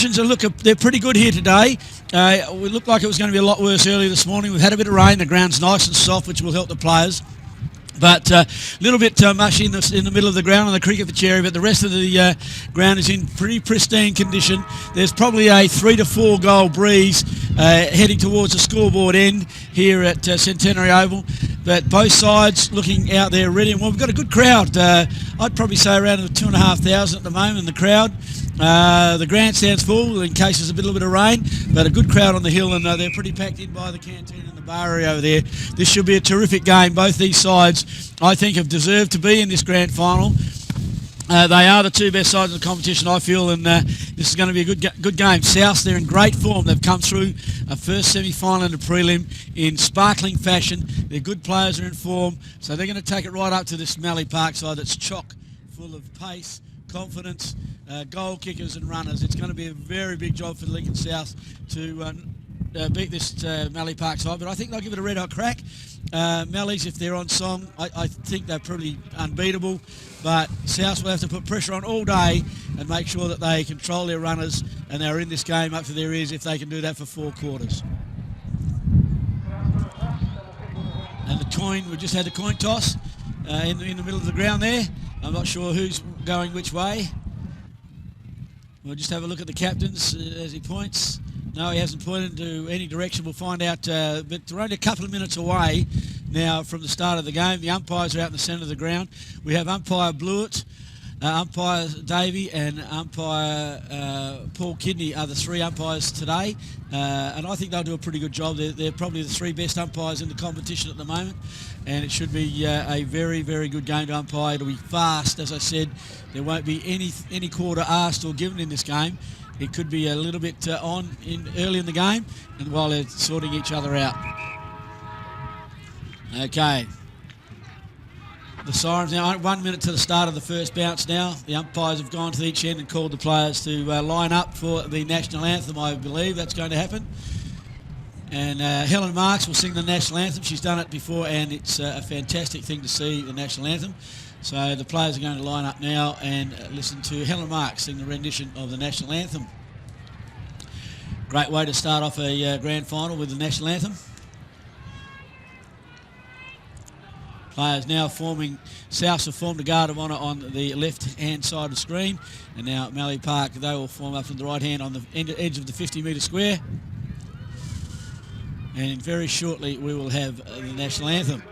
conditions they're pretty good here today. It looked like it was going to be a lot worse earlier this morning. We've had a bit of rain. The ground's nice and soft, which will help the players. But a little bit mushy in the middle of the ground on the cricket pitch area, but the rest of the ground is in pretty pristine condition. There's probably a 3 to 4 goal breeze heading towards the scoreboard end here at Centenary Oval. But both sides looking out there ready. And well, we've got a good crowd. I'd probably say around 2,500 at the moment in the crowd. The grandstand's full in case there's a little bit of rain, but a good crowd on the hill, and they're pretty packed in by the canteen and the bar area over there. This should be a terrific game. Both these sides, I think, have deserved to be in this grand final. They are the two best sides in the competition, I feel, and this is going to be a good game. South, they're in great form. They've come through a first semi-final and a prelim in sparkling fashion. Their good players are in form, so they're going to take it right up to this Mallee Park side that's chock full of pace, confidence, goal kickers and runners. It's going to be a very big job for Lincoln South to beat this Mallee Park side, but I think they'll give it a red-hot crack. Mallee's, if they're on song, I think they're pretty unbeatable, but South will have to put pressure on all day and make sure that they control their runners and they're in this game up to their ears if they can do that for 4 quarters. And the coin, we just had the coin toss in the middle of the ground there. I'm not sure who's going which way. We'll just have a look at the captains as he points. No, he hasn't pointed to any direction. We'll find out, but we're only a couple of minutes away now from the start of the game. The umpires are out in the centre of the ground. We have umpire Blewett, umpire Davey, and umpire Paul Kidney are the 3 umpires today, and I think they'll do a pretty good job. They're probably the 3 best umpires in the competition at the moment, and it should be a very, very good game to umpire. It'll be fast, as I said. There won't be any quarter asked or given in this game. It could be a little bit early in the game, and while they're sorting each other out. Okay. The sirens now, 1 minute to the start of the first bounce now. The umpires have gone to each end and called the players to line up for the national anthem. I believe that's going to happen. And Helen Marks will sing the national anthem. She's done it before, and it's a fantastic thing to see, the national anthem. So the players are going to line up now and listen to Helen Marks sing the rendition of the national anthem. Great way to start off a grand final with the national anthem. Players now forming, Souths have formed a guard of honour on the left-hand side of the screen. And now at Mallee Park, they will form up from the right hand on the edge of the 50-metre square. And very shortly, we will have the national anthem.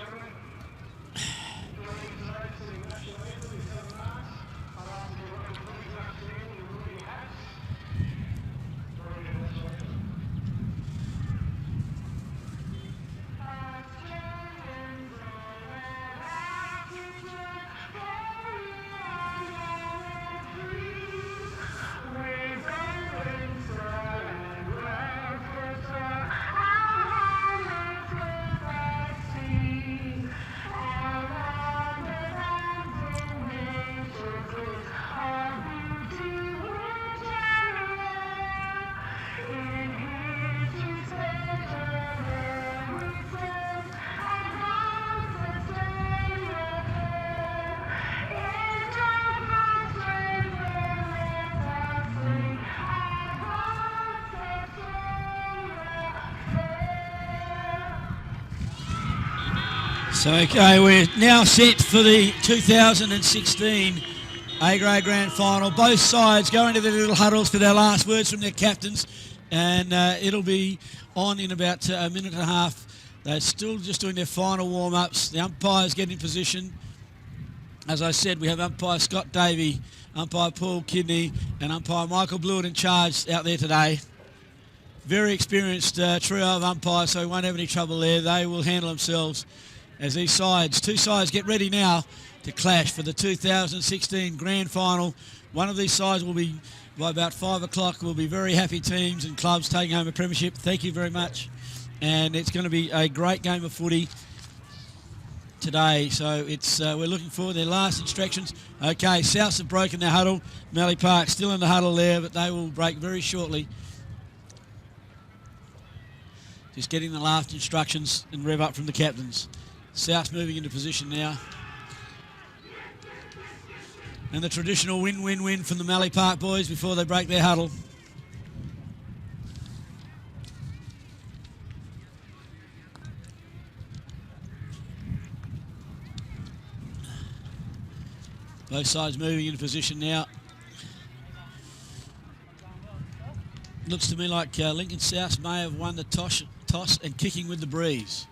So, okay, we're now set for the 2016 A-grade Grand Final. Both sides go into their little huddles for their last words from their captains, and it'll be on in about a minute and a half. They're still just doing their final warm-ups. The umpires get in position. As I said, we have umpire Scott Davey, umpire Paul Kidney, and umpire Michael Blewett in charge out there today. Very experienced trio of umpires, so we won't have any trouble there. They will handle themselves as these sides, 2 sides, get ready now to clash for the 2016 Grand Final. One of these sides will be, by about 5 o'clock, will be very happy teams and clubs taking home a premiership. Thank you very much. And it's going to be a great game of footy today. So it's we're looking forward to their last instructions. Okay, Souths have broken their huddle. Mallee Park still in the huddle there, but they will break very shortly. Just getting the last instructions and rev up from the captains. South moving into position now. And the traditional win-win-win from the Mallee Park boys before they break their huddle. Both sides moving into position now. Looks to me like Lincoln South may have won the toss and kicking with the breeze.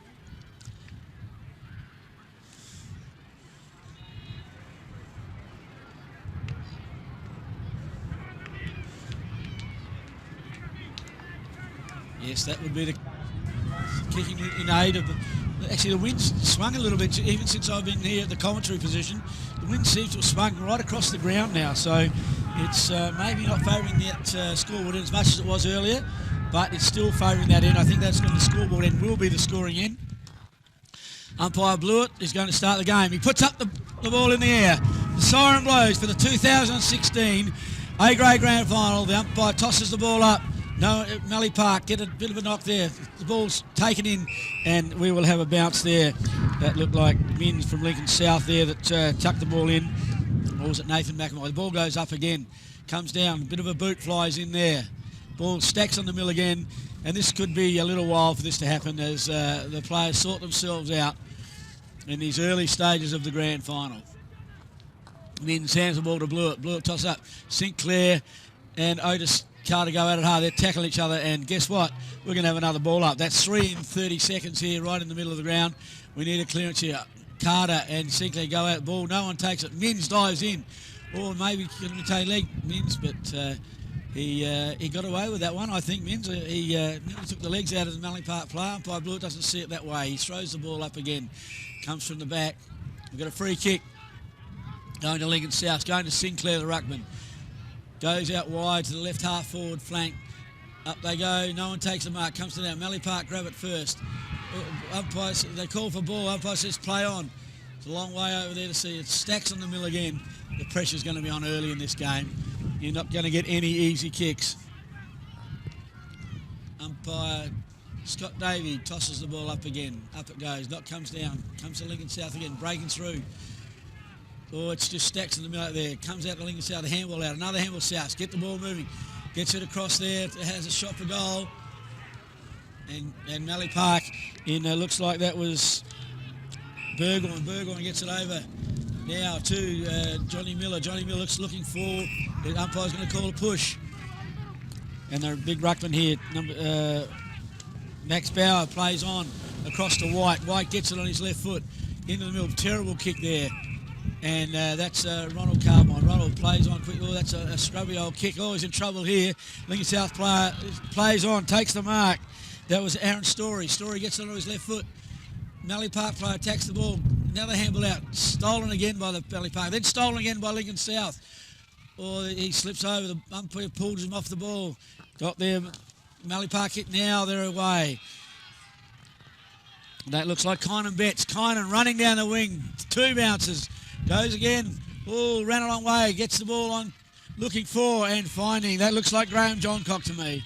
Yes, that would be the kicking in aid of the... Actually, the wind's swung a little bit, even since I've been here at the commentary position. The wind seems to have swung right across the ground now, so it's maybe not favouring that scoreboard end as much as it was earlier, but it's still favouring that end. I think that's when the scoreboard end will be the scoring end. Umpire Blewett is going to start the game. He puts up the ball in the air. The siren blows for the 2016 A-grade Grand Final. The umpire tosses the ball up. No, Mallee Park get a bit of a knock there. The ball's taken in, and we will have a bounce there. That looked like Mins from Lincoln South there that tucked the ball in. Or was it Nathan McElroy? The ball goes up again, comes down. A bit of a boot flies in there. Ball stacks on the mill again, and this could be a little while for this to happen as the players sort themselves out in these early stages of the grand final. Mins hands the ball to Blewett. Blewett toss up. Sinclair and Otis Carter go at it hard. They tackle each other, and guess what? We're going to have another ball up. That's 3 in 30 seconds here, right in the middle of the ground. We need a clearance here. Carter and Sinclair go at the ball. No one takes it. Mins dives in. Or maybe can we take leg Mins, but he got away with that one. I think Mins, he nearly took the legs out of the Mallee Park player. Umpire Blewett doesn't see it that way. He throws the ball up again. Comes from the back. We've got a free kick. Going to Lincoln South. Going to Sinclair, the ruckman. Goes out wide to the left half forward flank. Up they go. No one takes the mark. Comes to them. Mallee Park grab it first. Umpire, they call for ball. Umpire says play on. It's a long way over there to see it. Stacks on the mill again. The pressure's going to be on early in this game. You're not going to get any easy kicks. Umpire Scott Davey tosses the ball up again. Up it goes. Not comes down. Comes to Lincoln South again. Breaking through. Oh, it's just stacks in the middle there. Comes out to Lincoln South, a handball out. Another handball South. Get the ball moving. Gets it across there. It has a shot for goal. And Mallee Park in, looks like that was Burgoyne. Burgoyne gets it over now to Johnny Miller. Johnny Miller's looking forward. The umpire's going to call a push. And the big ruckman here, Max Bauer plays on across to White. White gets it on his left foot. Into the middle. Terrible kick there. And that's Ronald Carbine. Ronald plays on quick. Oh, that's a scrubby old kick. Oh, he's in trouble here. Lincoln South player plays on, takes the mark. That was Aaron Story. Story gets it on his left foot. Mallee Park player attacks the ball. Another handball out. Stolen again by the Mallee Park. Then stolen again by Lincoln South. Oh, he slips over. The umpire pulls him off the ball. Got there. Mallee Park hit now. They're away. That looks like Kynan Betts. Kynan running down the wing. 2 bounces. Goes again. Oh, ran a long way. Gets the ball on. Looking for and finding. That looks like Graham Johncock to me.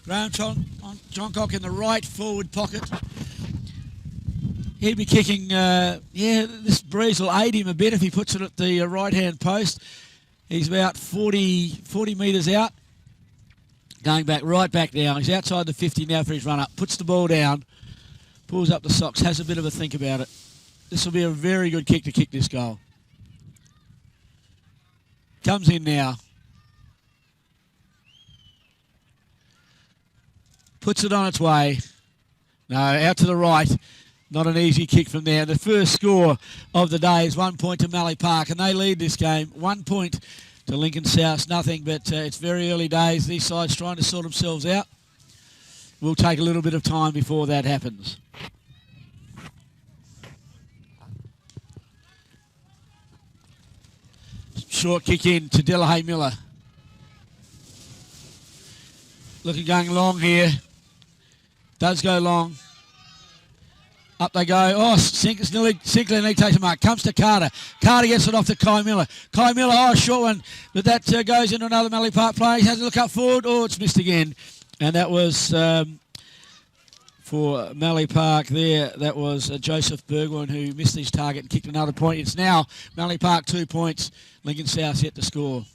Graham Johncock in the right forward pocket. He'd be kicking, this breeze will aid him a bit if he puts it at the right-hand post. He's about 40 metres out. Going back, right back now. He's outside the 50 now for his run-up. Puts the ball down. Pulls up the socks. Has a bit of a think about it. This will be a very good kick to kick this goal. Comes in now. Puts it on its way. No, out to the right. Not an easy kick from there. The first score of the day is 1 point to Mallee Park, and they lead this game. 1 point to Lincoln South, nothing, but it's very early days. These sides trying to sort themselves out. Will take a little bit of time before that happens. Short kick in to Delahaye Miller. Looking going long here. Does go long. Up they go. Oh, Sinclair nearly takes a mark. Comes to Carter. Carter gets it off to Kai Miller. Kai Miller, oh, short one. But that goes into another Mallee Park player. He has a look up forward. Oh, it's missed again. And that was for Mallee Park there. That was Joseph Burgoyne who missed his target and kicked another point. It's now Mallee Park 2 points. Lincoln South yet to score.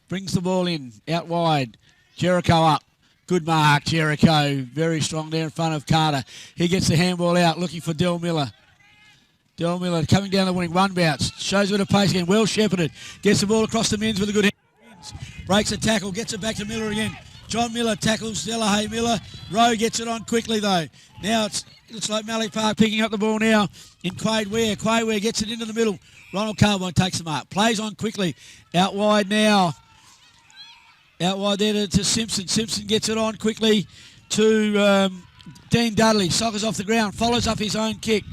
Brings the ball in. Out wide. Jericho up. Good mark, Jericho. Very strong there in front of Carter. He gets the handball out, looking for Del Miller. Del Miller coming down the winning one bounce. Shows a bit of pace again. Well shepherded. Gets the ball across the Mins with a good hand. Breaks a tackle. Gets it back to Miller again. John Miller tackles Delahaye Miller. Rowe gets it on quickly though. Now it looks like Mallee Park picking up the ball now in Quade Ware. Quade Ware gets it into the middle. Ronald Carbine takes the mark. Plays on quickly. Out wide now. Out wide there to Simpson. Simpson gets it on quickly to Dean Dudley. Soccers off the ground. Follows up his own kick.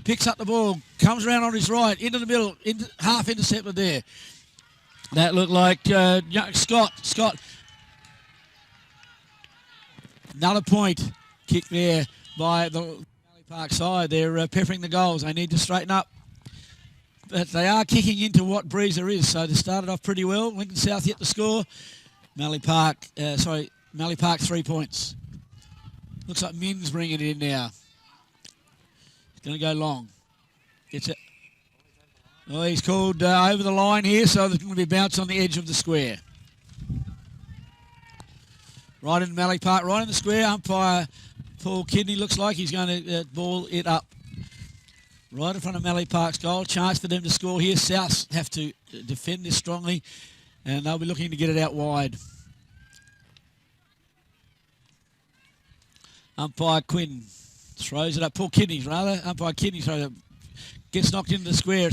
Picks up the ball. Comes around on his right. Into the middle. Half intercepted there. That looked like Scott. Scott. Another point. Kick there by the Mallee Park side. They're peppering the goals. They need to straighten up. But they are kicking into what breeze there is. So they started off pretty well. Lincoln South yet to score. Mallee Park 3 points. Looks like Min's bringing it in now. It's going to go long. Gets it. Oh, he's called over the line here, so there's going to be a bounce on the edge of the square. Right in Mallee Park, right in the square. Umpire Paul Kidney looks like he's going to ball it up. Right in front of Mallee Park's goal. Chance for them to score here. South have to defend this strongly, and they'll be looking to get it out wide. Umpire Quinn throws it up. Paul Kidney's rather. Umpire Kidney throws it up. Gets knocked into the square.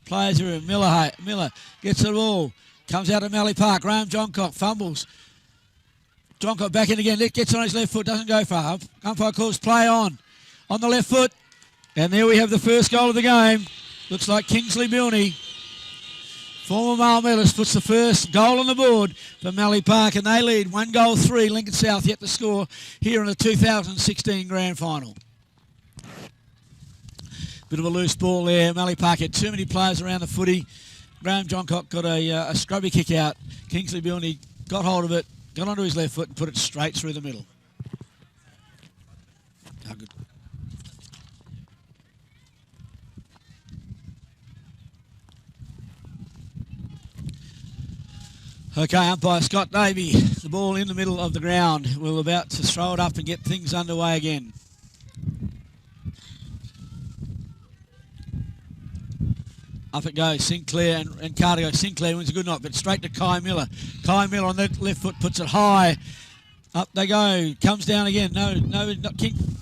Players are in. Miller gets the ball. Comes out of Mallee Park. Graham Johncock fumbles. Johncock back in again. Gets on his left foot. Doesn't go far. Umpire calls play on the left foot. And there we have the first goal of the game. Looks like Kingsley Milne, former male medalist, puts the first goal on the board for Mallee Park, and they lead 1-3. Lincoln South yet to score here in the 2016 Grand Final. Bit of a loose ball there. Mallee Park had too many players around the footy. Graham Johncock got a scrubby kick out. Kingsley Milne got hold of it, got onto his left foot and put it straight through the middle. How good. Okay, umpire Scott Davey, the ball in the middle of the ground. We're about to throw it up and get things underway again. Up it goes, Sinclair and Carter go. Sinclair wins a good knock, but straight to Kai Miller. Kai Miller on the left foot puts it high. Up they go, comes down again. No,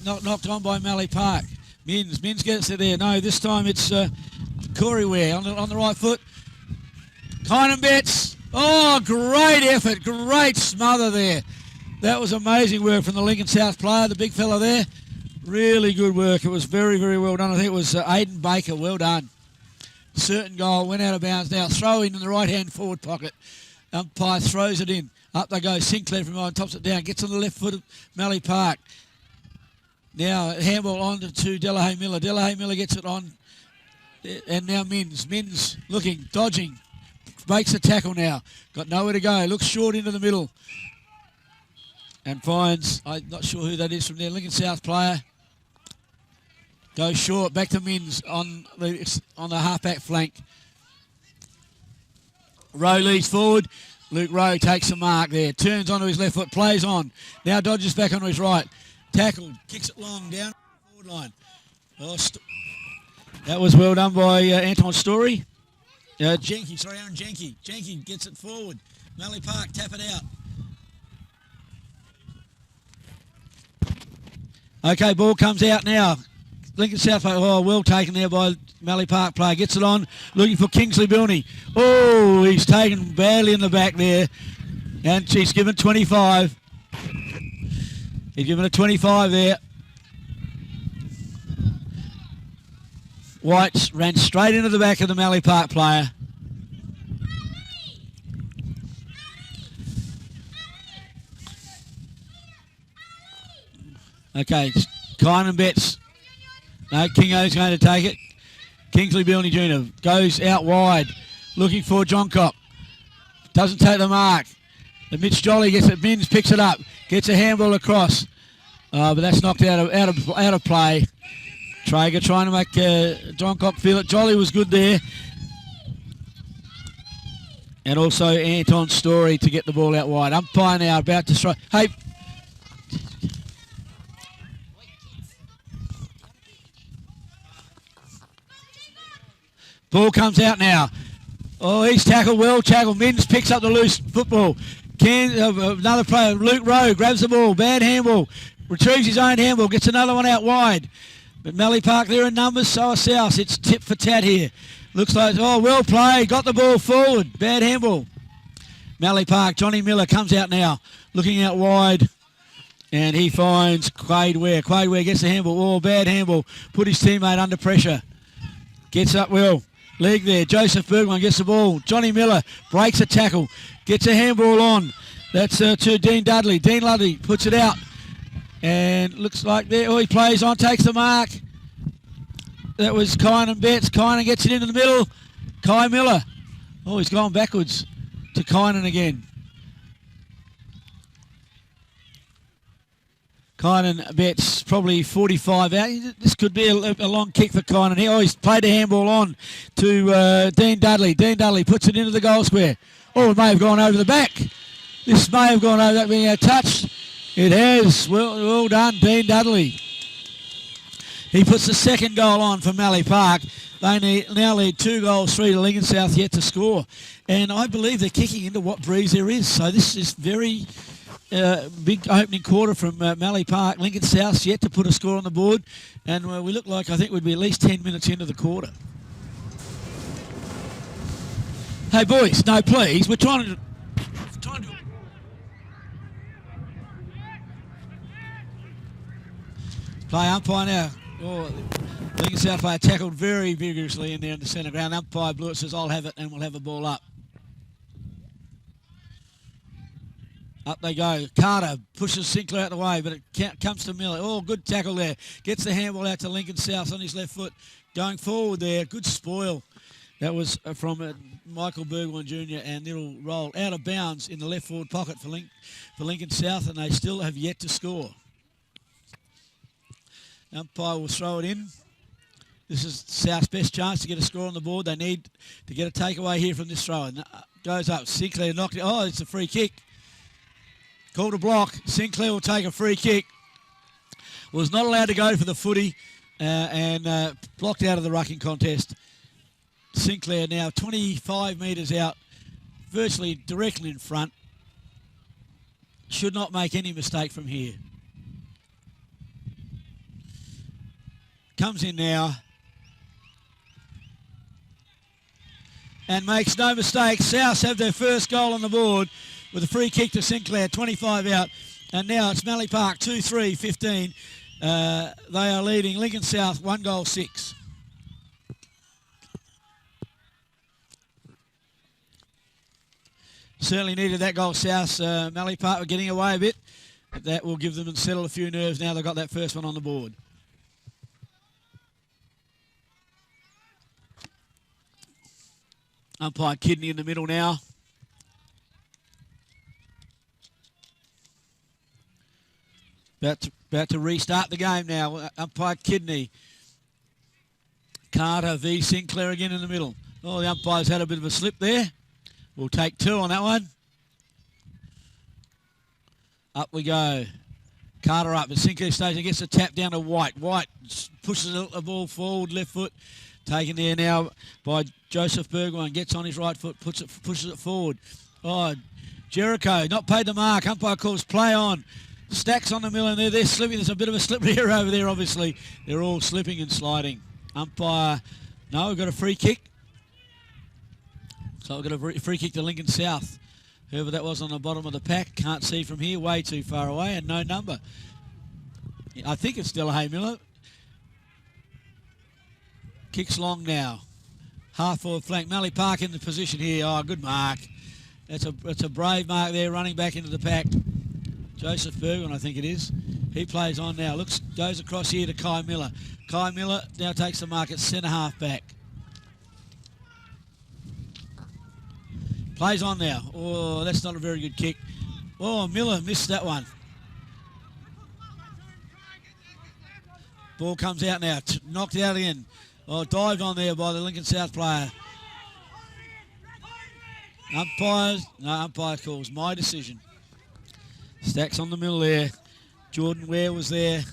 not knocked on by Mallee Park. Mins gets it there. No, this time it's Corey Ware on the right foot. Kynan Betts. Oh, great effort, great smother there. That was amazing work from the Lincoln South player, the big fella there. Really good work. It was very, very well done. I think it was Aidan Baker. Well done. Certain goal, went out of bounds now. Throw in the right-hand forward pocket. Umpire throws it in. Up they go. Sinclair from behind, tops it down. Gets on the left foot of Mallee Park. Now handball on to Delahaye Miller. Delahaye Miller gets it on. And now Mins looking, dodging. Makes a tackle now. Got nowhere to go. Looks short into the middle. And finds, I'm not sure who that is from there, Lincoln South player. Goes short. Back to Mins on the half-back flank. Rowe leads forward. Luke Rowe takes the mark there. Turns onto his left foot. Plays on. Now dodges back onto his right. Tackled. Kicks it long down the forward line. Oh, that was well done by Anton Story. Aaron Jenke. Jenke gets it forward. Mallee Park tap it out. Okay, ball comes out now. Lincoln South, well taken there by Mallee Park player. Gets it on, looking for Kingsley Milne. Oh, he's taken badly in the back there. And he's given 25. He's given a 25 there. White ran straight into the back of the Mallee Park player. Okay, Kynan Betts. No, Kingo's going to take it. Kingsley Milne Jr. goes out wide, looking for Johncock. Doesn't take the mark. And Mitch Jolly gets it. Mins picks it up, gets a handball across, but that's knocked out of play. Traeger trying to make Johncock feel it. Jolly was good there. And also Anton Story to get the ball out wide. Umpire now about to strike. Hey. Ball comes out now. Oh, he's tackled well. Minns picks up the loose football. Another player, Luke Rowe, grabs the ball. Bad handball. Retrieves his own handball. Gets another one out wide. But Mallee Park, they're in numbers, so are South. It's tip for tat here. Looks like, oh, well played. Got the ball forward. Bad handball. Mallee Park, Johnny Miller comes out now. Looking out wide. And he finds Quade Ware. Quade Ware gets the handball. Oh, bad handball. Put his teammate under pressure. Gets up well. Leg there. Joseph Bergman gets the ball. Johnny Miller breaks a tackle. Gets a handball on. That's to Dean Dudley. Dean Dudley puts it out. And looks like there. Oh, he plays on. Takes the mark. That was Kynan Betts. Kynan gets it into the middle. Kai Miller. Oh, he's gone backwards to Kynan again. Kynan Betts probably 45 out. This could be a long kick for Kynan here. Oh, he's played a handball on to Dean Dudley. Dean Dudley puts it into the goal square. Oh, it may have gone over the back. This may have gone over that being touched. It has. Well done, Dean Dudley. He puts the second goal on for Mallee Park. They now lead 2 goals, 3 to Lincoln South yet to score. And I believe they're kicking into what breeze there is. So this is very big opening quarter from Mallee Park. Lincoln South's yet to put a score on the board. And we look like I think we'd be at least 10 minutes into the quarter. Hey boys, no please, we're trying to play umpire now. Oh, Lincoln South player tackled very vigorously in there in the centre ground. Umpire blew it, says I'll have it and we'll have a ball up. Up they go. Carter pushes Sinclair out the way, but it comes to Miller. Oh, good tackle there. Gets the handball out to Lincoln South on his left foot. Going forward there. Good spoil. That was from Michael Bergwijn Jr. and it'll roll out of bounds in the left forward pocket for Lincoln South, and they still have yet to score. Umpire will throw it in. This is South's best chance to get a score on the board. They need to get a takeaway here from this throw. And goes up. Sinclair knocked it. Oh, it's a free kick. Called a block. Sinclair will take a free kick. Was not allowed to go for the footy and blocked out of the rucking contest. Sinclair now 25 metres out, virtually directly in front. Should not make any mistake from here. Comes in now. And makes no mistake. South have their first goal on the board with a free kick to Sinclair, 25 out. And now it's Mallee Park, 2-3, 15. They are leading Lincoln South 1 goal 6. Certainly needed that goal, South. Mallee Park were getting away a bit. But that will give them and settle a few nerves now they've got that first one on the board. Umpire Kidney in the middle now. About to restart the game now. Umpire Kidney. Carter v Sinclair again in the middle. Oh, the umpire's had a bit of a slip there. We'll take 2 on that one. Up we go. Carter up, but Sinclair stays and gets a tap down to White. White pushes the ball forward, left foot. Taken there now by Joseph Bergwijn. Gets on his right foot, pushes it forward. Oh, Jericho, not paid the mark. Umpire calls play on. Stacks on the middle and they're slipping. There's a bit of a slip here over there, obviously. They're all slipping and sliding. Umpire, no, we've got a free kick. So we've got a free kick to Lincoln South. Whoever that was on the bottom of the pack, can't see from here, way too far away, and no number. I think it's Delahaye Miller. Kicks long now. Half forward flank. Mallee Park in the position here. Oh, good mark. It's a brave mark there, running back into the pack. Joseph Bergwijn, I think it is. He plays on now. Goes across here to Kai Miller. Kai Miller now takes the mark at centre half back. Plays on now. Oh, that's not a very good kick. Oh, Miller missed that one. Ball comes out now. Knocked out again. Oh, dived on there by the Lincoln South player. Umpire calls my decision. Stacks on the middle there. Jordan Ware was there.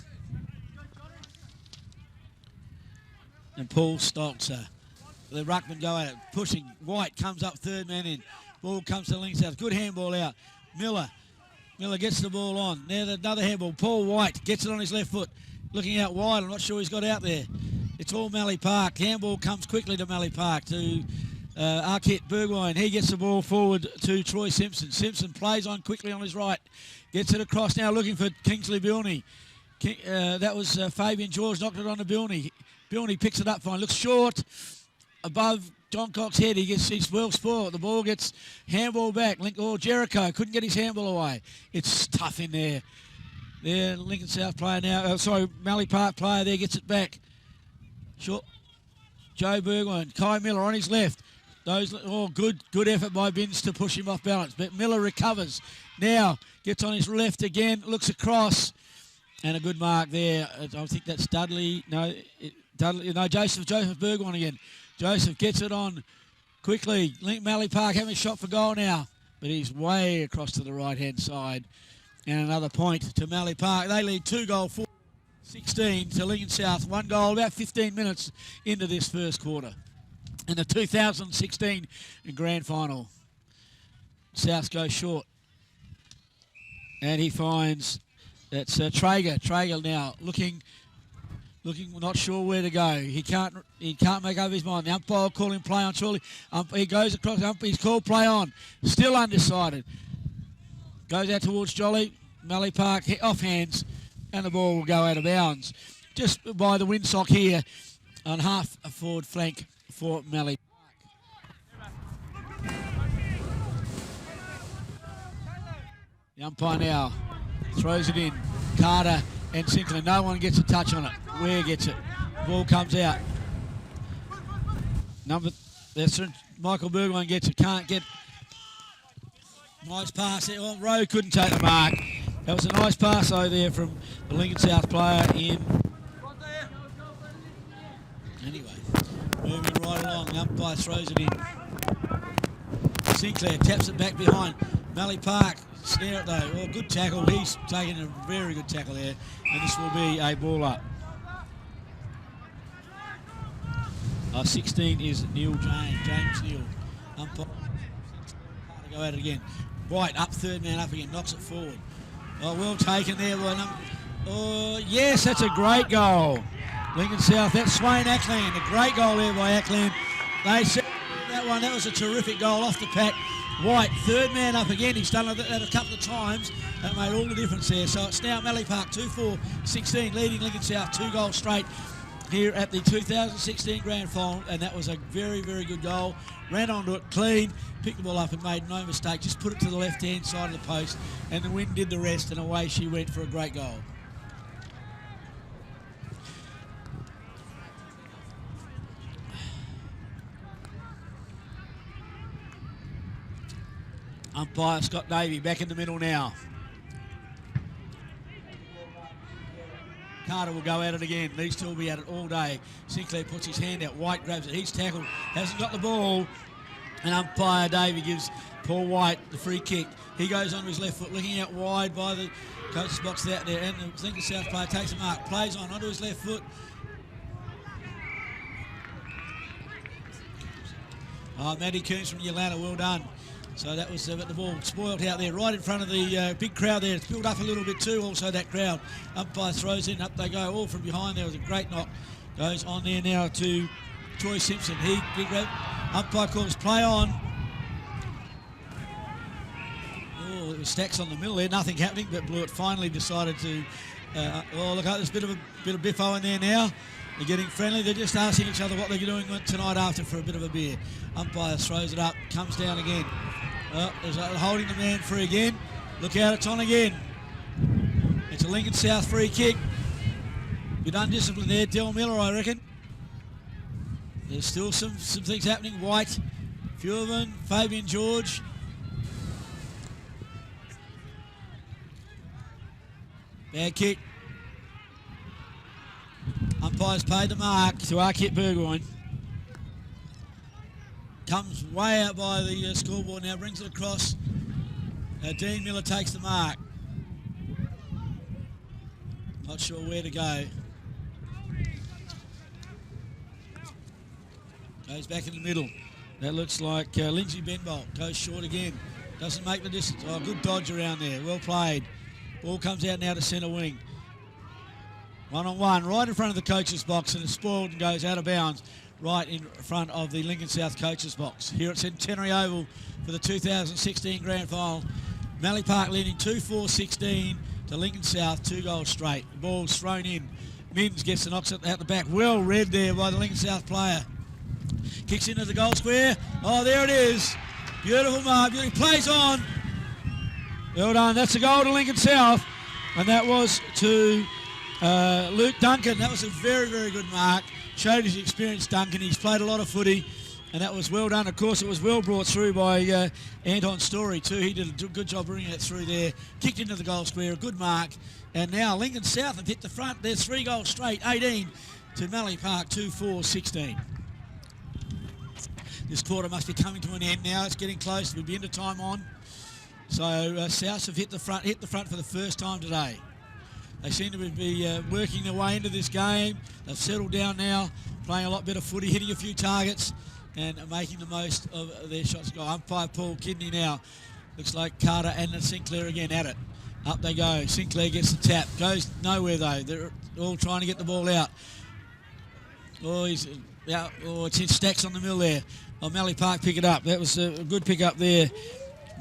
And Paul Stoltzer. the ruckman go at it, pushing. White comes up, third man in. Ball comes to Lincoln South. Good handball out. Miller gets the ball on. Now another handball. Paul White gets it on his left foot. Looking out wide. I'm not sure he's got out there. It's all Mallee Park. Handball comes quickly to Mallee Park to Arquette Burgoyne. He gets the ball forward to Troy Simpson. Simpson plays on quickly on his right. Gets it across now looking for Kingsley Bilney. That was Fabian George knocked it on to Bilney. Bilney picks it up fine. Looks short above John Cox's head. He's well spoiled. The ball gets handball back. Jericho couldn't get his handball away. It's tough in there. There, Lincoln South player now. Mallee Park player there gets it back. Short. Joe Burgoyne. Kai Miller on his left. Good effort by Binns to push him off balance. But Miller recovers. Now gets on his left again. Looks across. And a good mark there. I think that's Dudley. Joseph Burgoyne again. Joseph gets it on quickly. Mallee Park having a shot for goal now. But he's way across to the right-hand side. And another point to Mallee Park. They lead 2-goal, 16 to Lincoln South. 1 goal, about 15 minutes into this first quarter. In the 2016 grand final. South goes short. And he finds that's Traeger. Traeger now looking, not sure where to go. He can't make up his mind. The umpire calling play on surely. He goes across. He's called play on. Still undecided. Goes out towards Jolly. Mallee Park off hands, and the ball will go out of bounds. Just by the windsock here on half a forward flank for Mallee Park. The umpire now throws it in. Carter and Sinclair. No one gets a touch on it. Ware gets it. Ball comes out. Michael Burgoyne gets it. Can't get. Nice pass there. Well, Rowe couldn't take the mark. That was a nice pass over there from the Lincoln South player in. Anyway, moving right along. The umpire throws it in. Sinclair taps it back behind. Mallee Park snare it though. Well, good tackle. He's taken a very good tackle there. And this will be a ball up. 16 is James Neal. Umpire to go at it again. White up, third man up again, knocks it forward. Oh, well taken there by yes, that's a great goal. Lincoln South, that's Swain Ackland. A great goal there by Ackland. They said that one, that was a terrific goal off the pack. White, third man up again. He's done that a couple of times. That made all the difference there. So it's now Mallee Park 2-4-16, leading Lincoln South 2 goals straight here at the 2016 grand final, and that was a very, very good goal. Ran onto it clean, picked the ball up and made no mistake. Just put it to the left-hand side of the post, and the wind did the rest, and away she went for a great goal. Umpire Scott Davey back in the middle now. Carter will go at it again. These two will be at it all day. Sinclair puts his hand out. White grabs it. He's tackled. Hasn't got the ball. And umpire Davey gives Paul White the free kick. He goes on his left foot, looking out wide by the coach's box out there. And the Lincoln South player takes a mark. Plays onto his left foot. Matty Coombs from Yolanda, well done. So that was the ball spoilt out there, right in front of the big crowd there. It's built up a little bit too, also that crowd. Umpire throws in, up they go, all from behind. There was a great knock. Goes on there now to Troy Simpson. He grab. Umpire calls play on. Oh, it was Stacks on the middle there. Nothing happening, but Blewett finally decided to. Look, there's a bit of biffo in there now. They're getting friendly. They're just asking each other what they're doing tonight after for a bit of a beer. Umpire throws it up, comes down again. There's holding the man free again. Look out, it's on again. It's a Lincoln South free kick. Bit undisciplined there, Del Miller, I reckon. There's still some things happening. White, few of them, Fabian George. Bad kick. Umpire's paid the mark to Arquette Burgoyne. Comes way out by the scoreboard now, brings it across. Dean Miller takes the mark. Not sure where to go. Goes back in the middle. That looks like Lindsay Benbolt. Goes short again. Doesn't make the distance. Oh, good dodge around there. Well played. Ball comes out now to centre wing. 1-on-1 right in front of the coach's box, and it's spoiled and goes out of bounds right in front of the Lincoln South coach's box. Here at Centenary Oval for the 2016 Grand Final. Mallee Park leading 2-4-16 to Lincoln South, 2 goals straight. The ball's thrown in. Minns gets the knocks out the back. Well read there by the Lincoln South player. Kicks into the goal square. Oh, there it is. Beautiful mark. Beautiful. Plays on. Well done. That's a goal to Lincoln South. And that was to Luke Duncan. That was a very, very good mark. Showed his experience, Duncan. He's played a lot of footy. And that was well done. Of course, it was well brought through by Anton Story too. He did a good job bringing it through there. Kicked into the goal square. A good mark. And now Lincoln South have hit the front. There's 3 goals straight. 18 to Mallee Park, 2-4-16. This quarter must be coming to an end now. It's getting close. We'll be into time on. So South have hit the front for the first time today. They seem to be working their way into this game. They've settled down now, playing a lot better footy, hitting a few targets and making the most of their shots. Umpire Paul Kidney now. Looks like Carter and Sinclair again at it. Up they go. Sinclair gets the tap. Goes nowhere though. They're all trying to get the ball out. Oh, he's out. Oh, it's in stacks on the mill there. Oh, Mallee Park pick it up. That was a good pick up there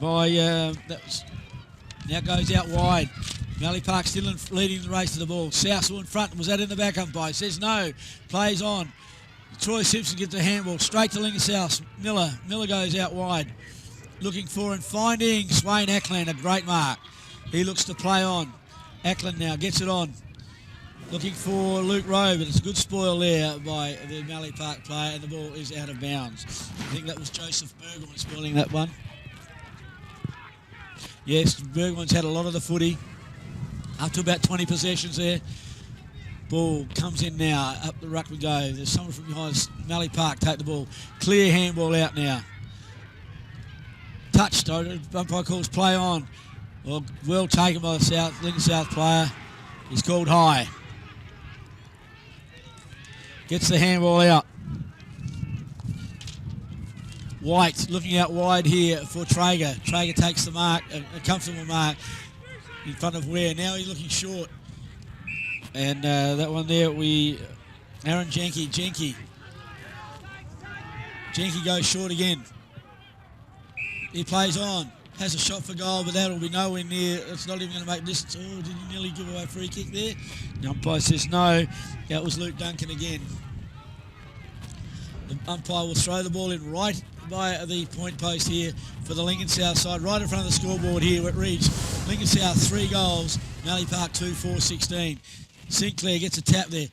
by now goes out wide. Mallee Park still leading the race to the ball. South in front. Was that in the back umpire? Says no. Plays on. Troy Simpson gets the handball straight to Lincoln South. Miller goes out wide. Looking for and finding Swain Ackland. A great mark. He looks to play on. Ackland now gets it on. Looking for Luke Rowe, but it's a good spoil there by the Mallee Park player, and the ball is out of bounds. I think that was Joseph Bergman spoiling that one. Yes, Bergman's had a lot of the footy. Up to about 20 possessions there. Ball comes in now. Up the ruck we go. There's someone from behind Mallee Park take the ball. Clear handball out now. Touched. Umpire calls play on. Well taken by the Lincoln South player. He's called high. Gets the handball out. White looking out wide here for Traeger. Traeger takes the mark, a comfortable mark in front of Ware. Now he's looking short. And that one there, Aaron Jenke. Jenke goes short again. He plays on. Has a shot for goal, but that'll be nowhere near. It's not even going to make distance. Oh, did he nearly give away a free kick there? The umpire says no. That was Luke Duncan again. The umpire will throw the ball in right by the point post here for the Lincoln South side, right in front of the scoreboard here. It reads Lincoln South 3 goals, Mallee Park 2-4-16. Sinclair gets a tap there.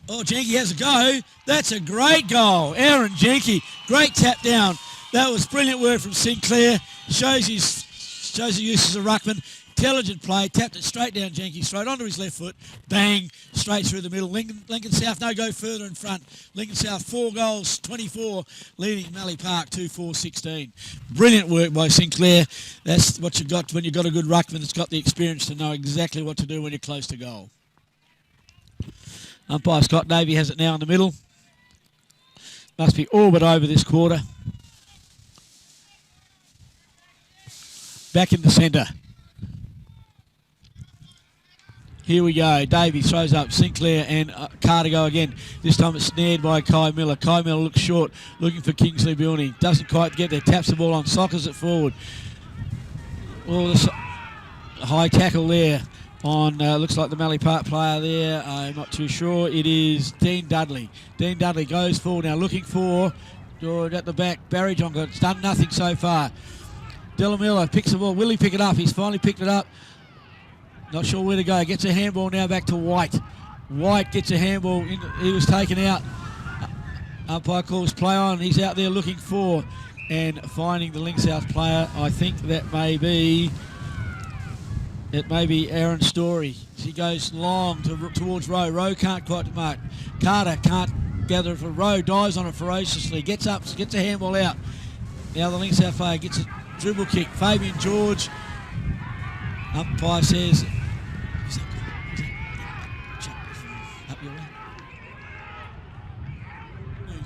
Oh, Jenke has a go. That's a great goal. Aaron Jenke, great tap down. That was brilliant work from Sinclair. Shows the use as a ruckman. Intelligent play. Tapped it straight down Jenke's throat onto his left foot. Bang. Straight through the middle. Lincoln South no go further in front. Lincoln South 4 goals, 24, leading Mallee Park 2-4-16. Brilliant work by Sinclair. That's what you got when you've got a good ruckman that's got the experience to know exactly what to do when you're close to goal. Umpire Scott Davey has it now in the middle. Must be all but over this quarter. Back in the centre. Here we go. Davey throws up. Sinclair and Carter go again. This time it's snared by Kai Miller. Kai Miller looks short, looking for Kingsley Bilney. Doesn't quite get there. Taps the ball on. Sockers it forward. Oh, high tackle there on, looks like the Mallee Park player there. I'm not too sure. It is Dean Dudley. Dean Dudley goes forward now, looking for George at the back. Barry John has done nothing so far. Delamilla picks the ball. Will he pick it up? He's finally picked it up. Not sure where to go. Gets a handball now back to White. White gets a handball. He was taken out. Umpire calls play on. He's out there looking for and finding the Lincoln South player. I think that may be Aaron Story. He goes long towards Rowe. Rowe can't quite mark. Carter can't gather it for Rowe. Dives on it ferociously. Gets up. Gets a handball out. Now the Lincoln South player gets a dribble kick. Fabian George. Umpire says, up your way.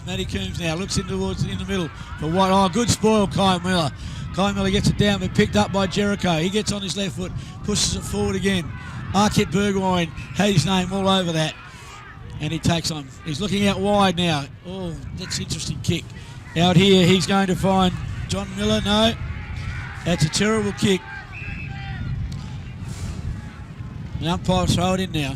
Matty Coombs now looks in the middle for White. Oh, good spoil, Kai Miller. Kai Miller gets it down, but picked up by Jericho. He gets on his left foot, pushes it forward again. Arkit Burgoyne had his name all over that. And he takes on. He's looking out wide now. Oh, that's an interesting kick. Out here, he's going to find John Miller. No, that's a terrible kick. The umpire throw it in now.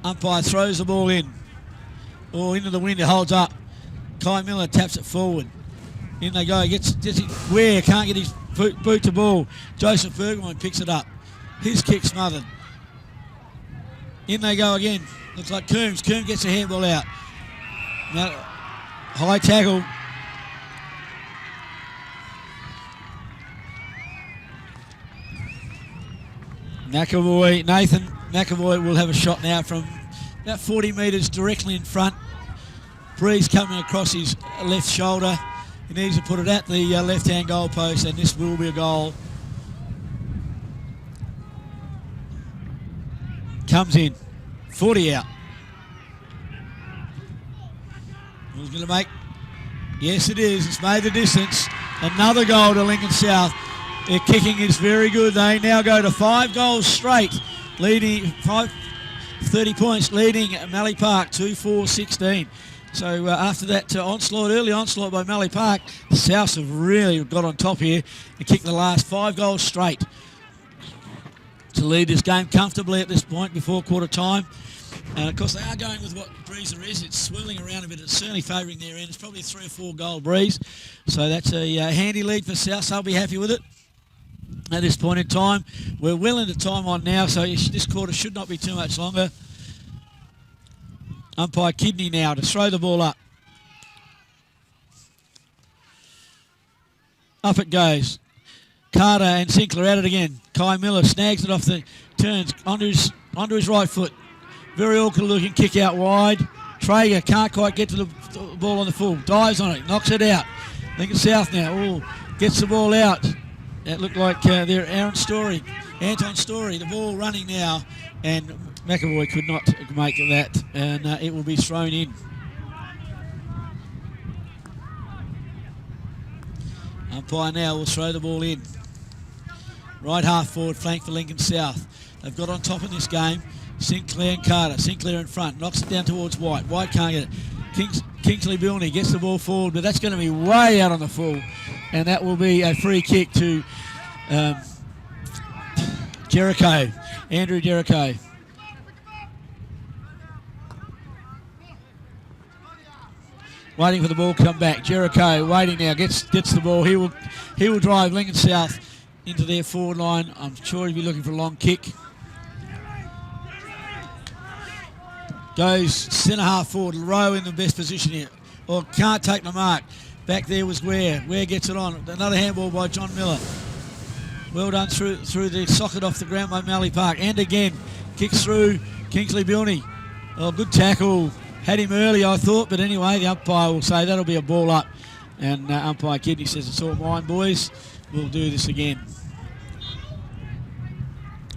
Umpire throws the ball in. Oh, into the wind, it holds up. Kai Miller taps it forward. In they go. Gets Ware can't get his boot to ball. Joseph Burgoyne picks it up. His kick smothered. In they go again. Looks like Coombs. Coombs gets a handball out. Now, high tackle. Nathan McAvoy will have a shot now from about 40 metres directly in front. Breeze coming across his left shoulder. He needs to put it at the left-hand goal post, and this will be a goal. Comes in. 40 out. Who's going to make? Yes, it is. It's made the distance. Another goal to Lincoln South. Their kicking is very good. They now go to 5 goals straight, leading 30 points, leading Mallee Park 2-4-16. So after that early onslaught by Mallee Park, the Souths have really got on top here and kicked the last 5 goals straight to lead this game comfortably at this point before quarter time. And of course they are going with what breeze there is. It's swirling around a bit. It's certainly favouring their end. It's probably a 3 or 4 goal breeze. So that's a handy lead for South. They'll be happy with it. At this point in time, we're well into time on now, so this quarter should not be too much longer. Umpire Kidney now to throw the ball up. Up it goes. Carter and Sinclair at it again. Kai Miller snags it off the turns onto his right foot. Very awkward looking kick out wide. Traeger can't quite get to the ball on the full. Dives on it, knocks it out. Lincoln South now. Oh, gets the ball out. That looked like their Anton Story. The ball running now, and McAvoy could not make that, and it will be thrown in. Umpire now will throw the ball in. Right half forward flank for Lincoln South. They've got on top in this game. Sinclair and Carter. Sinclair in front, knocks it down towards White. White can't get it. Kingsley Bilney gets the ball forward, but that's going to be way out on the full, and that will be a free kick to Jericho, Andrew Jericho. Waiting for the ball to come back. Jericho waiting now, gets the ball. He will drive Lincoln South into their forward line. I'm sure he'll be looking for a long kick. Goes centre half forward. Rowe in the best position here. Or can't take the mark. Back there was Ware. Ware gets it on. Another handball by John Miller. Well done through the socket off the ground by Mallee Park. And again, kicks through Kingsley Bilney. Oh, good tackle. Had him early, I thought, but anyway, the umpire will say that'll be a ball up. And umpire Kidney says, it's all mine, boys. We'll do this again.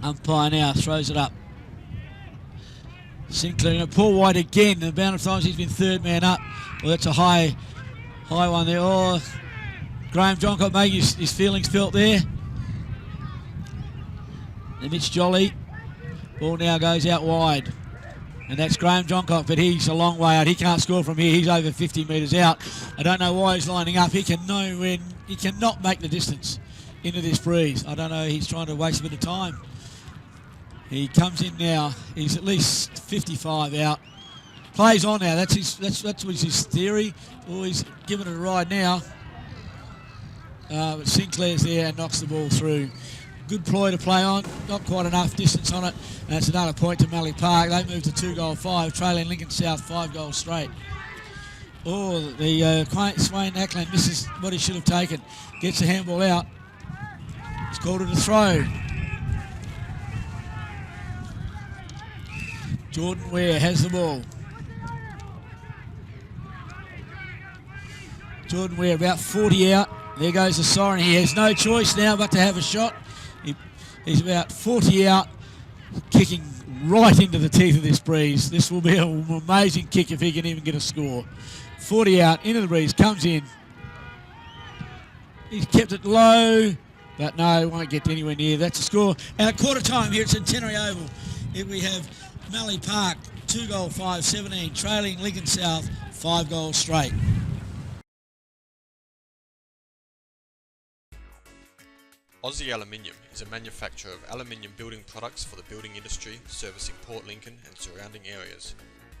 Umpire now throws it up. Sinclair, Paul White again. The amount of times he's been third man up. Well, that's a high one there. Oh, Graham Johncock making his feelings felt there. And Mitch Jolly. Ball now goes out wide. And that's Graham Johncock, but he's a long way out. He can't score from here. He's over 50 metres out. I don't know why he's lining up. He cannot make the distance into this breeze. I don't know. He's trying to waste a bit of time. He comes in now. He's at least 55 out. Plays on now. That's his theory. Oh, he's giving it a ride now. But Sinclair's there and knocks the ball through. Good ploy to play on. Not quite enough distance on it. And that's another point to Mallee Park. They move to 2-5, trailing Lincoln South 5 goals straight. Oh, the Swain Ackland misses what he should have taken. Gets the handball out. He's called it a throw. Jordan Ware has the ball. Jordan Ware about 40 out. There goes the siren. He has no choice now but to have a shot. He's about 40 out, kicking right into the teeth of this breeze. This will be an amazing kick if he can even get a score. 40 out, into the breeze, comes in. He's kept it low, but no, won't get anywhere near. That's a score. At quarter time here at Centenary Oval, here we have Mallee Park, 2 goal 5-17, trailing Lincoln South 5 goals straight. Aussie Aluminium is a manufacturer of aluminium building products for the building industry, servicing Port Lincoln and surrounding areas.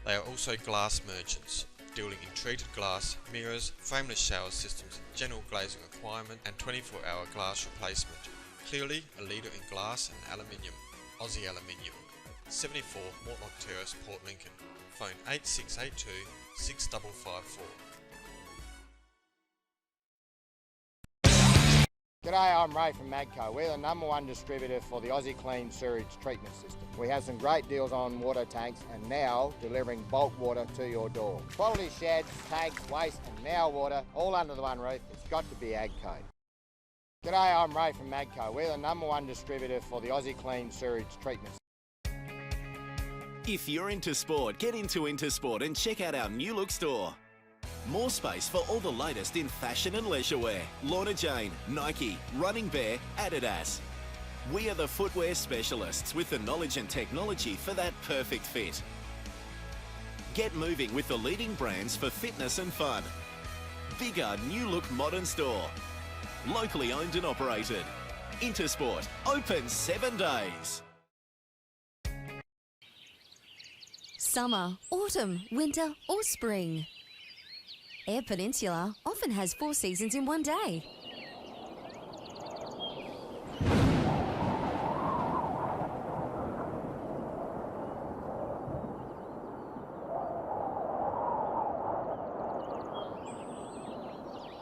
They are also glass merchants, dealing in treated glass, mirrors, frameless shower systems, general glazing requirement and 24-hour glass replacement. Clearly a leader in glass and aluminium. Aussie Aluminium, 74 Mortlock Terrace, Port Lincoln. Phone 8682 6554. G'day, I'm Ray from Magco. We're the #1 distributor for the Aussie Clean Sewage Treatment System. We have some great deals on water tanks and now delivering bulk water to your door. Quality sheds, tanks, waste and now water, all under the one roof. It's got to be Agco. G'day, I'm Ray from Magco. We're the #1 distributor for the Aussie Clean Sewage Treatment System. If you're into sport, get into Intersport and check out our new look store. More space for all the latest in fashion and leisure wear. Lorna Jane, Nike, Running Bear, Adidas. We are the footwear specialists with the knowledge and technology for that perfect fit. Get moving with the leading brands for fitness and fun. Bigger, new look modern store. Locally owned and operated. Intersport, open 7 days. Summer, autumn, winter or spring. Eyre Peninsula often has 4 seasons in one day.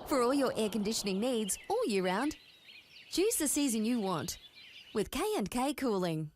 For all your air conditioning needs all year round, choose the season you want with K&K Cooling.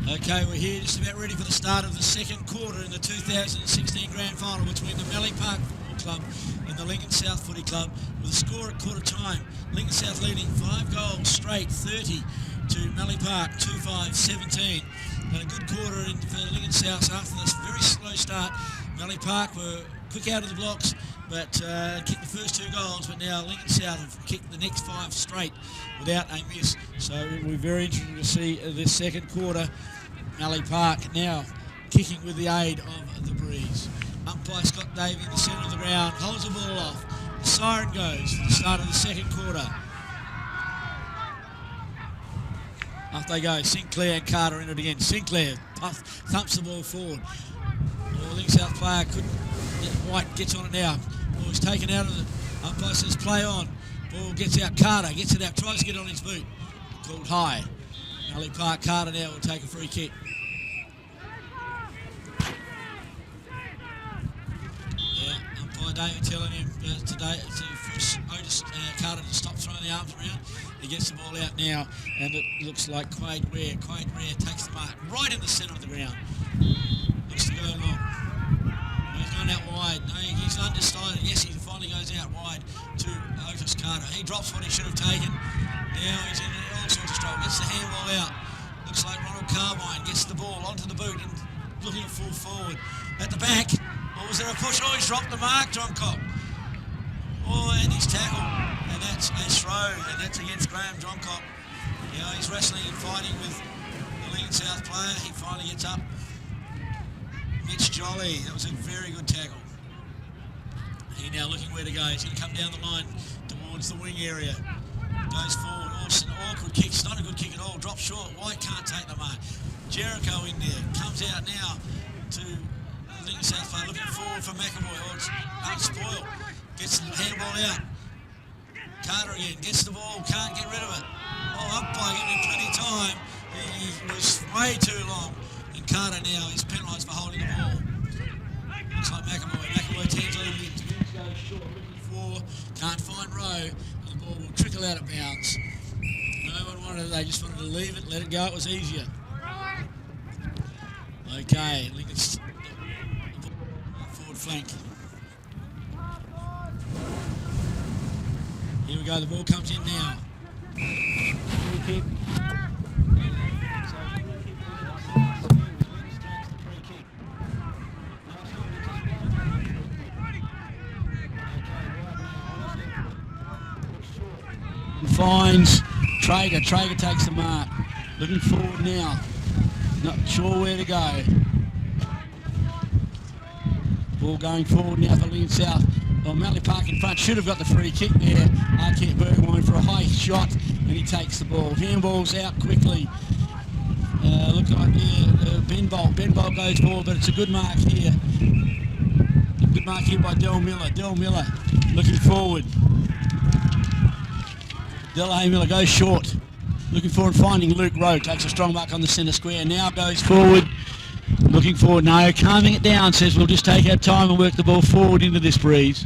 Okay, we're here just about ready for the start of the second quarter in the 2016 Grand Final between the Mallee Park Football Club and the Lincoln South Footy Club, with a score at quarter time. Lincoln South leading 5 goals straight, 30 to Mallee Park, 2-5-17. And a good quarter in for Lincoln South after this very slow start. Mallee Park were quick out of the blocks, but kicked the first 2 goals, but now Lincoln South have kicked the next 5 straight without a miss. So we're very interested to see this second quarter. Mallee Park now kicking with the aid of the breeze. Umpire Scott Davey in the centre of the ground holds the ball off. The siren goes for the start of the second quarter. Off they go. Sinclair and Carter in it again. Sinclair thumps the ball forward. The Lincoln South player couldn't. White gets on it now. Ball is taken out of the umpire says play on. Ball gets out. Carter gets it out. Tries to get on his boot. Called high. Mallee Park. Carter now will take a free kick. Yeah, umpire David telling him today to force Otis Carter to stop throwing the arms around. He gets the ball out now, and it looks like Quade Ware. Quade Ware takes the mark right in the centre of the ground. Looks to go long. He's going out wide. No, he's undecided. Yes, he finally goes out wide to Otis Carter. He drops what he should have taken. Now he's in all sorts of trouble. Gets the handball out. Looks like Ronald Carbine gets the ball onto the boot and looking at full forward. At the back. Or was there a push? Oh, he's dropped the mark, John Cock. Oh, and he's tackled. And that's a throw. And that's against Graham Johncock. You know, he's wrestling and fighting with the Lincoln South player. He finally gets up. Mitch Jolly, that was a very good tackle. He now looking where to go. He's going to come down the line towards the wing area. Goes forward. Awesome, awkward kick. It's not a good kick at all. Drops short. White can't take the mark. Jericho in there. Comes out now to Lincoln South player looking forward for McAvoy. Oh, it's unspoiled. Gets the handball out. Carter again. Gets the ball. Can't get rid of it. Oh, umpire giving him plenty of time. He was way too long. Carter now is penalised for holding the ball. Looks like McAvoy. McAvoy turns on him. Goes short, looking for. Can't find Rowe. And the ball will trickle out of bounds. No one wanted it. They just wanted to leave it, let it go. It was easier. Okay, Lincoln's forward flank. Here we go. The ball comes in now. Free kick. Finds Traeger. Traeger takes the mark. Looking forward now. Not sure where to go. Ball going forward now for Lincoln South. Well, Mallee Park in front should have got the free kick there. Arquette Bergwijn for a high shot, and he takes the ball. Handball's out quickly. Look like Ben Bolt. Ben Bolt goes forward, but it's a good mark here. Good mark here by Del Miller. Del Miller looking forward. Delahaye Miller goes short. Looking forward, finding Luke Rowe. Takes a strong mark on the centre square. Now goes forward. Looking forward. No, calming it down. Says we'll just take our time and work the ball forward into this breeze.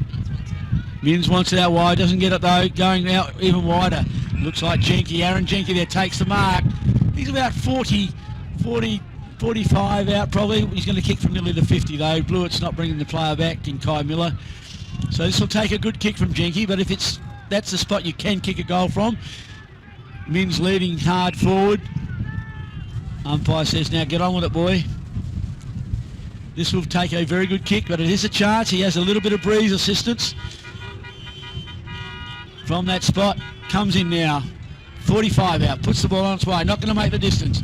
Mins wants it out wide. Doesn't get it though. Going out even wider. Looks like Jenke. Aaron Jenke there takes the mark. He's about 40, 45 out probably. He's going to kick from nearly the 50 though. Blewett's not bringing the player back in Kai Miller. So this will take a good kick from Jenke, but if that's the spot you can kick a goal from. Mins leading hard forward. Umpire says, now get on with it, boy. This will take a very good kick, but it is a chance. He has a little bit of breeze assistance from that spot. Comes in now. 45 out. Puts the ball on its way. Not going to make the distance.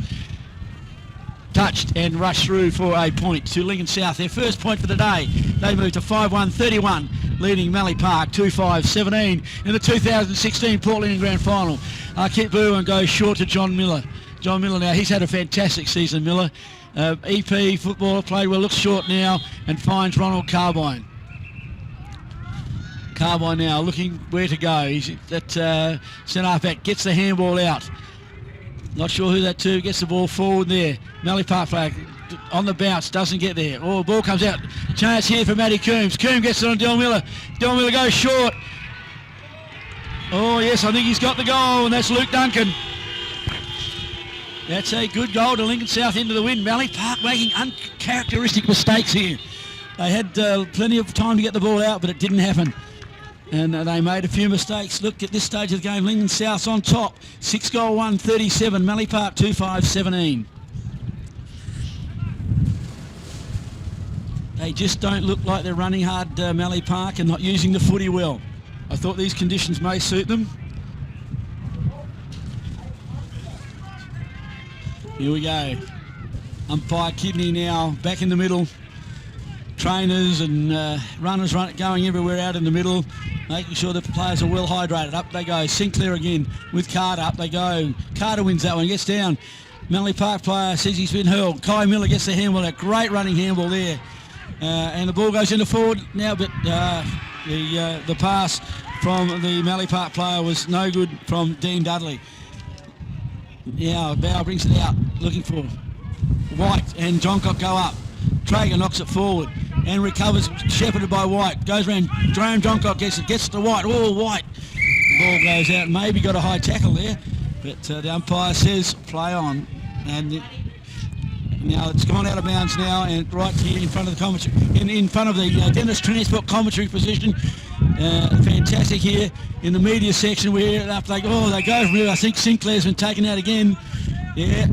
Touched and rushed through for a point to Lincoln South. Their first point for the day. They move to 5-1-31. Leading Mallee Park 2-5-17 in the 2016 Port Lincoln Grand Final. Arquette Bergwijn goes short to John Miller. John Miller now, he's had a fantastic season, Miller. EP footballer, played well, looks short now and finds Ronald Carbine. Carbine now looking where to go. He's at centre half back, gets the handball out. Not sure who that to, gets the ball forward there. Mallee Park flag on the bounce, doesn't get there. Oh, the ball comes out. Chance here for Matty Coombs. Coombs gets it on Del Miller. Del Miller goes short. Oh, yes, I think he's got the goal, and that's Luke Duncan. That's a good goal to Lincoln South into the win. Mallee Park making uncharacteristic mistakes here. They had plenty of time to get the ball out, but it didn't happen. And they made a few mistakes. Look, at this stage of the game, Lincoln South on top. 6 goal 137. Mallee Park 2-5-17. They just don't look like they're running hard, Mallee Park, and not using the footy well. I thought these conditions may suit them. Here we go. Umpire Kidney now back in the middle. Trainers and runners going everywhere out in the middle, making sure the players are well hydrated. Up they go. Sinclair again with Carter. Up they go. Carter wins that one. Gets down. Mallee Park player says he's been hurled. Kai Miller gets the handball. A great running handball there. And the ball goes into forward now, but the pass from the Mallee Park player was no good from Dean Dudley. Now Bow brings it out, looking for White, and Johncock go up. Traeger knocks it forward and recovers, shepherded by White. Goes around, Graham Johncock gets to White. Oh, White. The ball goes out, maybe got a high tackle there, but the umpire says play on. And now it's gone out of bounds now, and right here in front of the commentary, in front of the Dennis Transport commentary position. Fantastic here in the media section where up they go. They go from here. I think Sinclair's been taken out again. Yeah,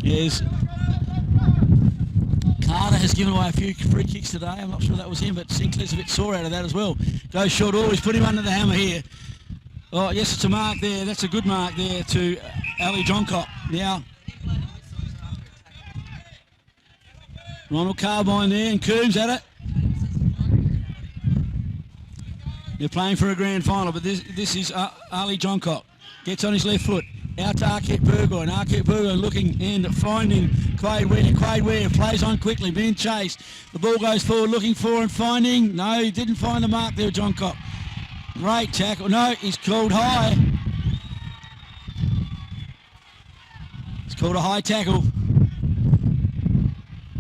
yes. Carter has given away a few free kicks today. I'm not sure that was him, but Sinclair's a bit sore out of that as well. Goes short. Oh, he's put him under the hammer here. Oh, yes, it's a mark there. That's a good mark there to Ali Johncock. Now, Ronald Carbine there, and Coombs at it. They're playing for a grand final, but this is Ali Johncock. Gets on his left foot. Out to Arkett Burgoyne. Arkett Burgoyne looking and finding Quade Ware. Quade Ware plays on quickly, being chased. The ball goes forward, looking for and finding. No, he didn't find the mark there, Johncock. Great tackle. No, he's called high. It's called a high tackle.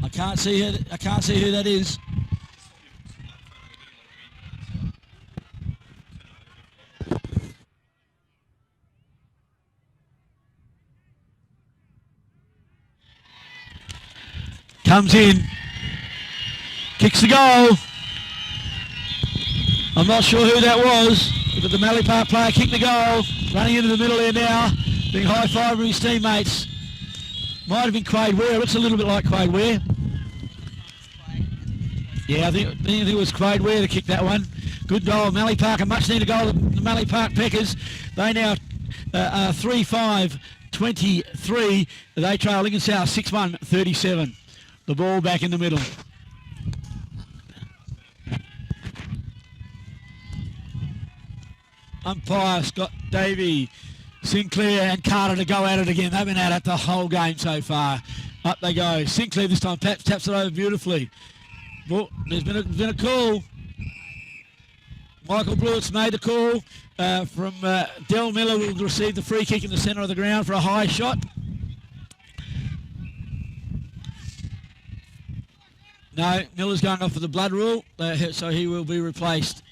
I can't see who that is. Comes in, kicks the goal. I'm not sure who that was, but the Mallee Park player kicked the goal. Running into the middle there now, being high-fived with his teammates. Might have been Quade Ware. It looks a little bit like Quade Ware. Yeah, I think it was Quade Ware to kick that one. Good goal, Mallee Park. A much-needed goal. The Mallee Park Peckers. They now are 3-5-23. They trail Lincoln South 6-1-37. The ball back in the middle. Umpire Scott Davey, Sinclair and Carter to go at it again. They've been at it the whole game so far. Up they go. Sinclair this time taps it over beautifully. Well, there's been a call. Michael Blewett's made the call from Del Miller will receive the free kick in the centre of the ground for a high shot. No, Miller's going off for the blood rule, so he will be replaced.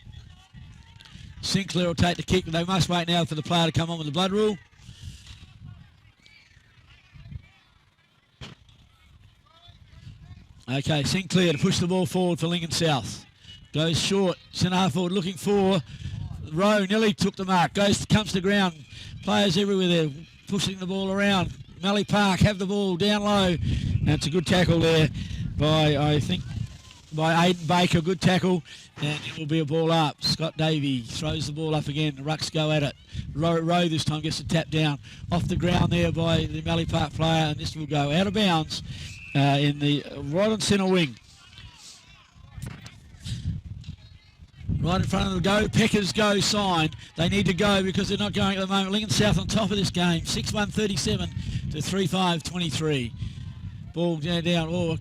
Sinclair will take the kick, but they must wait now for the player to come on with the blood rule. Okay, Sinclair to push the ball forward for Lincoln South. Goes short, centre half forward, looking for Rowe. Nearly took the mark. Comes to ground. Players everywhere there, pushing the ball around. Mallee Park have the ball down low. And it's a good tackle there by Aidan Baker. Good tackle, and it will be a ball up. Scott Davey throws the ball up again. The Rucks go at it. Rowe this time gets the tap down off the ground there by the Mallee Park player, and this will go out of bounds in the right on centre wing. Right in front of the go. Peckers go sign. They need to go because they're not going at the moment. Lincoln South on top of this game. 6-1-37 to 3-5-23. Ball down. Oh,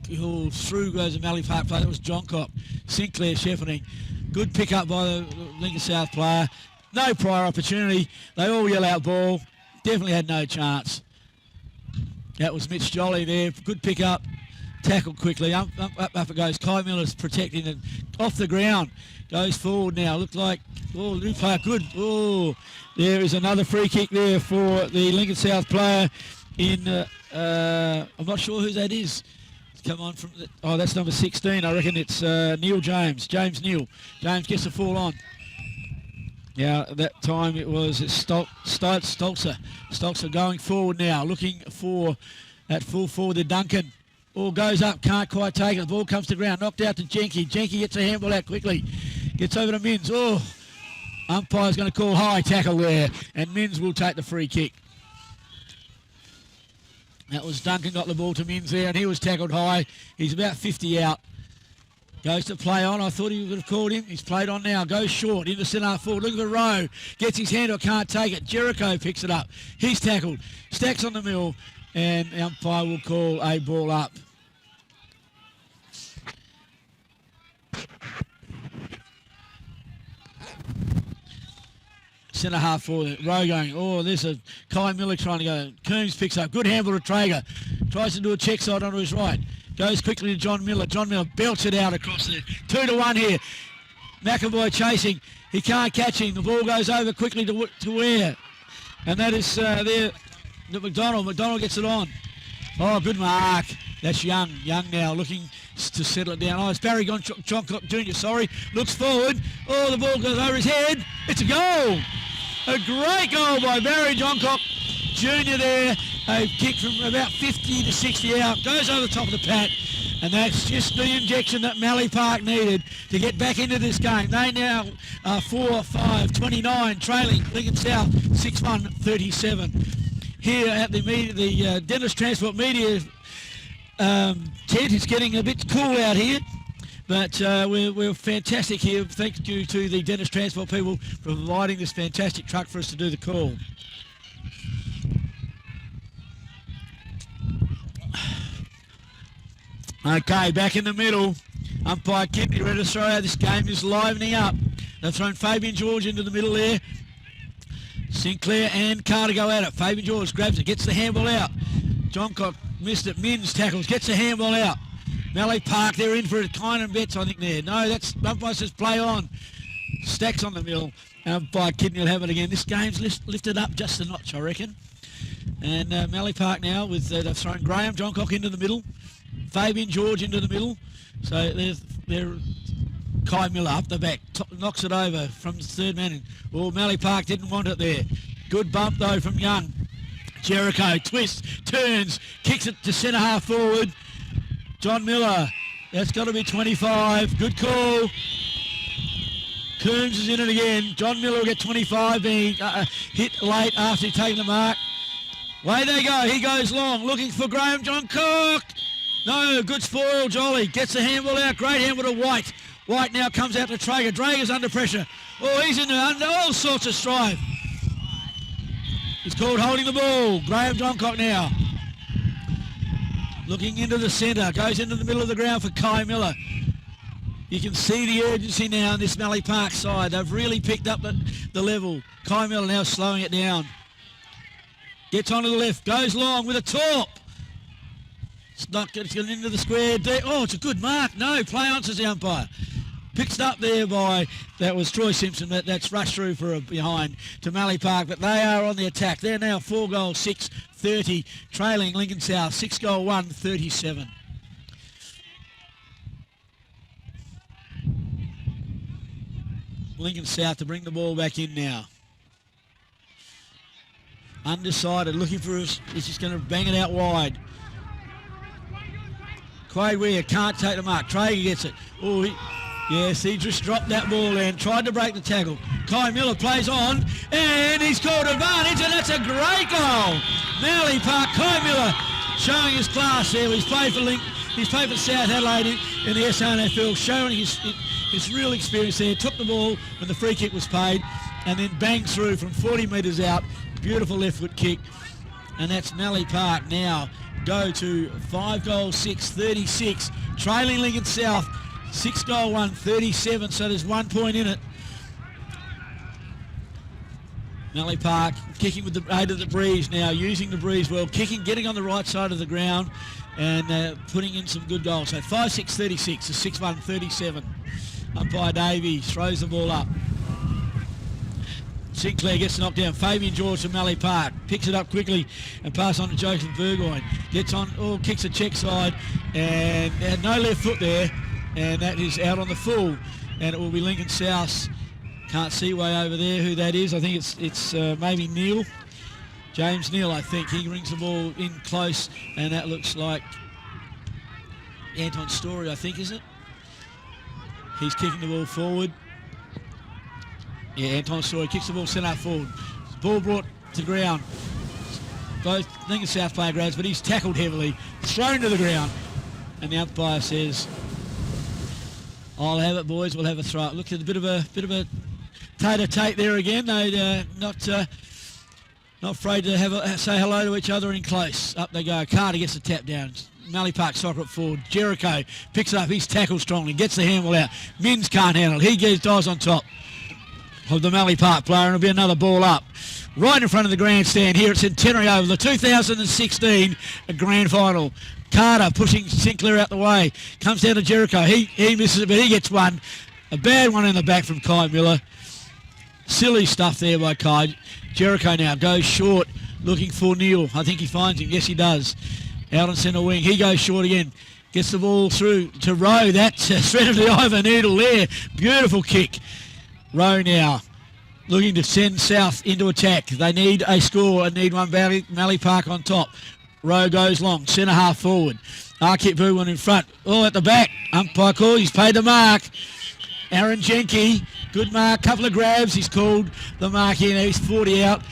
through goes the Mallee Park player. That was Johncock. Sinclair shepherding. Good pick up by the Lincoln South player. No prior opportunity. They all yell out ball. Definitely had no chance. That was Mitch Jolly there. Good pick up. Tackled quickly. Up it goes. Kai Miller's protecting it. Off the ground. Goes forward now. Looked like, oh, new player. Good. Oh, there is another free kick there for the Lincoln South player in... I'm not sure who that is. Come on from... that's number 16. I reckon it's Neil James. James Neal. James gets the fall on. Now, at that time it was Stolzer. Stolzer going forward now, looking for that full forward there, Duncan. Ball goes up, can't quite take it. The ball comes to ground, knocked out to Jenke. Jenke gets a handball out quickly. Gets over to Mins. Oh, umpire's going to call high tackle there, and Mins will take the free kick. That was Duncan got the ball to Mins there, and he was tackled high. He's about 50 out. Goes to play on. I thought he would have called him. He's played on now. Goes short into centre half forward. Look at the row. Gets his hand or can't take it. Jericho picks it up. He's tackled. Stacks on the mill, and the umpire will call a ball up. Centre half forward, row going. Oh, there's a Kai Miller trying to go. Coombs picks up. Good handball to Traeger. Tries to do a check side onto his right. Goes quickly to John Miller. John Miller belts it out across there. 2-1 here. McAvoy chasing. He can't catch him. The ball goes over quickly to Eyre. And that is there. McDonald. McDonald gets it on. Oh, good mark. That's Young. Young now looking to settle it down. Oh, it's Barry Johncock Jr., sorry. Looks forward. Oh, the ball goes over his head. It's a goal. A great goal by Barry Johncock Jr. there. A kick from about 50 to 60 out. Goes over the top of the pad. And that's just the injection that Mallee Park needed to get back into this game. They now are 4-5-29, trailing Lincoln South 6-1-37. Here at the Dennis Transport Media tent, it's getting a bit cool out here. But we're fantastic here. Thank you to the Dennis Transport people for providing this fantastic truck for us to do the call. Okay, back in the middle. Umpire Kidney ready to throw out. This game is livening up. They've thrown Fabian George into the middle there. Sinclair and Carter go at it. Fabian George grabs it, gets the handball out. Johncock missed it. Mins tackles, gets the handball out. Mallee Park, they're in for it. Kine and Betts, I think there. No, that's umpire says play on. Stacks on the middle. Umpire Kidney will have it again. This game's lifted up just a notch, I reckon. And Mallee Park now with they've thrown Graham Johncock into the middle. Fabian George into the middle. So they're Kai Miller up the back. Knocks it over from the third man in. Well, Mallee Park didn't want it there. Good bump though from Young. Jericho twists, turns, kicks it to centre half forward. John Miller, that's got to be 25. Good call. Coombs is in it again. John Miller will get 25, being hit late after he'd taken the mark. Way they go. He goes long, looking for Graham Johncock. No, good spoil, Jolly. Gets the handball out. Great handball to White. White now comes out to Traeger. Traeger's under pressure. Oh, he's under all sorts of strife. He's called holding the ball. Graham Johncock now. Looking into the centre. Goes into the middle of the ground for Kai Miller. You can see the urgency now on this Mallee Park side. They've really picked up the level. Kai Miller now slowing it down. Gets onto the left. Goes long with a top. It's not getting into the square. Oh, it's a good mark. No, play on, says the umpire. Picked up there by, that was Troy Simpson. That's rushed through for a behind to Mallee Park, but they are on the attack. They're now 4-6-30, trailing Lincoln South 6-1-37. Lincoln South to bring the ball back in now. Undecided, looking for us. He's just going to bang it out wide. Quade Weir can't take the mark. Traeger gets it. Oh, yes, he just dropped that ball and tried to break the tackle. Kai Miller plays on, and he's called advantage, and that's a great goal. Mallee Park, Kai Miller showing his class there. He's played for South Adelaide in the SANFL, showing his real experience there. Took the ball when the free kick was paid, and then banged through from 40 metres out. Beautiful left foot kick, and that's Mallee Park now go to 5-6-36, trailing Lincoln South 6-1-37, so there's 1 point in it. Mallee Park kicking with the aid of the breeze now, using the breeze well, kicking, getting on the right side of the ground and putting in some good goals. So 5-6-36 to 6-1-37. Umpire Davies throws the ball up. Sinclair gets knocked down. Fabian George to Mallee Park. Picks it up quickly and passes on to Joseph Burgoyne. Gets on, kicks a check side and had no left foot there. And that is out on the full. And it will be Lincoln South's Can't see way over there who that is. I think it's maybe Neil. James Neal, I think. He brings the ball in close, and that looks like Anton Story, I think, is it? He's kicking the ball forward. Yeah, Anton Story kicks the ball centre forward. Ball brought to ground. Both Lincoln South player grabs, but he's tackled heavily, thrown to the ground, and the umpire says, "I'll have it, boys. We'll have a throw." Look at a bit of a tate there again. They're not afraid to say hello to each other in close. Up they go. Carter gets the tap down. Mallee Park soccer up forward. Jericho picks it up. He's tackled strongly. Gets the handball out. Mins can't handle it. He dives on top of the Mallee Park player, and it'll be another ball up. Right in front of the grandstand here at Centenary Oval, the 2016 Grand Final. Carter pushing Sinclair out the way. Comes down to Jericho. He misses it, but he gets one. A bad one in the back from Kai Miller. Silly stuff there by Kai. Jericho now goes short, looking for Neil. I think he finds him. Yes, he does. Out on centre wing. He goes short again. Gets the ball through to Rowe. That's threaded the eye of a needle there. Beautiful kick. Rowe now looking to send South into attack. They need a score and need one. Mallee Park on top. Rowe goes long. Centre half forward. Arkit Boo in front. Oh, at the back. Umpire call. He's paid the mark. Aaron Jenke. Good mark. Couple of grabs. He's called the mark here. Now he's 40 out.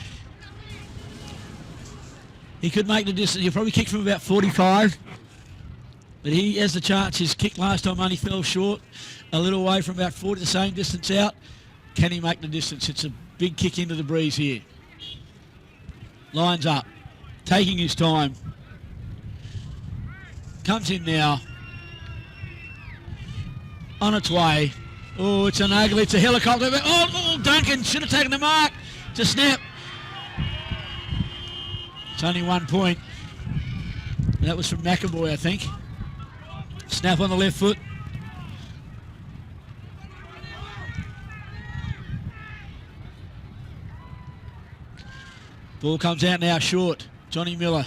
He could make the distance. He'll probably kick from about 45. But he has the chance. His kick last time only fell short. A little away from about 40, the same distance out. Can he make the distance? It's a big kick into the breeze here. Lines up. Taking his time. Comes in now. On its way. Oh, it's an ugly. It's a helicopter. Oh, Duncan should have taken the mark. It's a snap. It's only 1 point. That was from McAvoy, I think. Snap on the left foot. Ball comes out now short. Johnny Miller.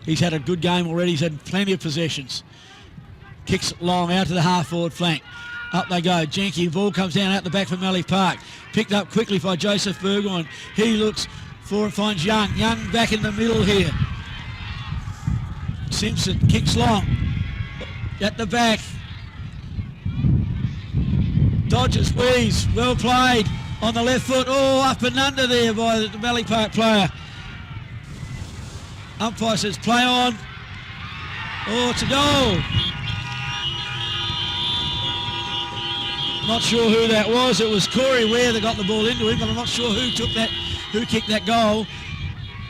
He's had a good game already. He's had plenty of possessions. Kicks it long out to the half-forward flank. Up they go. Jenke. Ball comes down out the back for Mallee Park. Picked up quickly by Joseph Burgoyne. He looks for and finds Young. Young back in the middle here. Simpson kicks long. At the back. Dodges, Wees. Well played. On the left foot. Oh, up and under there by the Mallee Park player. Umpire says play on. Oh, it's a goal. Not sure who that was. It was Corey Ware that got the ball into him, but I'm not sure who kicked that goal.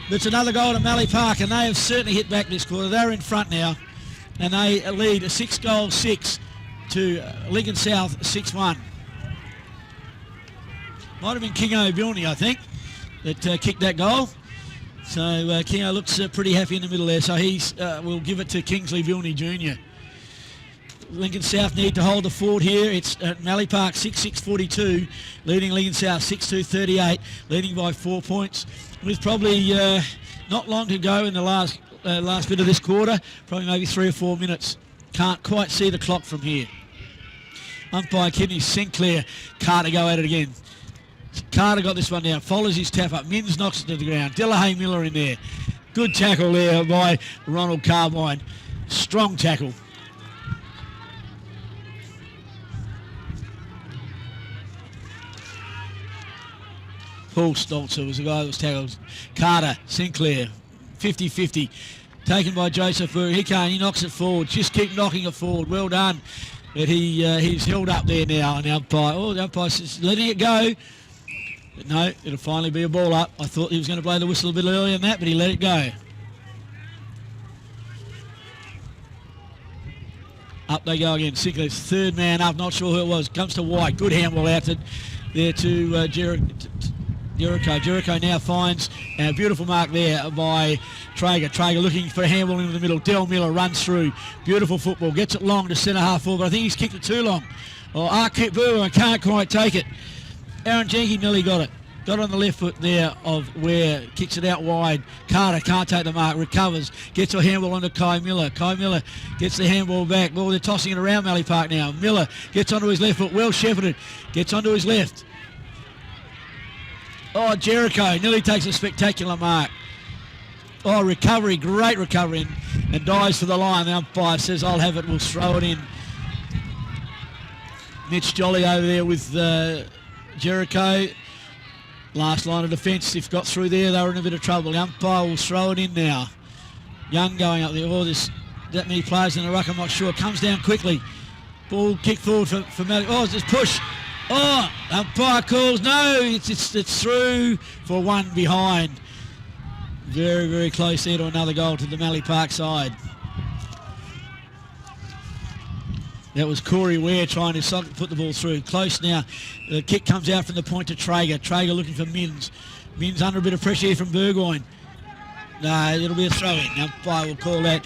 But it's another goal to Mallee Park, and they have certainly hit back this quarter. They're in front now, and they lead 6-6 to Lincoln South 6-1. Might have been Kingo Bilney, I think, that kicked that goal. So Kingo looks pretty happy in the middle there, so he's will give it to Kingsley Bilney Jr. Lincoln South need to hold the fort here. It's Mallee Park 6-6-42, leading Lincoln South 6-2-38, leading by 4 points. With probably not long to go in the last bit of this quarter, probably maybe 3 or 4 minutes. Can't quite see the clock from here. Umpire Kidney Sinclair, Carter go at it again. Carter got this one down, follows his tap up. Mins knocks it to the ground. Delahaye Miller in there. Good tackle there by Ronald Carbine. Strong tackle. Paul Stolzer was the guy that was tackled. Carter, Sinclair, 50-50. Taken by Joseph Burr. He knocks it forward. Just keep knocking it forward. Well done. But he's held up there now. And the umpire's letting it go. But no, it'll finally be a ball up. I thought he was going to blow the whistle a bit earlier than that, but he let it go. Up they go again. Sinclair's third man up. Not sure who it was. Comes to White. Good handball out there to Jericho. Jericho now finds a beautiful mark there by Traeger. Traeger looking for a handball into the middle. Del Miller runs through. Beautiful football. Gets it long to centre half forward, but I think he's kicked it too long. Arkit Boo and can't quite take it. Aaron Jenke nearly got it. Got on the left foot there of Ware. Kicks it out wide. Carter can't take the mark. Recovers. Gets a handball onto Kai Miller. Kai Miller gets the handball back. They're tossing it around Mallee Park now. Miller gets onto his left foot. Well shepherded. Gets onto his left. Oh, Jericho nearly takes a spectacular mark. Oh, recovery, great recovery, and dives for the line. The umpire says, I'll have it, we'll throw it in. Mitch Jolly over there with Jericho. Last line of defence, if got through there, they were in a bit of trouble. The umpire will throw it in now. Young going up there. Oh, there's that many players in the ruck, I'm not sure. Comes down quickly. Ball kick forward for Mallee. Oh, it's just push. Oh, umpire calls. No, it's through for one behind. Very, very close there to another goal to the Mallee Park side. That was Corey Ware trying to put the ball through. Close now. The kick comes out from the point to Traeger. Traeger looking for Mins. Mins under a bit of pressure here from Burgoyne. No, it'll be a throw-in. Umpire will call that.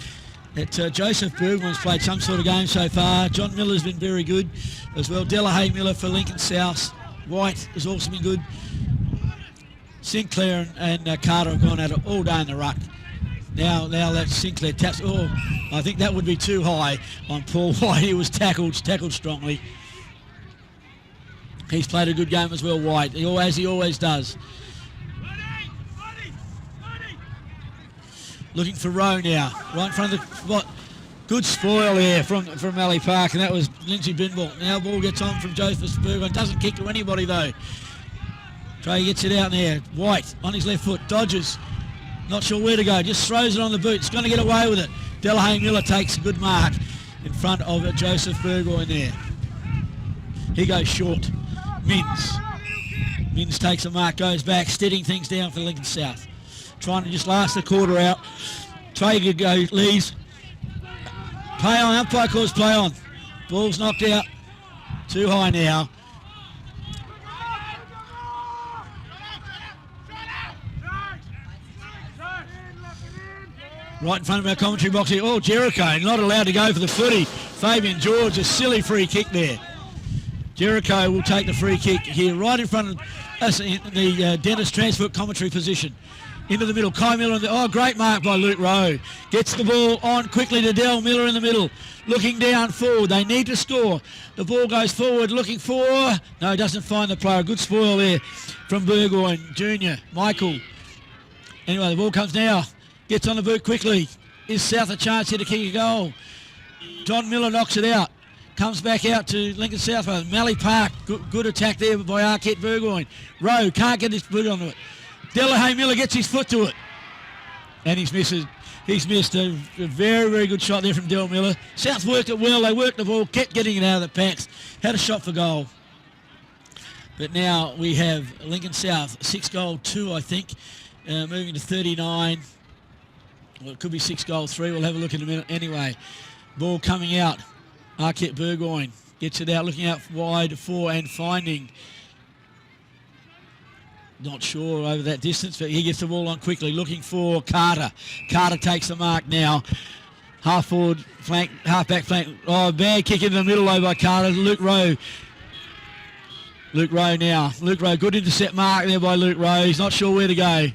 Joseph Burgoyne's played some sort of game so far. John Miller's been very good as well. Delahaye Miller for Lincoln South. White has also been good. Sinclair and Carter have gone at it all day in the ruck. Now that's Sinclair taps. Oh, I think that would be too high on Paul White. He was tackled strongly. He's played a good game as well, White, he always does. Looking for Rowe now, right in front of the what? Good spoil there from Mallee Park, and that was Lindsay Binball. Now ball gets on from Joseph Burgoyne. Doesn't kick to anybody though. Trey gets it out there. White on his left foot, dodges. Not sure where to go, just throws it on the boot. It's going to get away with it. Delahaye Miller takes a good mark in front of Joseph Burgoyne there. He goes short. Mins takes a mark, goes back, steadying things down for Lincoln South. Trying to just last the quarter out. Traeger leaves. Play on, umpire calls play on. Ball's knocked out. Too high now. Right in front of our commentary box here. Oh, Jericho not allowed to go for the footy. Fabian George, a silly free kick there. Jericho will take the free kick here right in front of us in the Dennis Transport commentary position. Into the middle, Kai Miller. Oh, great mark by Luke Rowe. Gets the ball on quickly to Del Miller in the middle. Looking down forward. They need to score. The ball goes forward, looking for... No, doesn't find the player. Good spoil there from Burgoyne Jr. Michael. Anyway, the ball comes now. Gets on the boot quickly. Is South a chance here to kick a goal? John Miller knocks it out. Comes back out to Lincoln South. Mallee Park. Good attack there by Arquette Burgoyne. Rowe can't get his foot onto it. Delahaye Miller gets his foot to it. And he's missed a very, very good shot there from Del Miller. South worked it well. They worked the ball, kept getting it out of the packs. Had a shot for goal. But now we have Lincoln South, 6-2, I think. Moving to 39. Well, it could be 6-3. We'll have a look in a minute. Anyway, ball coming out. Arquette Burgoyne gets it out, looking out wide for and finding. Not sure over that distance, but he gets the ball on quickly, looking for Carter. Carter takes the mark now. Half forward flank, half back flank. Oh, bad kick in the middle over by Carter. Luke Rowe now. Luke Rowe, good intercept mark there by Luke Rowe. He's not sure where to go.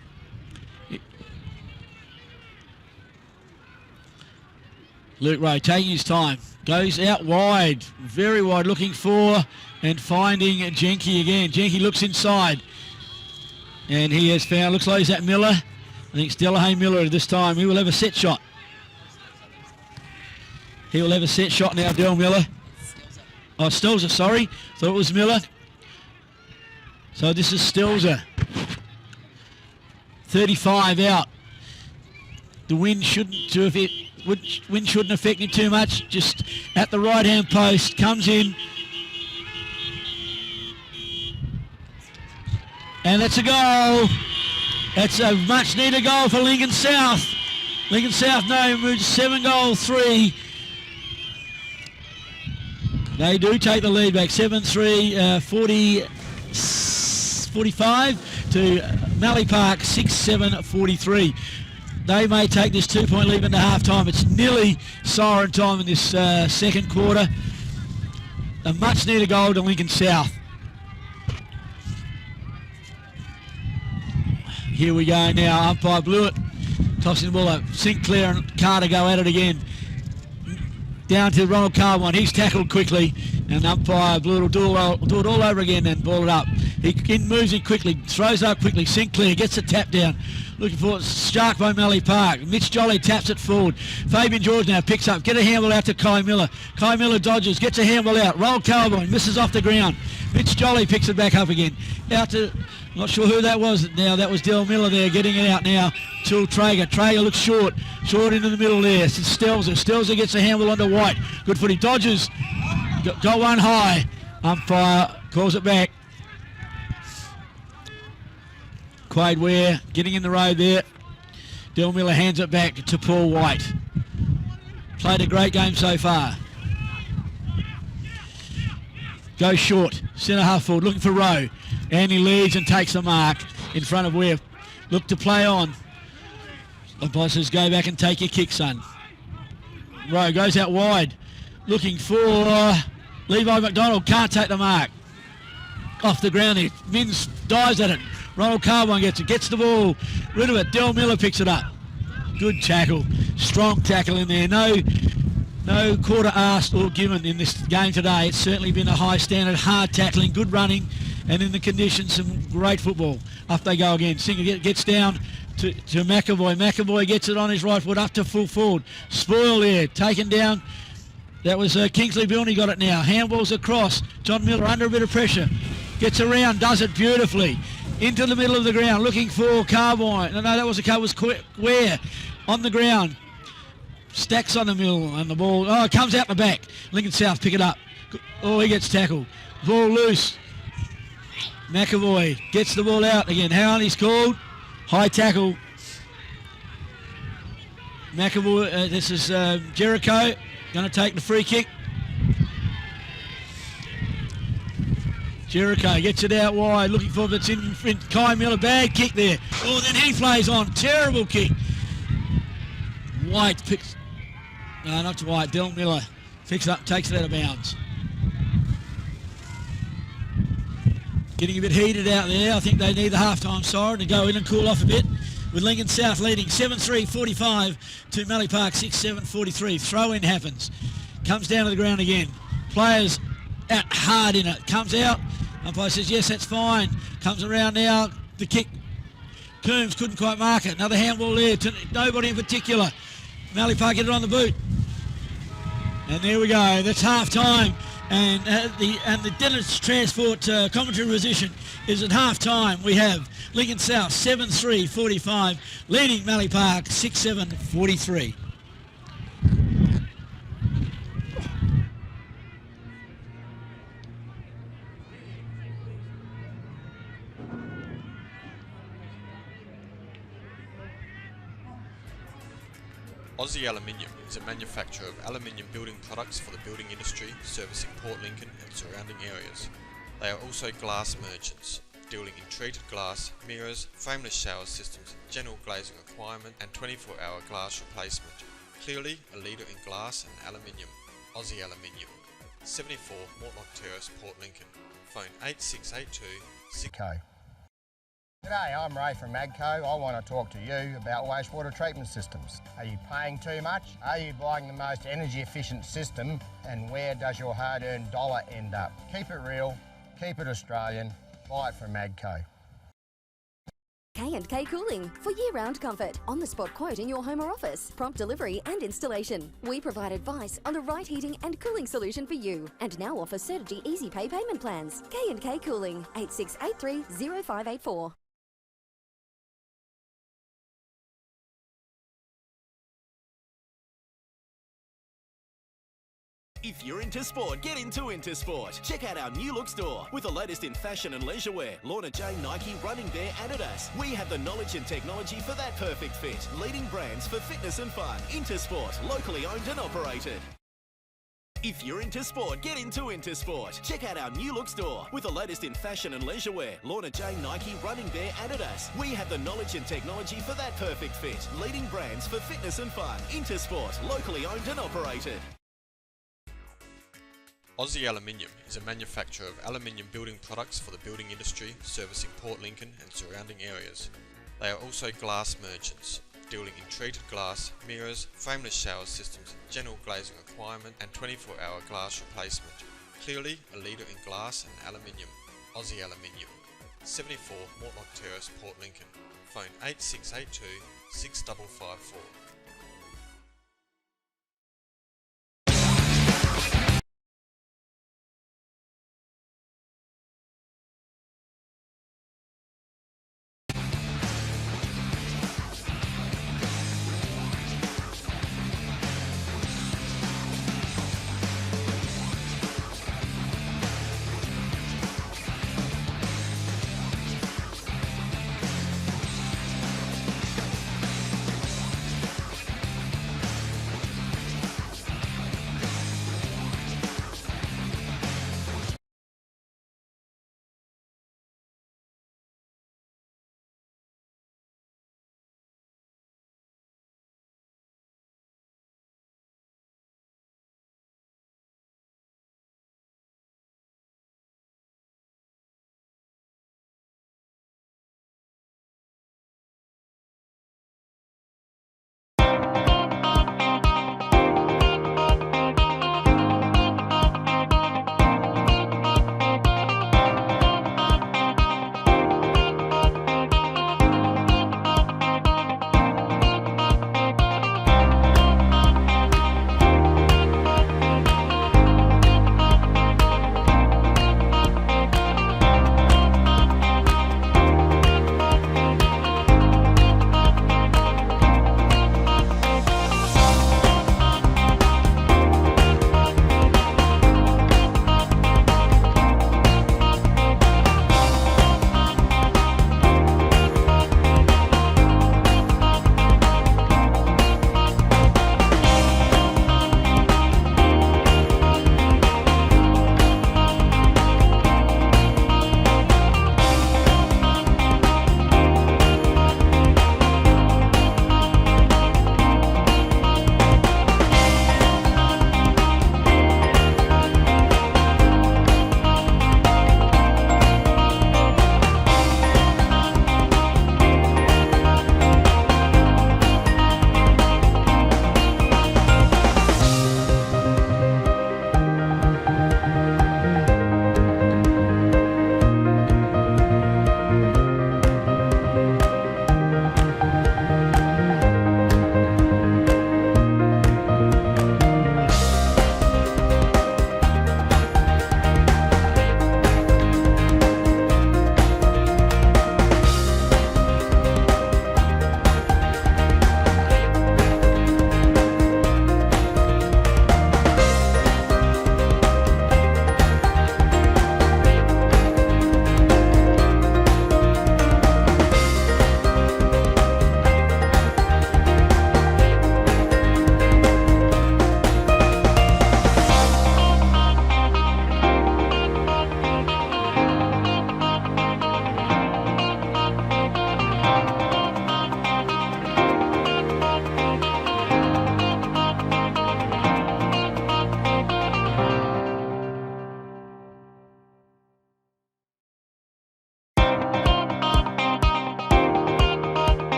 Luke Rowe taking his time. Goes out wide, very wide, looking for and finding Jenke again. Jenke looks inside. And he has found, looks like he's at Miller. I think it's Delahaye Miller at this time. He will have a set shot. He will have a set shot now, Del Miller. Oh, Stelzer, sorry. Thought it was Miller. So this is Stelzer. 35 out. The wind shouldn't affect him too much. Just at the right-hand post, comes in. And that's a goal. That's a much-needed goal for Lincoln South. Lincoln South now moves 7-3. They do take the lead back. 7-3, 45 to Mallee Park, 6-7-43. They may take this 2-point lead into half-time. It's nearly siren time in this second quarter. A much-needed goal to Lincoln South. Here we go now. Umpire blew it. Tossing the ball up. Sinclair and Carter go at it again. Down to Ronald Carwine. He's tackled quickly. And umpire blew it, do it all over again and ball it up. He moves in quickly, throws up quickly. Sinclair gets the tap down. Looking for it. Shark by Mallee Park. Mitch Jolly taps it forward. Fabian George now picks up. Get a handball out to Kai Miller. Kai Miller dodges. Gets a handball out. Roll Cowboy. Misses off the ground. Mitch Jolly picks it back up again. Out to... Not sure who that was now. That was Del Miller there getting it out now to Traeger. Traeger looks short. Short into the middle there. Stelzer. Stelzer gets a handball onto White. Good footy. Dodges. Got one high. Umpire calls it back. Quade Ware getting in the road there. Del Miller hands it back to Paul White. Played a great game so far. Goes short. Centre half forward looking for Rowe. And he leads and takes the mark in front of Ware. Look to play on. Umpire says go back and take your kick, son. Rowe goes out wide. Looking for Levi McDonald. Can't take the mark. Off the ground there. Mins dives at it. Ronald Carbine gets it. Gets the ball. Rid of it. Del Miller picks it up. Good tackle. Strong tackle in there. No quarter asked or given in this game today. It's certainly been a high standard, hard tackling, good running, and in the conditions, some great football. Up they go again. Singer gets down to McAvoy. McAvoy gets it on his right foot up to full forward. Spoil there, taken down. That was Kingsley Bilney got it now. Handballs across. John Miller under a bit of pressure. Gets around, does it beautifully. Into the middle of the ground, looking for Carbine. No, that was a car. Was Ware on the ground. Stacks on the middle and the ball. Oh, it comes out the back. Lincoln South pick it up. Oh, he gets tackled. Ball loose. McAvoy gets the ball out again. He's called. High tackle. McAvoy, this is Jericho. Going to take the free kick. Jericho gets it out wide, looking for it's in Kai Miller. Bad kick there. Oh, then he plays on. Terrible kick. White picks... No, not to White. Del Miller picks up, takes it out of bounds. Getting a bit heated out there. I think they need the half-time siren to go in and cool off a bit. With Lincoln South leading 7-3-45 to Mallee Park 6-7-43. Throw-in happens. Comes down to the ground again. Players out hard in it. Comes out. Umpire says, yes, that's fine. Comes around now. The kick. Coombs couldn't quite mark it. Another handball there to nobody in particular. Mallee Park get it on the boot. And there we go. That's half-time. And the Dennis Transport commentary position is at half-time. We have Lincoln South 7-3-45 leading Mallee Park 6-7-43. Aussie Aluminium is a manufacturer of aluminium building products for the building industry, servicing Port Lincoln and surrounding areas. They are also glass merchants, dealing in treated glass, mirrors, frameless shower systems, general glazing requirement and 24-hour glass replacement. Clearly a leader in glass and aluminium. Aussie Aluminium, 74 Mortlock Terrace, Port Lincoln. Phone 8682 Okay. G'day, I'm Ray from Magco. I want to talk to you about wastewater treatment systems. Are you paying too much? Are you buying the most energy efficient system? And where does your hard-earned dollar end up? Keep it real, keep it Australian, buy it from Magco. K&K Cooling for year-round comfort. On-the-spot quote in your home or office. Prompt delivery and installation. We provide advice on the right heating and cooling solution for you. And now offer Certegy Easy Pay payment plans. K&K Cooling, 8683 0584. If you're into sport, get into Intersport. Check out our new look store with the latest in fashion and leisure wear. Lorna Jane, Nike, Running Bear, Adidas. We have the knowledge and technology for that perfect fit. Leading brands for fitness and fun. Intersport, locally owned and operated. If you're into sport, get into Intersport. Check out our new look store with the latest in fashion and leisure wear. Lorna Jane, Nike, Running Bear, Adidas. We have the knowledge and technology for that perfect fit. Leading brands for fitness and fun. Intersport, locally owned and operated. Aussie Aluminium is a manufacturer of aluminium building products for the building industry, servicing Port Lincoln and surrounding areas. They are also glass merchants, dealing in treated glass, mirrors, frameless shower systems, general glazing requirement and 24-hour glass replacement. Clearly a leader in glass and aluminium. Aussie Aluminium, 74 Mortlock Terrace, Port Lincoln. Phone 8682 6554.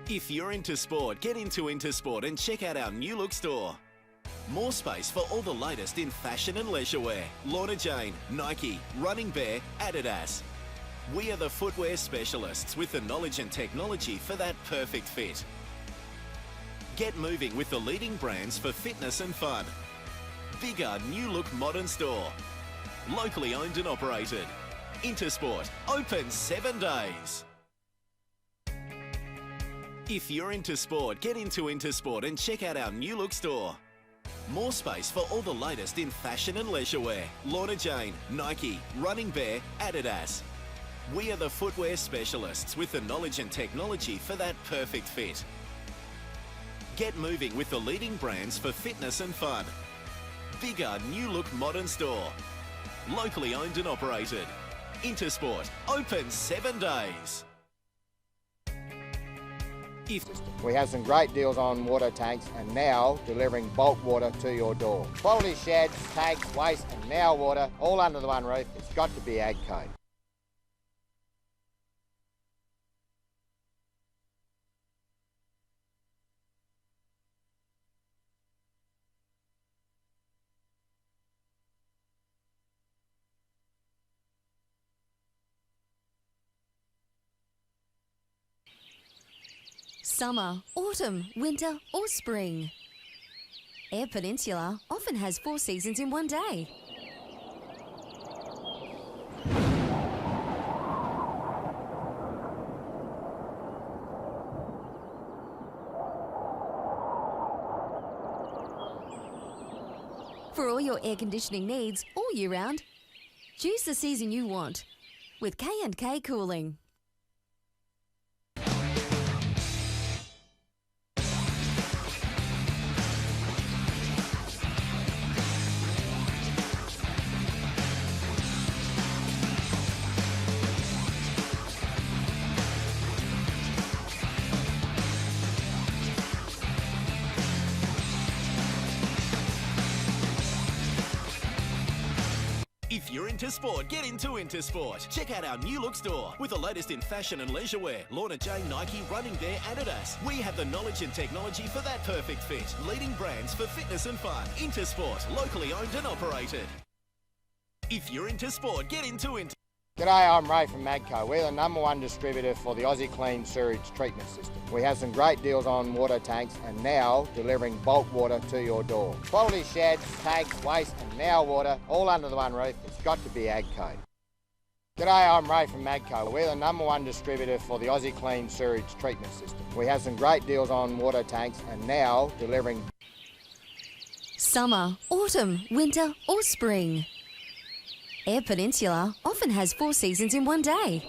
If you're into sport, get into Intersport and check out our new look store. More space for all the latest in fashion and leisure wear. Lorna Jane, Nike, Running Bear, Adidas. We are the footwear specialists with the knowledge and technology for that perfect fit. Get moving with the leading brands for fitness and fun. Bigger, new look modern store. Locally owned and operated. Intersport, open 7 days. If you're into sport, get into Intersport and check out our new look store. More space for all the latest in fashion and leisure wear. Lorna Jane, Nike, Running Bear, Adidas. We are the footwear specialists with the knowledge and technology for that perfect fit. Get moving with the leading brands for fitness and fun. Bigger, new look modern store. Locally owned and operated. Intersport, open 7 days. We have some great deals on water tanks and now delivering bulk water to your door. Quality sheds, tanks, waste and now water all under the one roof. It's got to be AgCode. Summer, autumn, winter or spring. Eyre Peninsula often has 4 seasons in one day. For all your air conditioning needs all year round, choose the season you want with K&K Cooling. If you're into sport, get into Intersport. Check out our new look store with the latest in fashion and leisure wear. Lorna Jane, Nike, Running Bear, Adidas. We have the knowledge and technology for that perfect fit. Leading brands for fitness and fun. Intersport, locally owned and operated. If you're into sport, get into Intersport. G'day, I'm Ray from Magco. We're the #1 distributor for the Aussie Clean Sewage Treatment System. We have some great deals on water tanks and now delivering bulk water to your door. Quality sheds, tanks, waste and now water all under the one roof. It's got to be AgCode. G'day, I'm Ray from Magco. We're the #1 distributor for the Aussie Clean Sewage Treatment System. We have some great deals on water tanks and now delivering Summer, autumn, winter or spring. Eyre Peninsula often has 4 seasons in one day.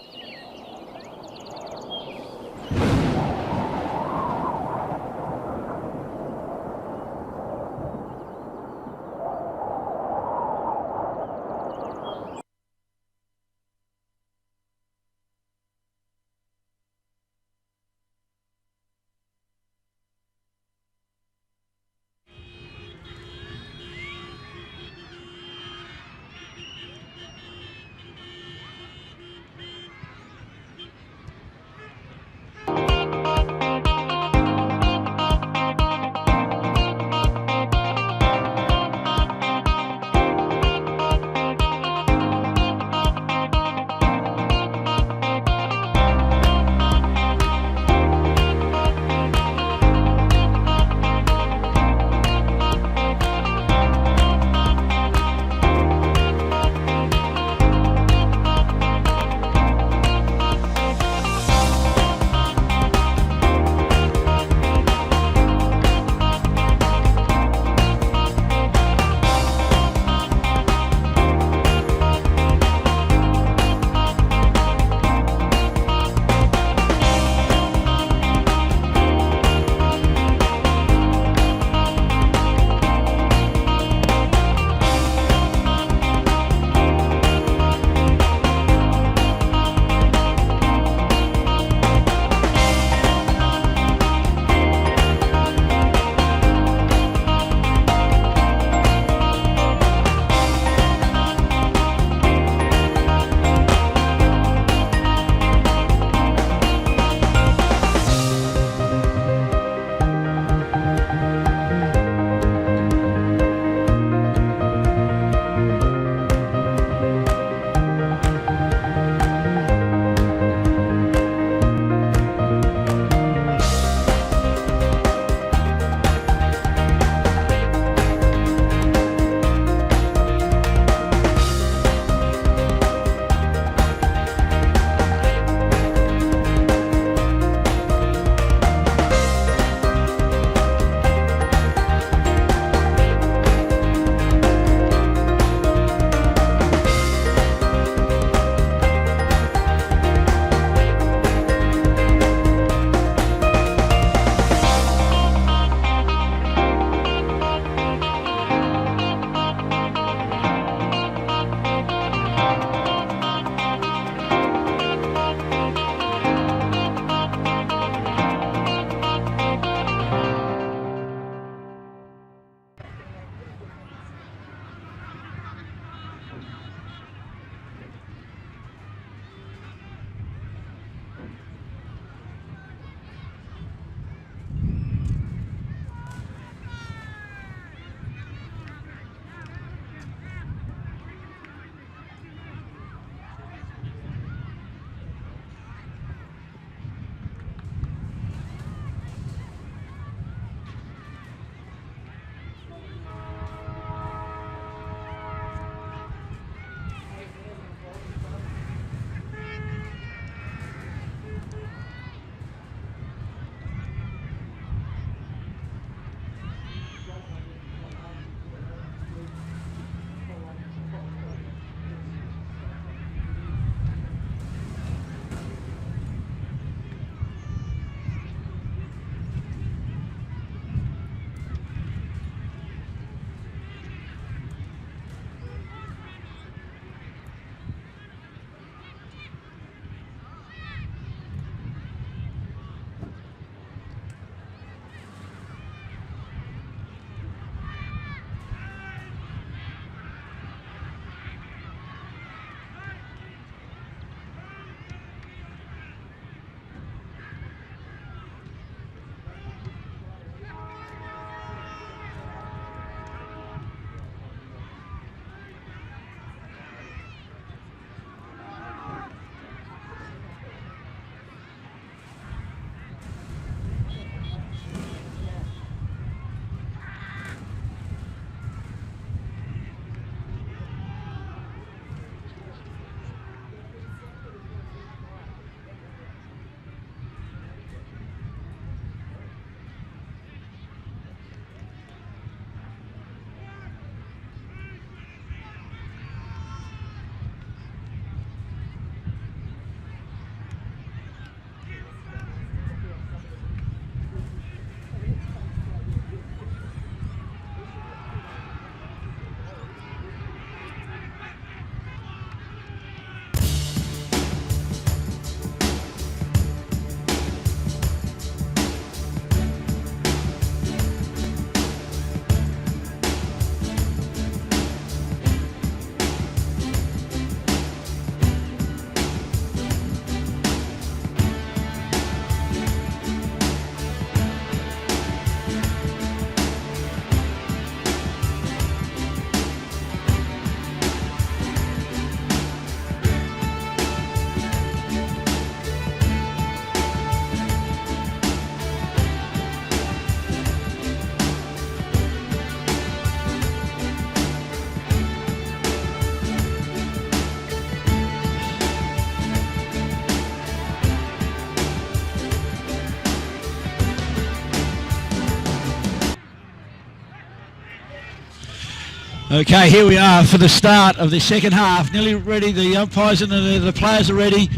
Okay, here we are for the start of the second half. Nearly ready. The umpires and the players are ready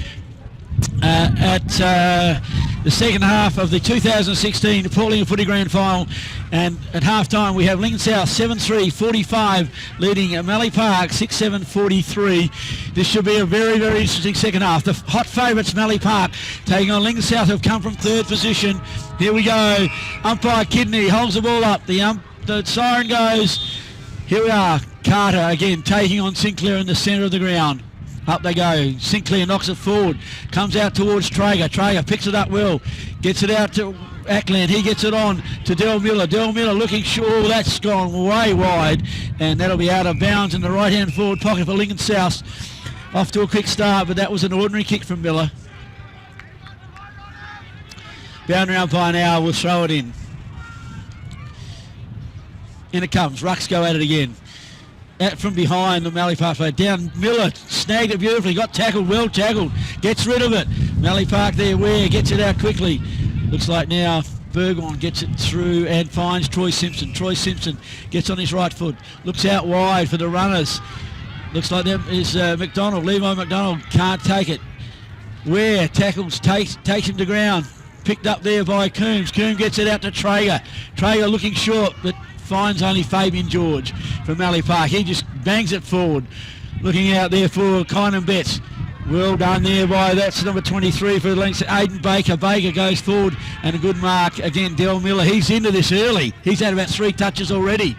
at the second half of the 2016 Port Lincoln Footy Grand Final. And at half time we have Lincoln South 7-3-45 leading Mallee Park 6-7-43. This should be a very, very interesting second half. The hot favourites Mallee Park taking on Lincoln South, have come from third position. Here we go. Umpire Kidney holds the ball up. The siren goes. Here we are. Carter again taking on Sinclair in the centre of the ground. Up they go. Sinclair knocks it forward. Comes out towards Traeger. Traeger picks it up well. Gets it out to Ackland. He gets it on to Del Miller. Del Miller looking sure. That's gone way wide. And that'll be out of bounds in the right-hand forward pocket for Lincoln South. Off to a quick start, but that was an ordinary kick from Miller. Boundary umpire now will throw it in. In it comes. Rucks go at it again. Out from behind the Mallee Park player. Down Miller, snagged it beautifully, got tackled, well tackled, gets rid of it. Mallee Park there, Ware gets it out quickly. Looks like now Burgoyne gets it through and finds Troy Simpson. Troy Simpson gets on his right foot, looks out wide for the runners. Looks like that is McDonald, Levi McDonald can't take it. Ware tackles, takes him to ground. Picked up there by Coombs. Coombs gets it out to Traeger. Traeger looking short, but finds only Fabian George from Mallee Park. He just bangs it forward. Looking out there for Kynan Betts. Well done there by, that's number 23 for the length. Aiden Baker. Baker goes forward and a good mark. Again, Del Miller. He's into this early. He's had about 3 touches already.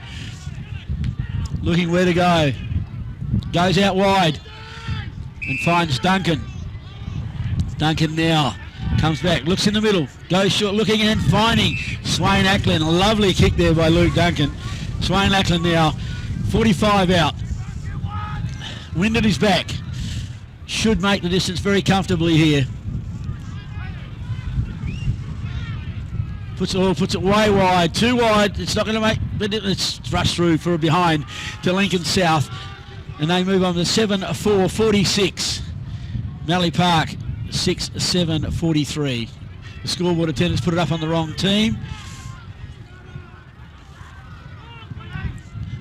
Looking where to go. Goes out wide and finds Duncan. Duncan now. Comes back, looks in the middle, goes short, looking and finding Swain Ackland. A lovely kick there by Luke Duncan. Swain Ackland now, 45 out. Wind at his back. Should make the distance very comfortably here. Puts it way wide, too wide. It's not going to make, but it's rushed through for a behind to Lincoln South. And they move on to 7-4-46. Mallee Park 6-7-43. The scoreboard attendants put it up on the wrong team.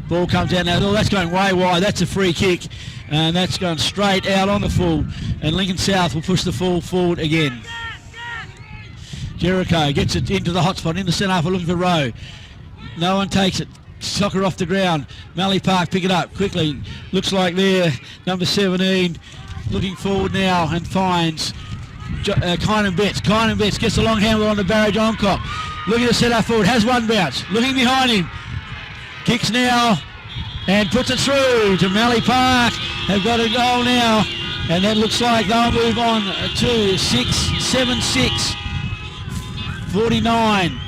Ball comes out now. Oh, that's going way wide. That's a free kick. And that's going straight out on the full. And Lincoln South will push the full forward again. Jericho gets it into the hot spot in the centre half, looking for Rowe. No one takes it. Soccer off the ground. Mallee Park pick it up quickly. Looks like they're number 17. Looking forward now and finds Kynan Betts. Kynan Betts gets a long handle on the barrage Oncock. Looking to set up forward, has one bounce. Looking behind him. Kicks now and puts it through to Mallee Park. They've got a goal now. And that looks like they'll move on to 6-7-6. 49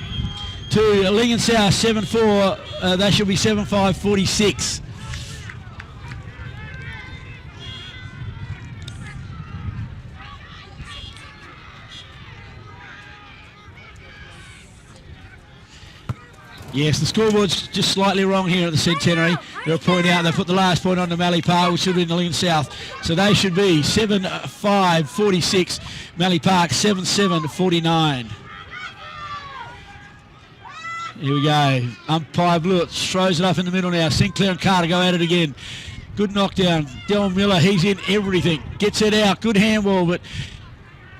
to Lincoln South 7-4. That should be 7-5-46. Yes, the scoreboard's just slightly wrong here at the Centenary. They'll point out they put the last point on to Mallee Park, which should be in the Lincoln South. So they should be 7-5-46. Mallee Park 7-7-49. Here we go. Umpire Blewett throws it up in the middle now. Sinclair and Carter go at it again. Good knockdown. Del Miller, he's in everything. Gets it out. Good handball, but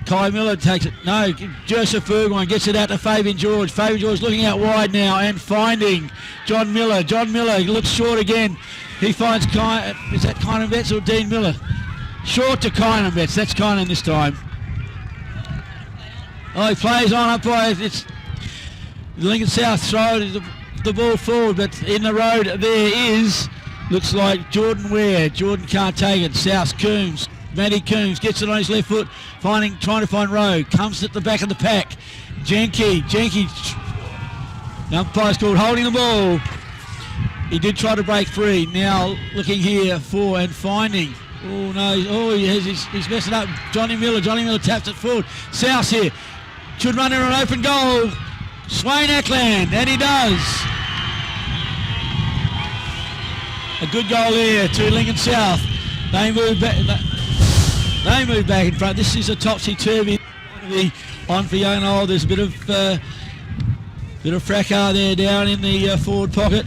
Kai Miller takes it. No, Joseph Burgoyne gets it out to Fabian George. Fabian George looking out wide now and finding John Miller. John Miller looks short again. He finds is that Kynan Betts or Dean Miller? Short to Kynan Betts. That's Kynan this time. Oh, he plays on up by it's Lincoln South throw the ball forward, but in the road there is, looks like Jordan Ware. Jordan can't take it. South Coombs. Matty Coombs gets it on his left foot, trying to find Rowe. Comes at the back of the pack. Jenke, the umpire's called holding the ball. He did try to break free. Now looking here for and finding. Oh no, he's messing up. Johnny Miller taps it forward. South here. Should run in an open goal. Swain Ackland, and he does. A good goal there to Lincoln South. They move back. They move back in front. This is a topsy-turvy on Fiona. There's a bit of fracas there down in the forward pocket.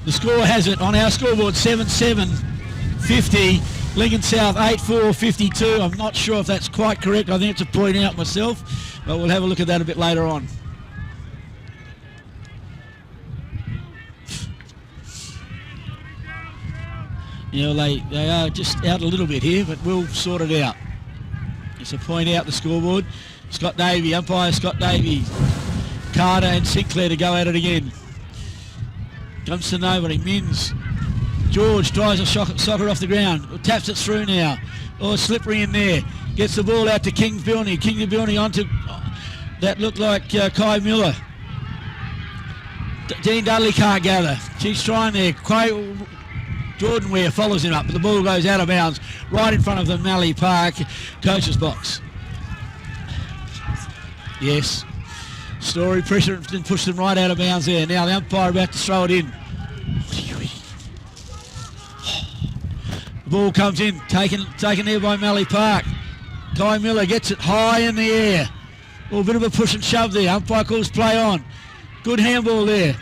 The score has it on our scoreboard 7-7-50. Lincoln South 8-4-52. I'm not sure if that's quite correct. I think it's a point out myself, but we'll have a look at that a bit later on. You know, they are just out a little bit here, but we'll sort it out. It's a point out the scoreboard. Scott Davey, umpire Scott Davey, Carter and Sinclair to go at it again. Comes to nobody. Mins. George tries a soccer off the ground. Taps it through now. Oh, slippery in there. Gets the ball out to King Bilney. King Bilney onto... that looked like Kai Miller. Dean Dudley can't gather. She's trying there. Jordan Ware follows him up, but the ball goes out of bounds right in front of the Mallee Park coach's box. Yes. Story pressure and pushed them right out of bounds there. Now the umpire about to throw it in. The ball comes in, taken there by Mallee Park. Kai Miller gets it high in the air. Oh, a bit of a push and shove there. Umpire calls play on. Good handball there.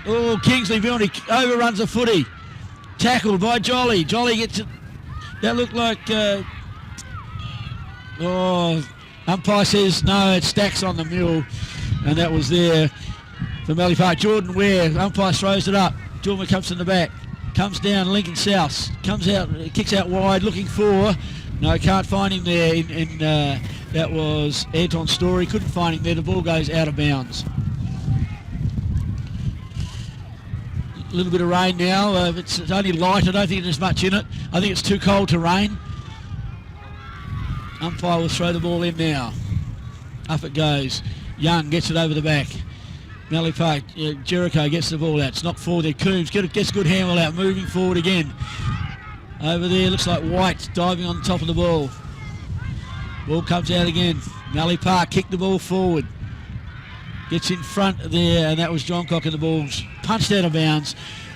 Oh, Kingsley Bilney overruns the footy. Tackled by Jolly. Jolly gets it. That looked like... umpire says no, it stacks on the mule. And that was there for Mallee Park. Jordan Ware, umpire throws it up. Jordan comes in the back. Comes down Lincoln South. Comes out, kicks out wide, looking for... No, can't find him there. That was Anton Story. Couldn't find him there. The ball goes out of bounds. A little bit of rain now. It's only light. I don't think there's much in it. I think it's too cold to rain. Umpire will throw the ball in now. Up it goes. Young gets it over the back. Mallee Park, Jericho gets the ball out. It's knocked forward there. Coombs gets a good handle out. Moving forward again. Over there, looks like White diving on the top of the ball. Ball comes out again. Mallee Park kicked the ball forward. Gets in front there, and that was Johncock, and the ball's punched out of bounds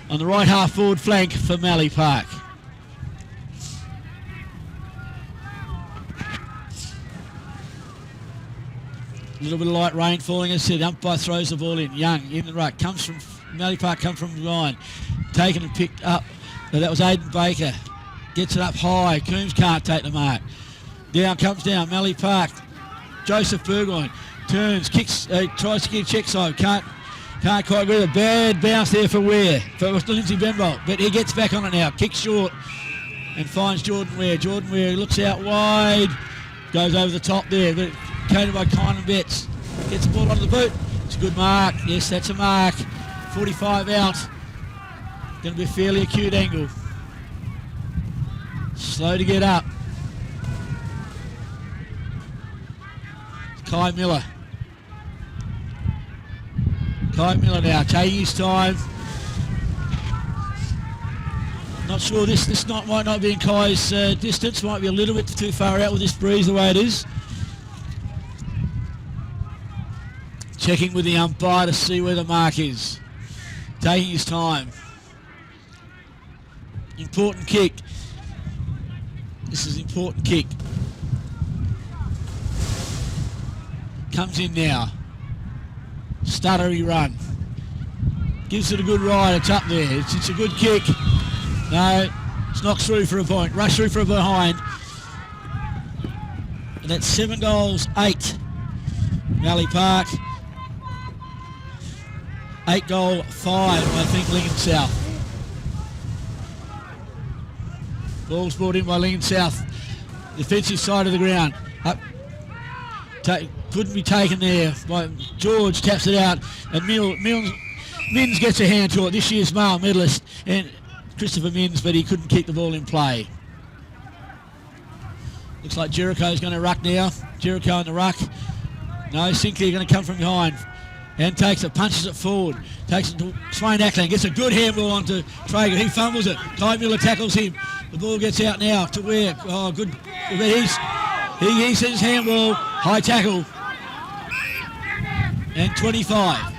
on the right half forward flank for Mallee Park. A little bit of light rain falling, as I said. Umpire throws the ball in. Young in the ruck. Comes from Mallee Park, comes from behind. Taken and picked up. That was Aidan Baker. Gets it up high. Coombs can't take the mark. Comes down. Mallee Park. Joseph Burgoyne turns, kicks, tries to get a check side. Can't quite agree. A bad bounce there for Ware, for Lindsay Benbolt. But he gets back on it now. Kicks short and finds Jordan Ware. Jordan Ware looks out wide. Goes over the top there. But counted by Kynan Betts. Gets the ball onto the boot. It's a good mark. Yes, that's a mark. 45 out. Going to be a fairly acute angle. Slow to get up. Kai Miller. Kai Miller now taking his time. Not sure this might not be in Kai's distance. Might be a little bit too far out with this breeze the way it is. Checking with the umpire to see where the mark is. Taking his time. Important kick. This is an important kick. Comes in now. Stuttery run. Gives it a good ride. It's up there. It's a good kick. No, it's knocked through for a point. Rush through for a behind. And that's 7 goals, 8. Mallee Park. 8 goal, 5, I think, Lincoln South. Ball's brought in by Lincoln South. Defensive side of the ground. Up. Couldn't be taken there. George taps it out. And Mins gets a hand to it. This year's male medalist, and Christopher Mins, but he couldn't keep the ball in play. Looks like Jericho's going to ruck now. Jericho in the ruck. No, Sinclair going to come from behind. And takes it, punches it forward. Takes it to Swain Ackland. Gets a good handball onto Traeger. He fumbles it. Kai Miller tackles him. The ball gets out now to Ware. Oh, good. But he sends his handball. High tackle. And 25.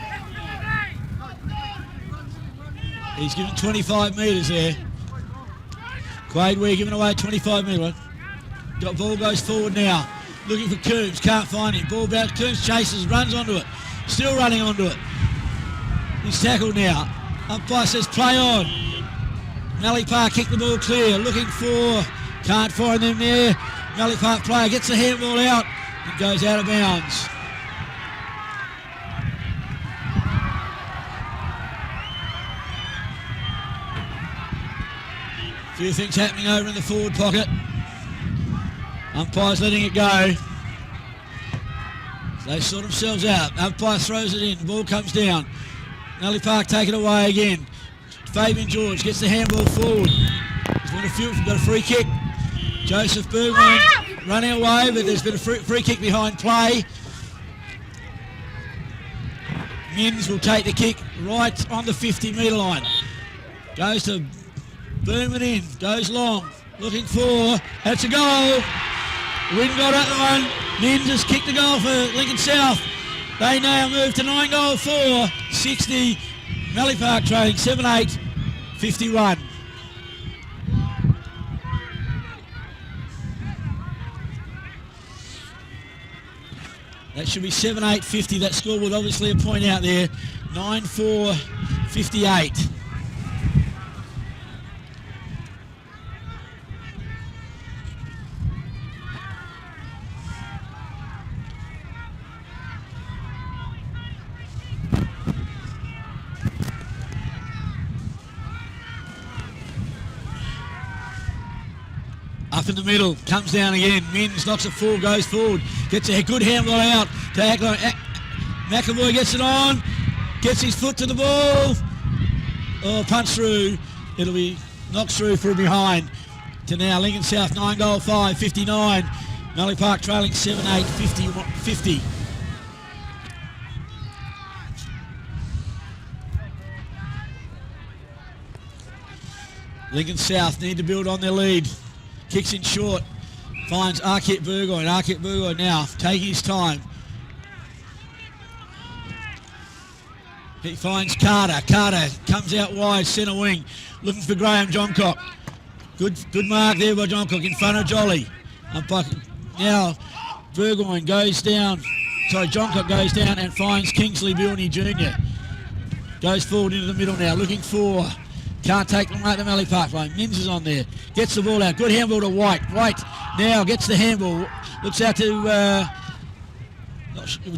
He's given 25 metres there. Quade Ware giving away 25 metres. Ball goes forward now. Looking for Coombs. Can't find him. Ball bounce. Coombs chases. Runs onto it. Still running onto it. He's tackled now. Umpire says play on. Mallee Park kick the ball clear, looking for, can't find them there. Mallee Park player gets the handball out and goes out of bounds. A few things happening over in the forward pocket. Umpire's letting it go. They sort themselves out. Umpire throws it in. The ball comes down. Mallee Park take it away again. Fabian George gets the handball forward. He's got a free kick. Joseph Bergman running away, but there's been a free kick behind play. Mins will take the kick right on the 50-metre line. Goes to Bergman in. Goes long. Looking for. That's a goal. Wynn got that one. Mins has kicked the goal for Lincoln South. They now move to 9 goal 4, 60. Mallee Park trailing 7-8, 51. That should be 7-8, 50. That score would obviously a point out there. 9-4, 58. Up in the middle, comes down again. Mins knocks it forward, goes forward, gets a good handball out to Ackland. McAvoy gets it on, gets his foot to the ball. Oh, punch through. It'll be knocked through for a behind. To now Lincoln South 9 goal 5, 59. Mallee Park trailing 7-8, 50. Lincoln South need to build on their lead. Kicks in short, finds Arkit Burgoyne. Arkit Burgoyne now taking his time. He finds Carter. Carter comes out wide, centre wing, looking for Graham Johncock. Good mark there by Johncock in front of Jolly. Now Burgoyne goes down. Sorry, Johncock goes down and finds Kingsley Bilney Jr. Goes forward into the middle now, looking for. Can't take them right the Mallee Park line. Mins is on there. Gets the ball out. Good handball to White. White now gets the handball. Looks out to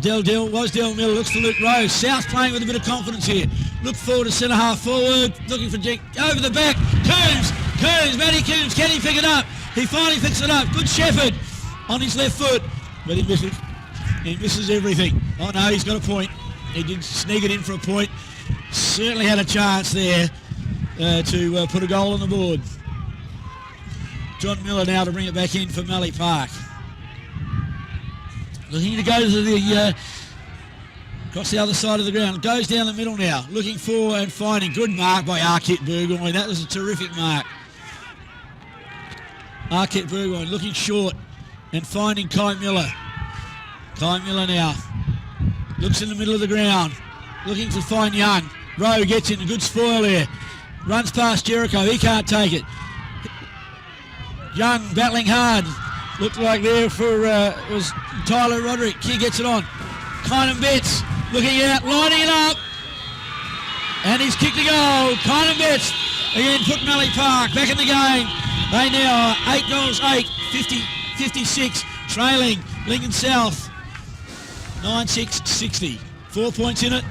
Del Miller. Looks for Luke Rose. South playing with a bit of confidence here. Look forward to centre half forward. Looking for Jake. Over the back. Coombs. Matty Coombs. Can he pick it up? He finally picks it up. Good Shepherd on his left foot. But he misses. He misses everything. Oh no, he's got a point. He did sneak it in for a point. Certainly had a chance there. To put a goal on the board. John Miller now to bring it back in for Mallee Park. Looking to go to the across the other side of the ground. Goes down the middle now. Looking for and finding. Good mark by Arkit Burgoyne. That was a terrific mark. Arkit Burgoyne looking short and finding Kai Miller. Kai Miller now looks in the middle of the ground. Looking to find Young. Rowe gets in. A good spoil there. Runs past Jericho, he can't take it. Young battling hard. Looked like there for it was Tyler Roderick. He gets it on. Kynan Betts looking out, lining it up. And he's kicked the goal. Kynan Betts again put Mallee Park back in the game. They now are 8 goals 8, 50, 56, trailing Lincoln South 9-6, 60. 4 points in it.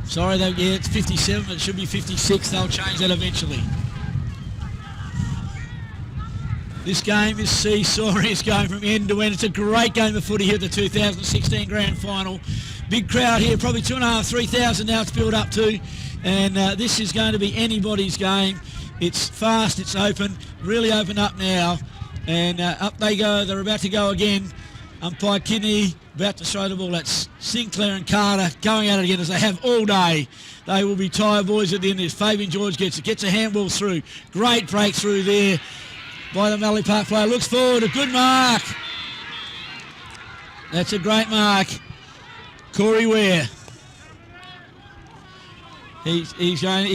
Sorry, it's 57, but it should be 56. They'll change that eventually. This game is seesaw. It's going from end to end. It's a great game of footy here at the 2016 Grand Final. Big crowd here, probably 2,500, 3,000 now it's built up to. And this is going to be anybody's game. It's fast, it's open, really opened up now. And up they go. They're about to go again. Umpire Kidney about to throw the ball. That's Sinclair and Carter going at it again as they have all day. They will be tired boys at the end of this. Fabian George gets a handball through. Great breakthrough there by the Mallee Park player. Looks forward, a good mark. That's a great mark. Corey Ware. He's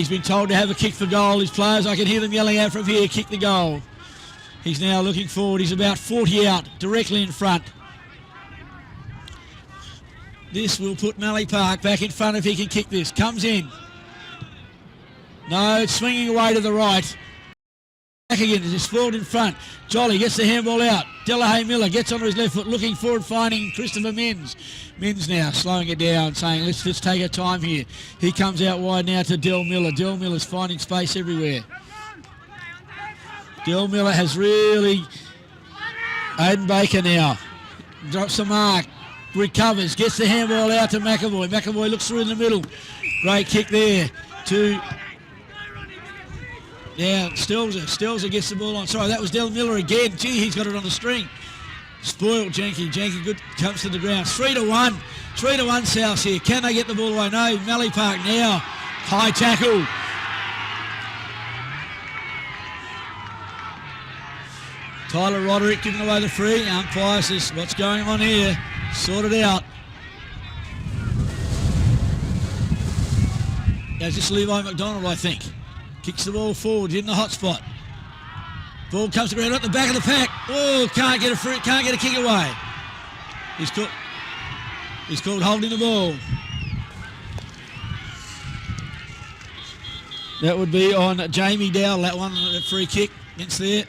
been told to have a kick for goal. His players, I can hear them yelling out from here, kick the goal. He's now looking forward. He's about 40 out, directly in front. This will put Mallee Park back in front if he can kick this. Comes in. No, it's swinging away to the right. Back again, it's forward in front. Jolly gets the handball out. Delahaye Miller gets onto his left foot, looking forward, finding Christopher Minns. Minns now slowing it down, saying, let's take our time here. He comes out wide now to Del Miller. Del Miller's finding space everywhere. Del Miller has really... Aiden Baker now. Drops the mark. Recovers. Gets the handball out to McAvoy. McAvoy looks through in the middle. Great kick there to... Now, Stelzer gets the ball on. Sorry, that was Del Miller again. Gee, he's got it on the string. Spoiled Jenky. Jenky good comes to the ground. 3-1. 3-1 South here. Can they get the ball away? No. Mallee Park now. High tackle. Tyler Roderick giving away the free. Umpire says, what's going on here? Sort it out. That's just Levi McDonald, I think. Kicks the ball forward in the hot spot. Ball comes to the ground at the back of the pack. Oh, can't get a kick away. He's called holding the ball. That would be on Jamie Dowell, that one, that free kick against there.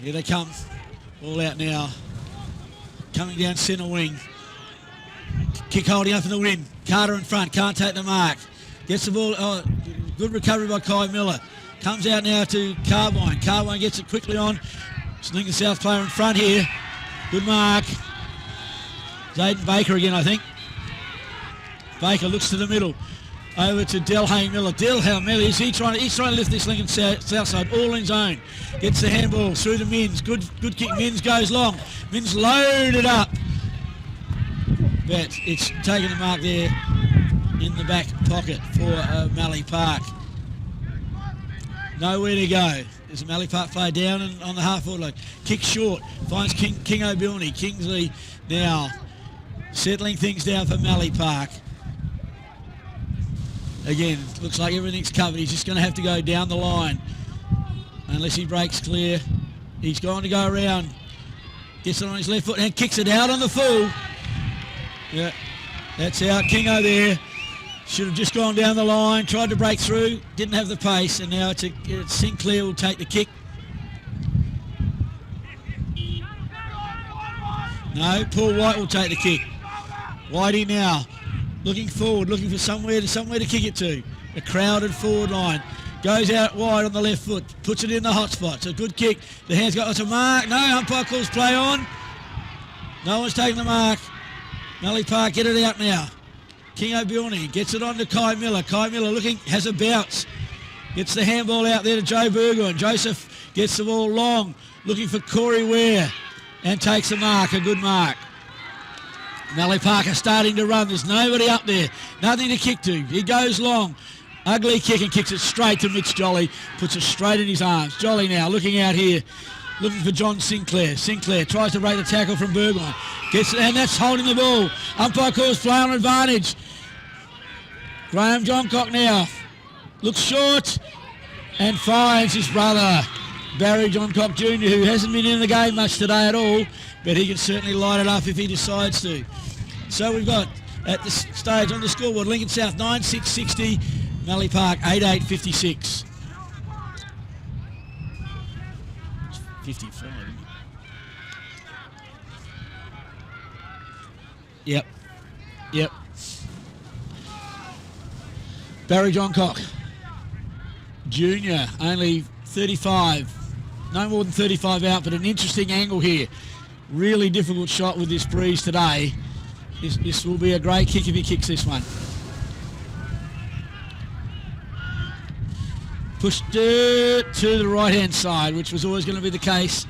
Here they come. All out now. Coming down centre wing. Kick holding up in the wind. Carter in front. Can't take the mark. Gets the ball. Oh, good recovery by Kai Miller. Comes out now to Carbine. Carbine gets it quickly on. Lincoln South player in front here. Good mark. Zayden Baker again, I think. Baker looks to the middle. Over to Delahaye Miller. Delahaye Miller, he's trying to lift this Lincoln South side all in his own. Gets the handball through to Minns. Good kick. Minns goes long. Minns loaded up. But it's taken the mark there in the back pocket for Mallee Park. Nowhere to go. There's a Mallee Park player down and on the half-forward line. Kick short. Finds King O'Bilney. Kingsley now settling things down for Mallee Park. Again, looks like everything's covered. He's just going to have to go down the line. Unless he breaks clear. He's going to go around. Gets it on his left foot and kicks it out on the full. Yeah, that's out. Kingo there. Should have just gone down the line. Tried to break through. Didn't have the pace. And now it's Sinclair will take the kick. No, Paul White will take the kick. Whitey now. Looking forward, looking for somewhere to kick it to. A crowded forward line. Goes out wide on the left foot. Puts it in the hot spot. It's a good kick. The hands got to mark. No, umpire calls play on. No one's taking the mark. Mallee Park get it out now. King O'Bilney gets it on to Kai Miller. Kai Miller looking, has a bounce. Gets the handball out there to Joe Burgoyne. Joseph gets the ball long. Looking for Corey Ware. And takes the mark, a good mark. Mallee Park are starting to run. There's nobody up there. Nothing to kick to. He goes long. Ugly kick and kicks it straight to Mitch Jolly. Puts it straight in his arms. Jolly now looking out here. Looking for John Sinclair. Sinclair tries to break the tackle from Burgoyne. Gets it, and that's holding the ball. Umpire calls play on advantage. Graham Johncock now. Looks short and finds his brother, Barry Johncock Jr., who hasn't been in the game much today at all, but he can certainly light it up if he decides to. So we've got, at this stage on the scoreboard, Lincoln South 9-6-60, Mallee Park 8-8-56. 55. Yep. Barry Johncock Jr., only 35. No more than 35 out, but an interesting angle here. Really difficult shot with this breeze today. This will be a great kick if he kicks this one. Pushed it to the right-hand side, which was always going to be the case.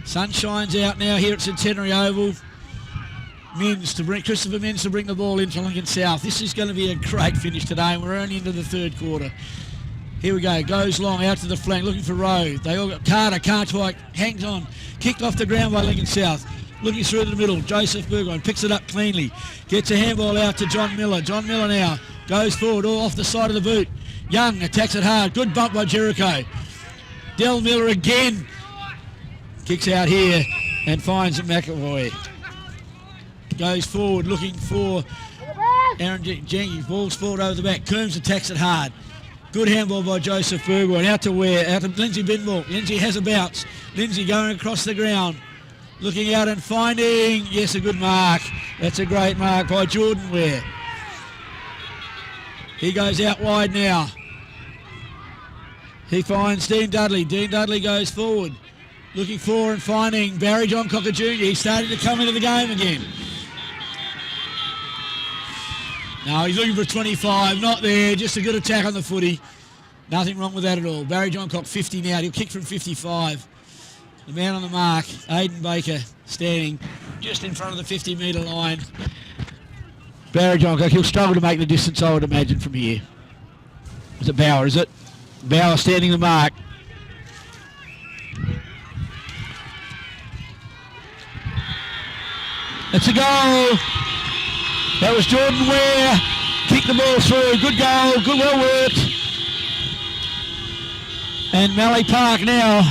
Sun shines out now here at Centenary Oval. Christopher Minns to bring the ball into Lincoln South. This is going to be a great finish today, and we're only into the third quarter. Here we go, goes long, out to the flank, looking for Rowe. They all got Carter, Cartwright, hangs on. Kicked off the ground by Lincoln South. Looking through to the middle, Joseph Burgoyne picks it up cleanly. Gets a handball out to John Miller. John Miller now goes forward, all off the side of the boot. Young attacks it hard. Good bump by Jericho. Del Miller again. Kicks out here and finds McAvoy. Goes forward looking for Aaron Jenkins. Ball's forward over the back. Coombs attacks it hard. Good handball by Joseph Burgoyne. Out to Ware. Out to Lindsay Binball. Lindsay has a bounce. Lindsay going across the ground. Looking out and finding, yes, a good mark. That's a great mark by Jordan Ware. He goes out wide now. He finds Dean Dudley. Dean Dudley goes forward. Looking for and finding Barry John Cocker Jr. He's starting to come into the game again. No, he's looking for 25. Not there. Just a good attack on the footy. Nothing wrong with that at all. Barry John Cock 50 now. He'll kick from 55. The man on the mark, Aidan Baker, standing just in front of the 50-metre line. Barry John Cock, he'll struggle to make the distance, I would imagine, from here. Is it Bauer, is it? Bauer standing the mark. It's a goal. That was Jordan Ware. Kicked the ball through. Good goal. Good, well worked. And Mallee Park now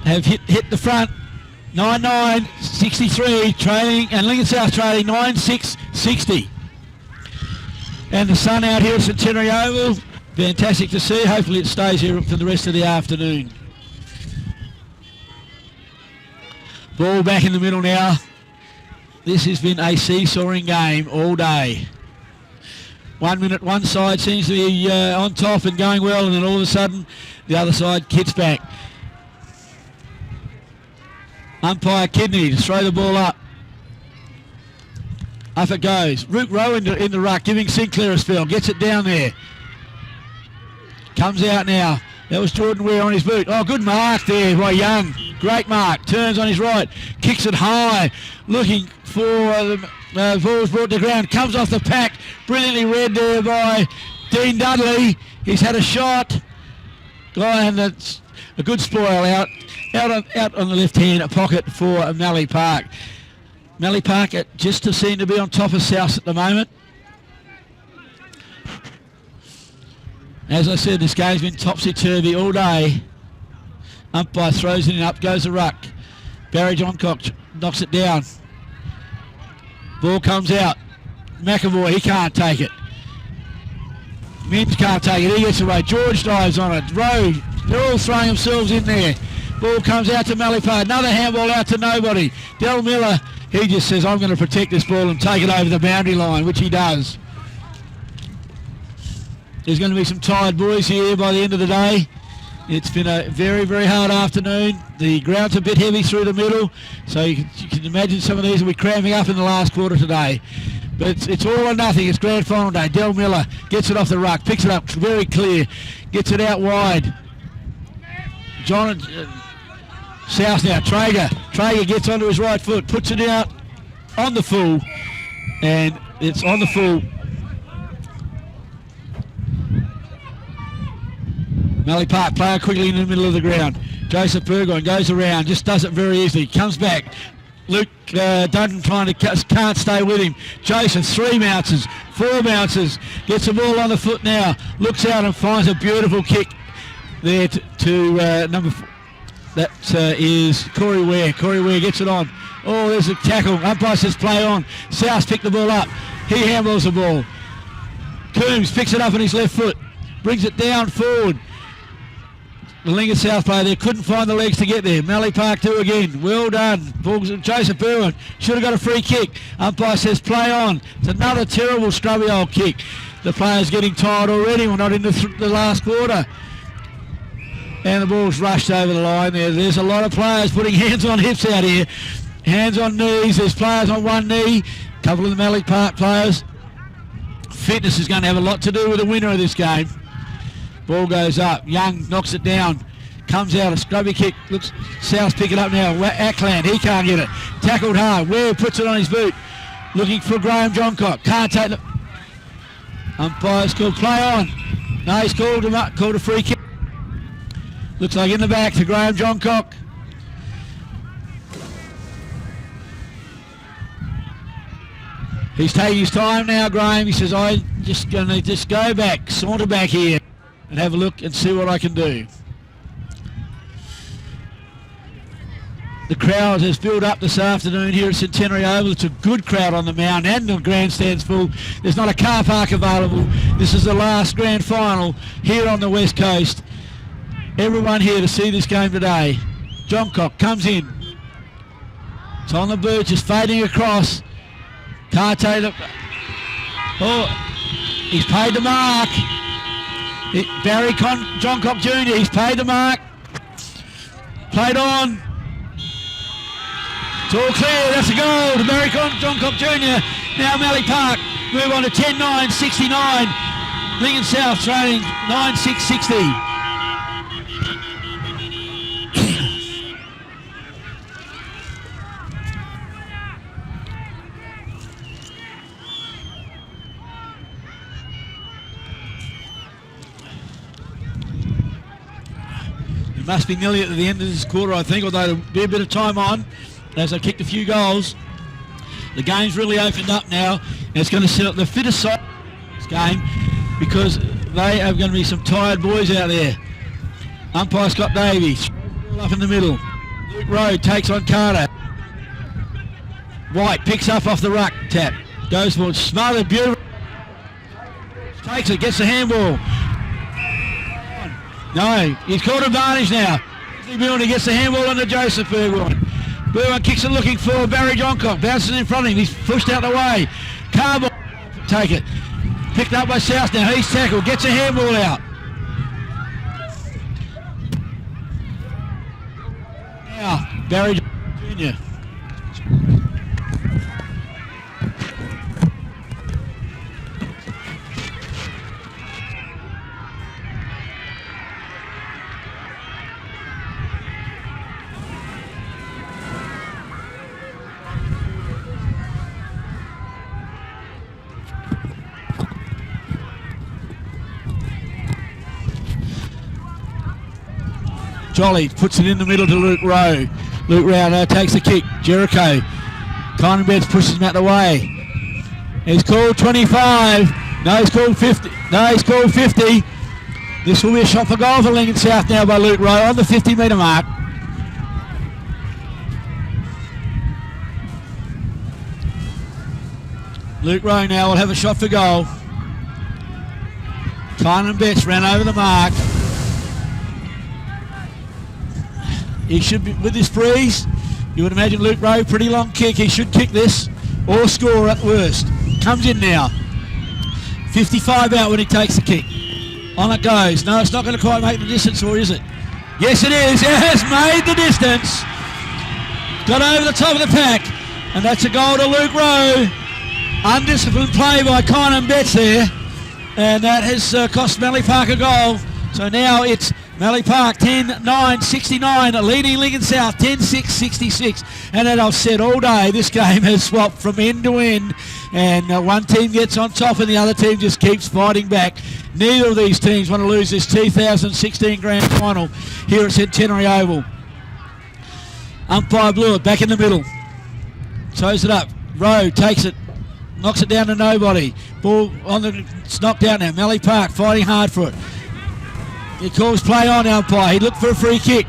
have hit the front. 9-9, 63, trailing, and Lincoln South trailing 9-6, 60. And the sun out here at Centenary Oval. Fantastic to see. Hopefully it stays here for the rest of the afternoon. Ball back in the middle now. This has been a seesawing game all day. 1 minute, one side seems to be on top and going well, and then all of a sudden the other side kits back. Umpire Kidney to throw the ball up. Up it goes. Rook Rowe in the ruck, giving Sinclair a spell. Gets it down there. Comes out now. That was Jordan Ware on his boot. Oh, good mark there by Young. Great mark. Turns on his right. Kicks it high. Looking for the ball's brought to ground. Comes off the pack. Brilliantly read there by Dean Dudley. He's had a shot. And that's a good spoil out. Out on the left-hand pocket for Mallee Park. Mallee Park just seem to be on top of South at the moment. As I said, this game's been topsy-turvy all day. Umpire throws it in, up goes the ruck. Barry Johncock knocks it down. Ball comes out. McAvoy, he can't take it. Mims can't take it, he gets away. George dives on it. Rowe, they're all throwing themselves in there. Ball comes out to Mallee Park. Another handball out to nobody. Del Miller, he just says, I'm going to protect this ball and take it over the boundary line, which he does. There's going to be some tired boys here by the end of the day. It's been a very, very hard afternoon. The ground's a bit heavy through the middle, so you can imagine some of these will be cramming up in the last quarter today. But it's all or nothing. It's grand final day. Del Miller gets it off the ruck, picks it up very clear, gets it out wide. John South now. Traeger gets onto his right foot, puts it out on the full, and it's on the full. Mallee Park player quickly in the middle of the ground. Joseph Burgoyne goes around, just does it very easily. Comes back. Luke Dundon can't stay with him. Joseph, 3 bounces, 4 bounces. Gets the ball on the foot now. Looks out and finds a beautiful kick there to number 4. That is Corey Ware. Corey Ware gets it on. Oh, there's a tackle. Umpire says play on. South picked the ball up. He handballs the ball. Coombs picks it up on his left foot. Brings it down forward. The Lincoln South player there couldn't find the legs to get there. Mallee Park 2 again. Well done. Joseph Burgoyne should have got a free kick. Umpire says play on. It's another terrible scrubby old kick. The player's getting tired already. We're not in the last quarter. And the ball's rushed over the line there. There's a lot of players putting hands on hips out here. Hands on knees. There's players on one knee. A couple of the Mallee Park players. Fitness is going to have a lot to do with the winner of this game. Ball goes up. Young knocks it down. Comes out. A scrubby kick. Looks South pick it up now. Ackland. He can't get it. Tackled hard. Ware puts it on his boot. Looking for Graham Johncock. Can't take it. Umpire's called play on. No, he's called him up. Called a free kick. Looks like in the back to Graham Johncock. He's taking his time now, Graham. He says, I just going to just go back, saunter back here and have a look and see what I can do. The crowd has built up this afternoon here at Centenary Oval. It's a good crowd on the mound and the grandstand's full. There's not a car park available. This is the last grand final here on the West Coast. Everyone here to see this game today. Johncock comes in. It's on the bird, just fading across. Carte, look. Oh, he's paid the mark. Johncock Jr., he's paid the mark. Played on. It's all clear, that's a goal to Barry Johncock Jr. Now Mallee Park move on to 10-9-69. Lincoln South trailing 9-6-60. It must be nearly at the end of this quarter, I think, although there'll be a bit of time on as I kicked a few goals. The game's really opened up now, and it's going to set up the fittest side of this game because they are going to be some tired boys out there. Umpire Scott Davies up in the middle. Luke Rowe takes on Carter. White picks up off the ruck tap. Goes for it, smothered, beautiful. Takes it, gets the handball. No, he's caught advantage now. He gets the handball under Joseph Burgoyne. Burgoyne kicks it looking for Barry Johncock. Bounces in front of him. He's pushed out the way. Carboy, take it. Picked up by South now. He's tackled. Gets a handball out. Now, Barry Jr. Jolly puts it in the middle to Luke Rowe. Luke Rowe now takes the kick. Jericho. Conan Betts pushes him out the way. He's called 25. No, he's called 50. No, he's called 50. This will be a shot for goal for Lincoln South now by Luke Rowe on the 50-metre mark. Luke Rowe now will have a shot for goal. Conan Betts ran over the mark. He should be, with this breeze, you would imagine Luke Rowe, pretty long kick. He should kick this or score at worst. Comes in now. 55 out when he takes the kick. On it goes. No, it's not going to quite make the distance, or is it? Yes, it is. It has made the distance. Got over the top of the pack. And that's a goal to Luke Rowe. Undisciplined play by Conan Betts there. And that has cost Mallee Park a goal. So now it's Mallee Park 10-9-69, leading Lincoln South 10-6-66. And as I've said all day, this game has swapped from end to end, and one team gets on top and the other team just keeps fighting back. Neither of these teams want to lose this 2016 grand final here at Centenary Oval. Umpire blew it back in the middle. Toes it up. Rowe takes it, knocks it down to nobody. Ball on the, it's knocked out now. Mallee Park fighting hard for it. He calls play on, umpire. He looked for a free kick.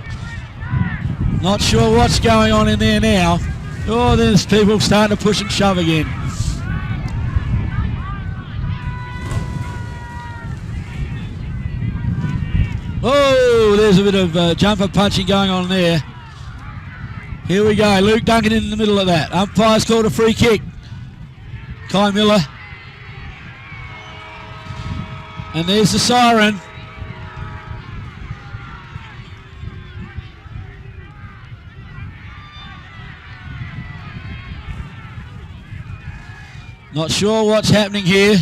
Not sure what's going on in there now. Oh, there's people starting to push and shove again. Oh, there's a bit of jumper punching going on there. Here we go. Luke Duncan in the middle of that. Umpire's called a free kick. Kai Miller. And there's the siren. Not sure what's happening here.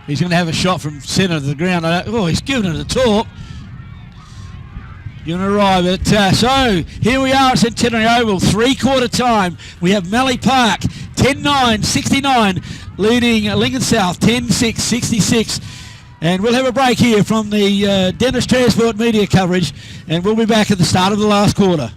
He's going to have a shot from centre of the ground. Oh, he's giving it a talk. Going to arrive at so here we are at Centenary Oval, three-quarter time. We have Mallee Park 10-9-69 leading Lincoln South 10-6-66. And we'll have a break here from the Dennis Transport media coverage, and we'll be back at the start of the last quarter.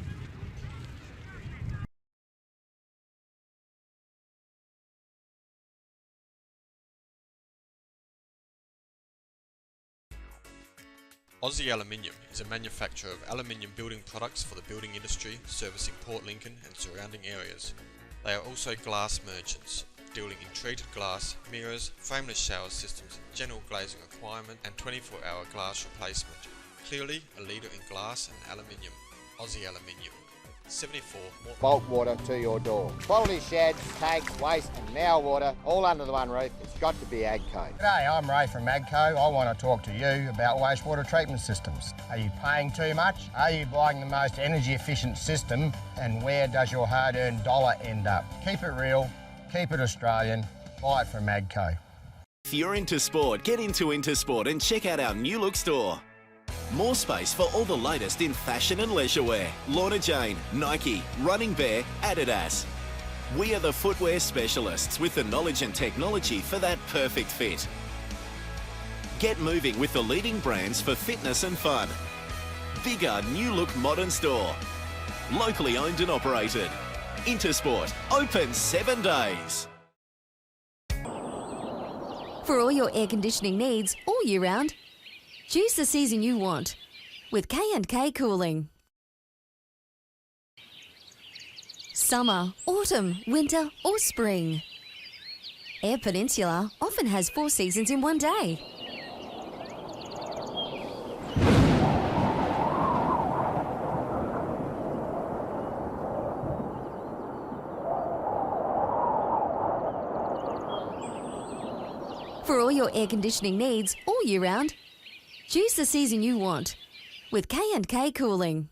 Aussie Aluminium is a manufacturer of aluminium building products for the building industry, servicing Port Lincoln and surrounding areas. They are also glass merchants, dealing in treated glass, mirrors, frameless shower systems, general glazing requirement and 24-hour glass replacement. Clearly a leader in glass and aluminium. Aussie Aluminium. 74 more. Bulk water to your door. Quality sheds, tanks, waste and now water all under the one roof. It's got to be AGCO. G'day, I'm Ray from AGCO. I want to talk to you about wastewater treatment systems. Are you paying too much? Are you buying the most energy efficient system? And where does your hard-earned dollar end up? Keep it real, keep it Australian, buy it from AGCO. If you're into sport, get into Intersport and check out our new look store. More space for all the latest in fashion and leisure wear. Lorna Jane, Nike, Running Bear, Adidas. We are the footwear specialists with the knowledge and technology for that perfect fit. Get moving with the leading brands for fitness and fun. Bigger, new look modern store. Locally owned and operated. Intersport, open 7 days. For all your air conditioning needs all year round, choose the season you want with K&K Cooling. Summer, autumn, winter or spring. Eyre Peninsula often has 4 seasons in one day. For all your air conditioning needs all year round, choose the season you want with K&K Cooling.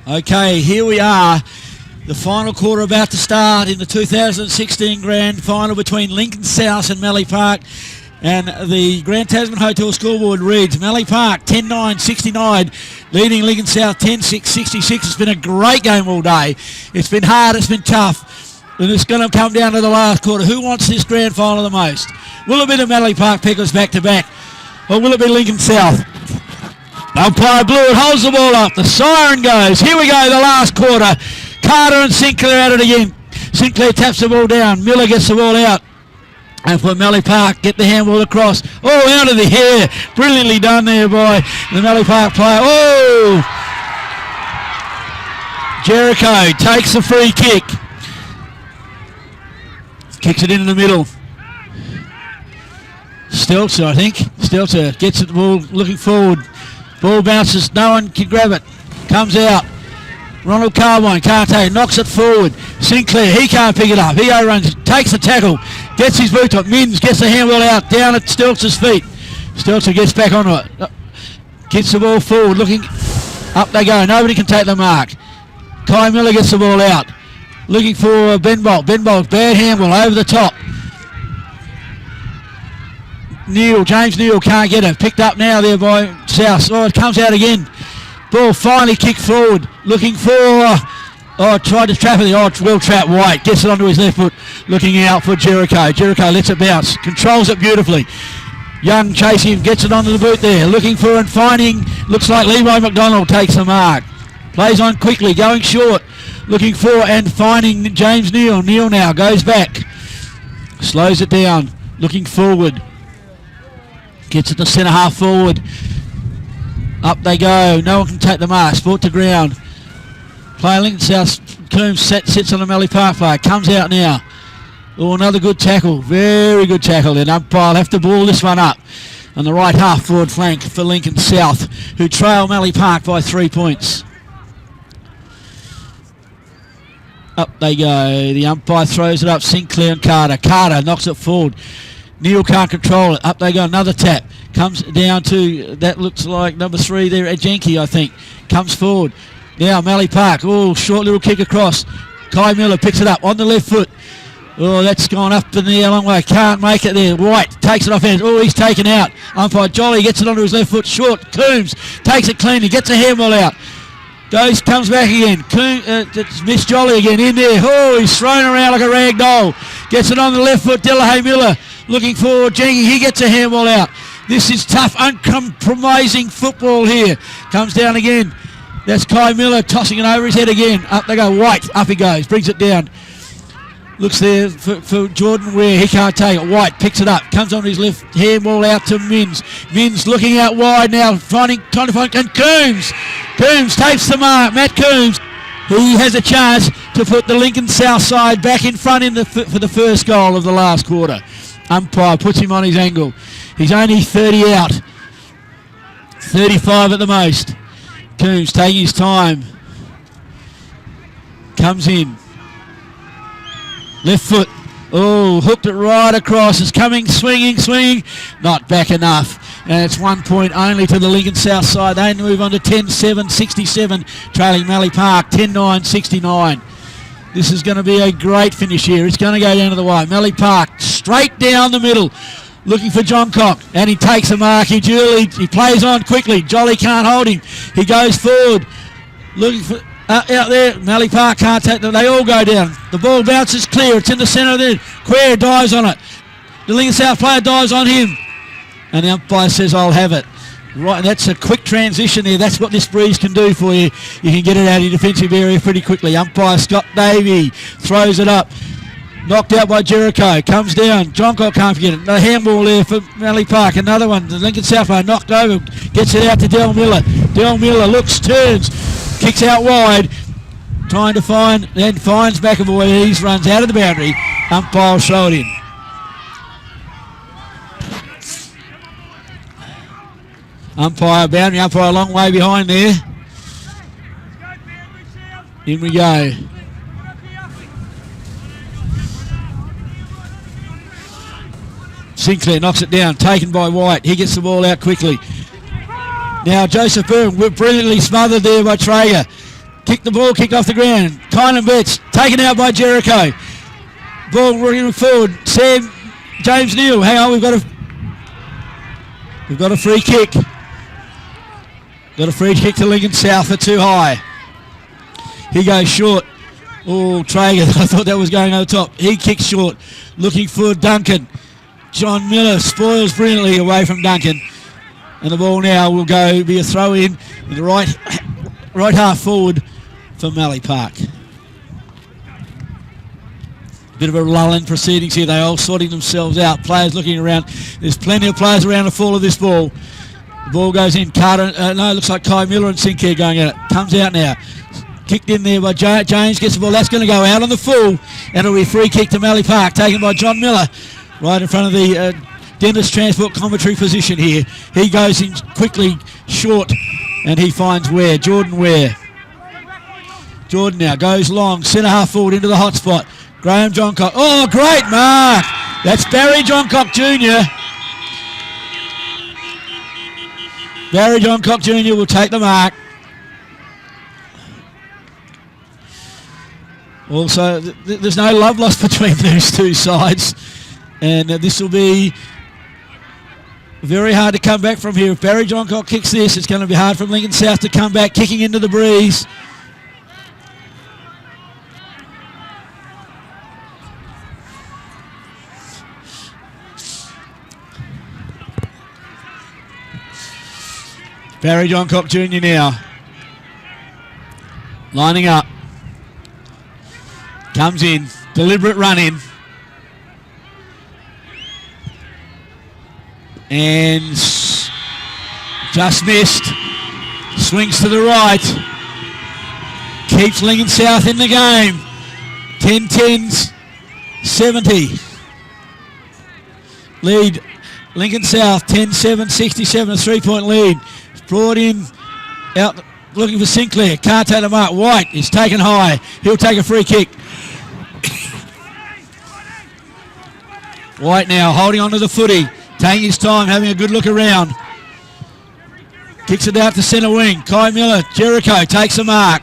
Okay, here we are. The final quarter about to start in the 2016 Grand Final between Lincoln South and Mallee Park. And the Grand Tasman Hotel scoreboard reads Mallee Park 10-9-69, leading Lincoln South 10-6-66. It's been a great game all day. It's been hard, it's been tough. And it's going to come down to the last quarter. Who wants this Grand Final the most? Will it be the Mallee Park Pickers back to back? Or will it be Lincoln South? Umpire Blue, it holds the ball up. The siren goes. Here we go, the last quarter. Carter and Sinclair at it again. Sinclair taps the ball down. Miller gets the ball out. And for Mallee Park, get the handball across. Oh, out of the air. Brilliantly done there by the Mallee Park player. Oh! Jericho takes the free kick. Kicks it into the middle. Stelzer, I think. Stelzer gets the ball looking forward. Ball bounces, no one can grab it. Comes out. Ronald Carwine can't take it, knocks it forward. Sinclair, he can't pick it up. He runs, takes the tackle, gets his boot up. Mins gets the handball out, down at Stelz's feet. Stelzer gets back onto it. Gets the ball forward, looking. Up they go. Nobody can take the mark. Kai Miller gets the ball out. Looking for Ben Bolt. Ben Bolt, bad handball over the top. James Neal can't get it. Picked up now there by South. Oh, it comes out again. Ball finally kicked forward. Looking for... tried to trap it there. Will trap White. Gets it onto his left foot. Looking out for Jericho. Jericho lets it bounce. Controls it beautifully. Young chasing him. Gets it onto the boot there. Looking for and finding. Looks like Levi McDonald takes the mark. Plays on quickly. Going short. Looking for and finding James Neal. Neal now goes back. Slows it down. Looking forward. Gets it to centre half forward. Up they go. No one can take the mark. Sport to ground. Player Lincoln South. Coombs sits on the Mallee Park player. Comes out now. Oh, another good tackle. Very good tackle. Then umpire will have to ball this one up on the right half forward flank for Lincoln South, who trail Mallee Park by 3 points. Up they go. The umpire throws it up. Sinclair and Carter. Carter knocks it forward. Neal can't control it. Up they go. Another tap. Comes down to, that looks like number 3 there, Jenke, I think. Comes forward. Now Mallee Park. Oh, short little kick across. Kai Miller picks it up on the left foot. Oh, that's gone up in the long way. Can't make it there. White takes it off hand. Oh, he's taken out. Umpire Jolly gets it onto his left foot. Short. Coombs takes it cleanly. Gets a handball out. Goes, comes back again. It's Miss Jolly again in there. Oh, he's thrown around like a rag doll. Gets it on the left foot. Delahaye Miller looking for Jengy. He gets a handball out. This is tough, uncompromising football here. Comes down again. That's Kai Miller tossing it over his head again. Up they go. White. Up he goes. Brings it down. Looks there for Jordan Ware. He can't take it. White picks it up. Comes on his left. Handball out to Mins. Mins looking out wide now. Trying to find. And Coombs. Coombs takes the mark. Matt Coombs. He has a chance to put the Lincoln South side back in front for the first goal of the last quarter. Umpire puts him on his angle. He's only 30 out. 35 at the most. Coombs taking his time. Comes in. Left foot. Oh, hooked it right across. It's coming, swinging. Not back enough. And it's 1 point only to the Lincoln South side. They move on to 10-7-67, trailing Mallee Park 10-9-69. This is going to be a great finish here. It's going to go down to the wire. Mallee Park straight down the middle. Looking for John Cock. And he takes a mark. He plays on quickly. Jolly can't hold him. He goes forward. Looking for... out there, Mallee Park can't take them. They all go down. The ball bounces clear. It's in the centre there. Quare dives on it. The Lincoln South player dives on him. And the umpire says, I'll have it. Right, and that's a quick transition there. That's what this breeze can do for you. You can get it out of your defensive area pretty quickly. Umpire Scott Davey throws it up. Knocked out by Jericho. Comes down. John Cock can't get it. A handball there for Mallee Park. Another one. The Lincoln South player knocked over. Gets it out to Del Miller. Del Miller looks, turns. Kicks out wide, trying to find, then finds McAvoy. He runs out of the boundary. Umpire show it in. Boundary umpire a long way behind there. In we go. Sinclair knocks it down, taken by White. He gets the ball out quickly. Now Joseph Byrne, brilliantly smothered there by Traeger. Kicked off the ground. Kylan Betts, taken out by Jericho. Ball running forward. James Neal, hang on, we've got a free kick. Got a free kick to Lincoln South for too high. He goes short. Oh, Traeger, I thought that was going over the top. He kicks short, looking for Duncan. John Miller spoils brilliantly away from Duncan. And the ball now will be a throw in the right half forward for Mallee Park. Bit of a lull in proceedings here. They're all sorting themselves out. Players looking around. There's plenty of players around the fall of this ball. The ball goes in. Carter, it looks like Kai Miller and Sinclair going at it. Comes out now. Kicked in there by James. Gets the ball. That's going to go out on the full. And it'll be a free kick to Mallee Park, taken by John Miller. Right in front of the Dennis Transport commentary position here. He goes in quickly, short, and he finds Jordan Ware. Jordan now goes long, centre half forward into the hot spot. Graham Johncock. Oh, great mark. That's Barry Johncock Jr. Barry Johncock Jr. will take the mark. Also, there's no love lost between these two sides. And this will be very hard to come back from here. If Barry Johncock kicks this, it's going to be hard from Lincoln South to come back, kicking into the breeze. Barry Johncock Jr. now. Lining up. Comes in. Deliberate run in. And just missed. Swings to the right. Keeps Lincoln South in the game. 10-10s, 70. Lead Lincoln South 10-7, 67, a 3-point lead. Brought in, out looking for Sinclair. Can't take the mark. White is taken high. He'll take a free kick. White now holding on to the footy. Taking his time, having a good look around. Kicks it out to centre wing. Kai Miller, Jericho takes the mark.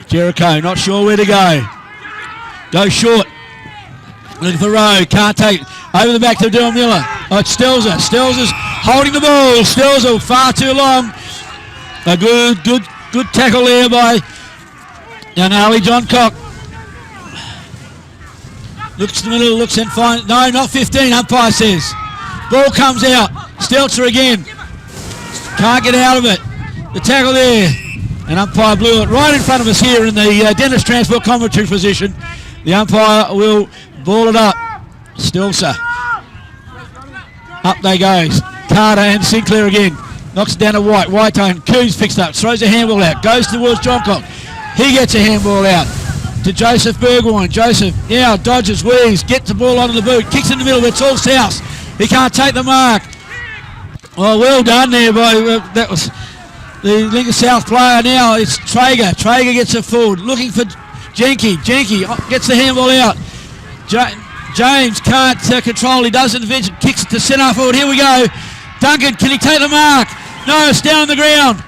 Jericho not sure where to go. Goes short. Looking for Rowe, can't take it. Over the back to Dylan Miller. Oh, it's Stelzer. Stelzer's holding the ball. Stelzer far too long. A good tackle there by Mallee Johncock. Looks to the middle, looks and finds. No, not 15, umpire says. Ball comes out. Stelzer again. Can't get out of it. The tackle there. And umpire blew it right in front of us here in the Dennis Transport commentary position. The umpire will ball it up. Stelzer. Up they goes. Carter and Sinclair again. Knocks it down to White. White-tone. Coons picks it up. Throws a handball out. Goes towards Johncock. He gets a handball out to Joseph Burgoyne. Joseph now dodges, weaves, gets the ball onto the boot. Kicks in the middle. It's all South. He can't take the mark. Oh, well done there by... that was the Lincoln South player now. It's Traeger. Traeger gets it forward. Looking for Jenke. Jenke gets the handball out. James can't control. He doesn't vision. Kicks it to centre forward. Here we go. Duncan, can he take the mark? No, it's down on the ground.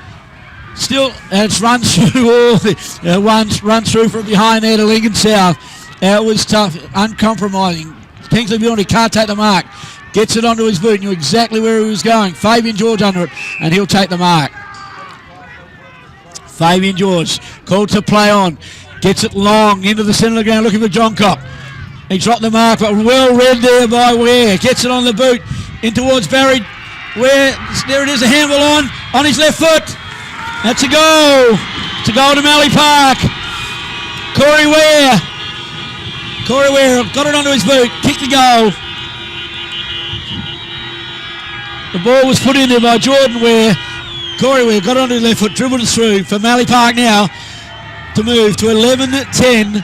Still, and it's run through all the run through from behind there to Lincoln South. It was tough, uncompromising. Kingsley Bjorn can't take the mark. Gets it onto his boot. Knew exactly where he was going. Fabian George under it, and he'll take the mark. Fabian George called to play on. Gets it long into the centre of the ground, looking for Johncock. He dropped the mark, but well read there by Ware. Gets it on the boot in towards Barry. Ware, there it is, a handball on his left foot. That's a goal. It's a goal to Mallee Park. Corey Ware got it onto his boot, kicked the goal. The ball was put in there by Jordan Ware. Corey Ware got it onto his left foot, dribbled it through for Mallee Park now to move to 11-10,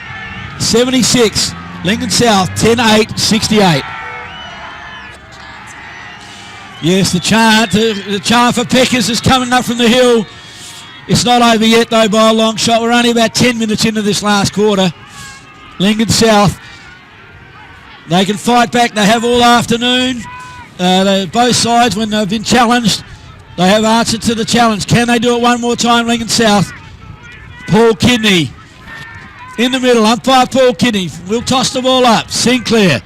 76. Lincoln South 10-8, 68. Yes, the chant for Peckers is coming up from the hill. It's not over yet though by a long shot. We're only about 10 minutes into this last quarter. Lincoln South, they can fight back. They have all afternoon. Both sides, when they've been challenged, they have answered to the challenge. Can they do it one more time, Lincoln South? Paul Kidney in the middle. Umpire Paul Kidney will toss the ball up. Sinclair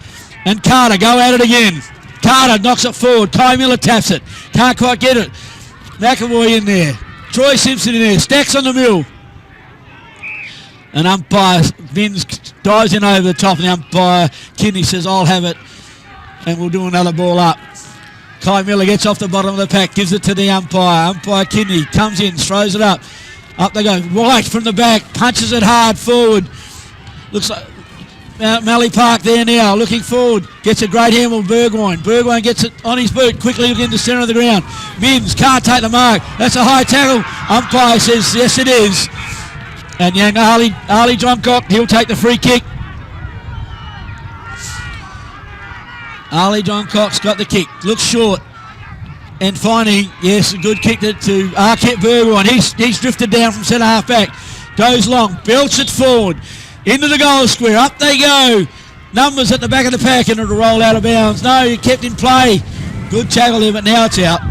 and Carter go at it again. Carter knocks it forward. Kai Miller taps it. Can't quite get it. McAvoy in there. Troy Simpson in there. Stacks on the middle. And umpire Vince dives in over the top, and the umpire Kidney says, I'll have it, and we'll do another ball up. Kai Miller gets off the bottom of the pack, gives it to the umpire. Umpire Kidney comes in, throws it up. Up they go. White from the back, punches it hard forward. Looks like Mallee Park there now, looking forward. Gets a great handle, Burgoyne. Burgoyne gets it on his boot, quickly looking into the centre of the ground. Mims can't take the mark. That's a high tackle. Umpire says, yes it is. And young Arlie Johncock, he'll take the free kick. Arlie Johncock's got the kick. Looks short. and finding, yes, a good kick to Arquette Burgoyne. He's drifted down from centre half back. Goes long, belts it forward. Into the goal square. Up they go. Numbers at the back of the pack and it'll roll out of bounds. No, he kept in play. Good tackle there, but now it's out.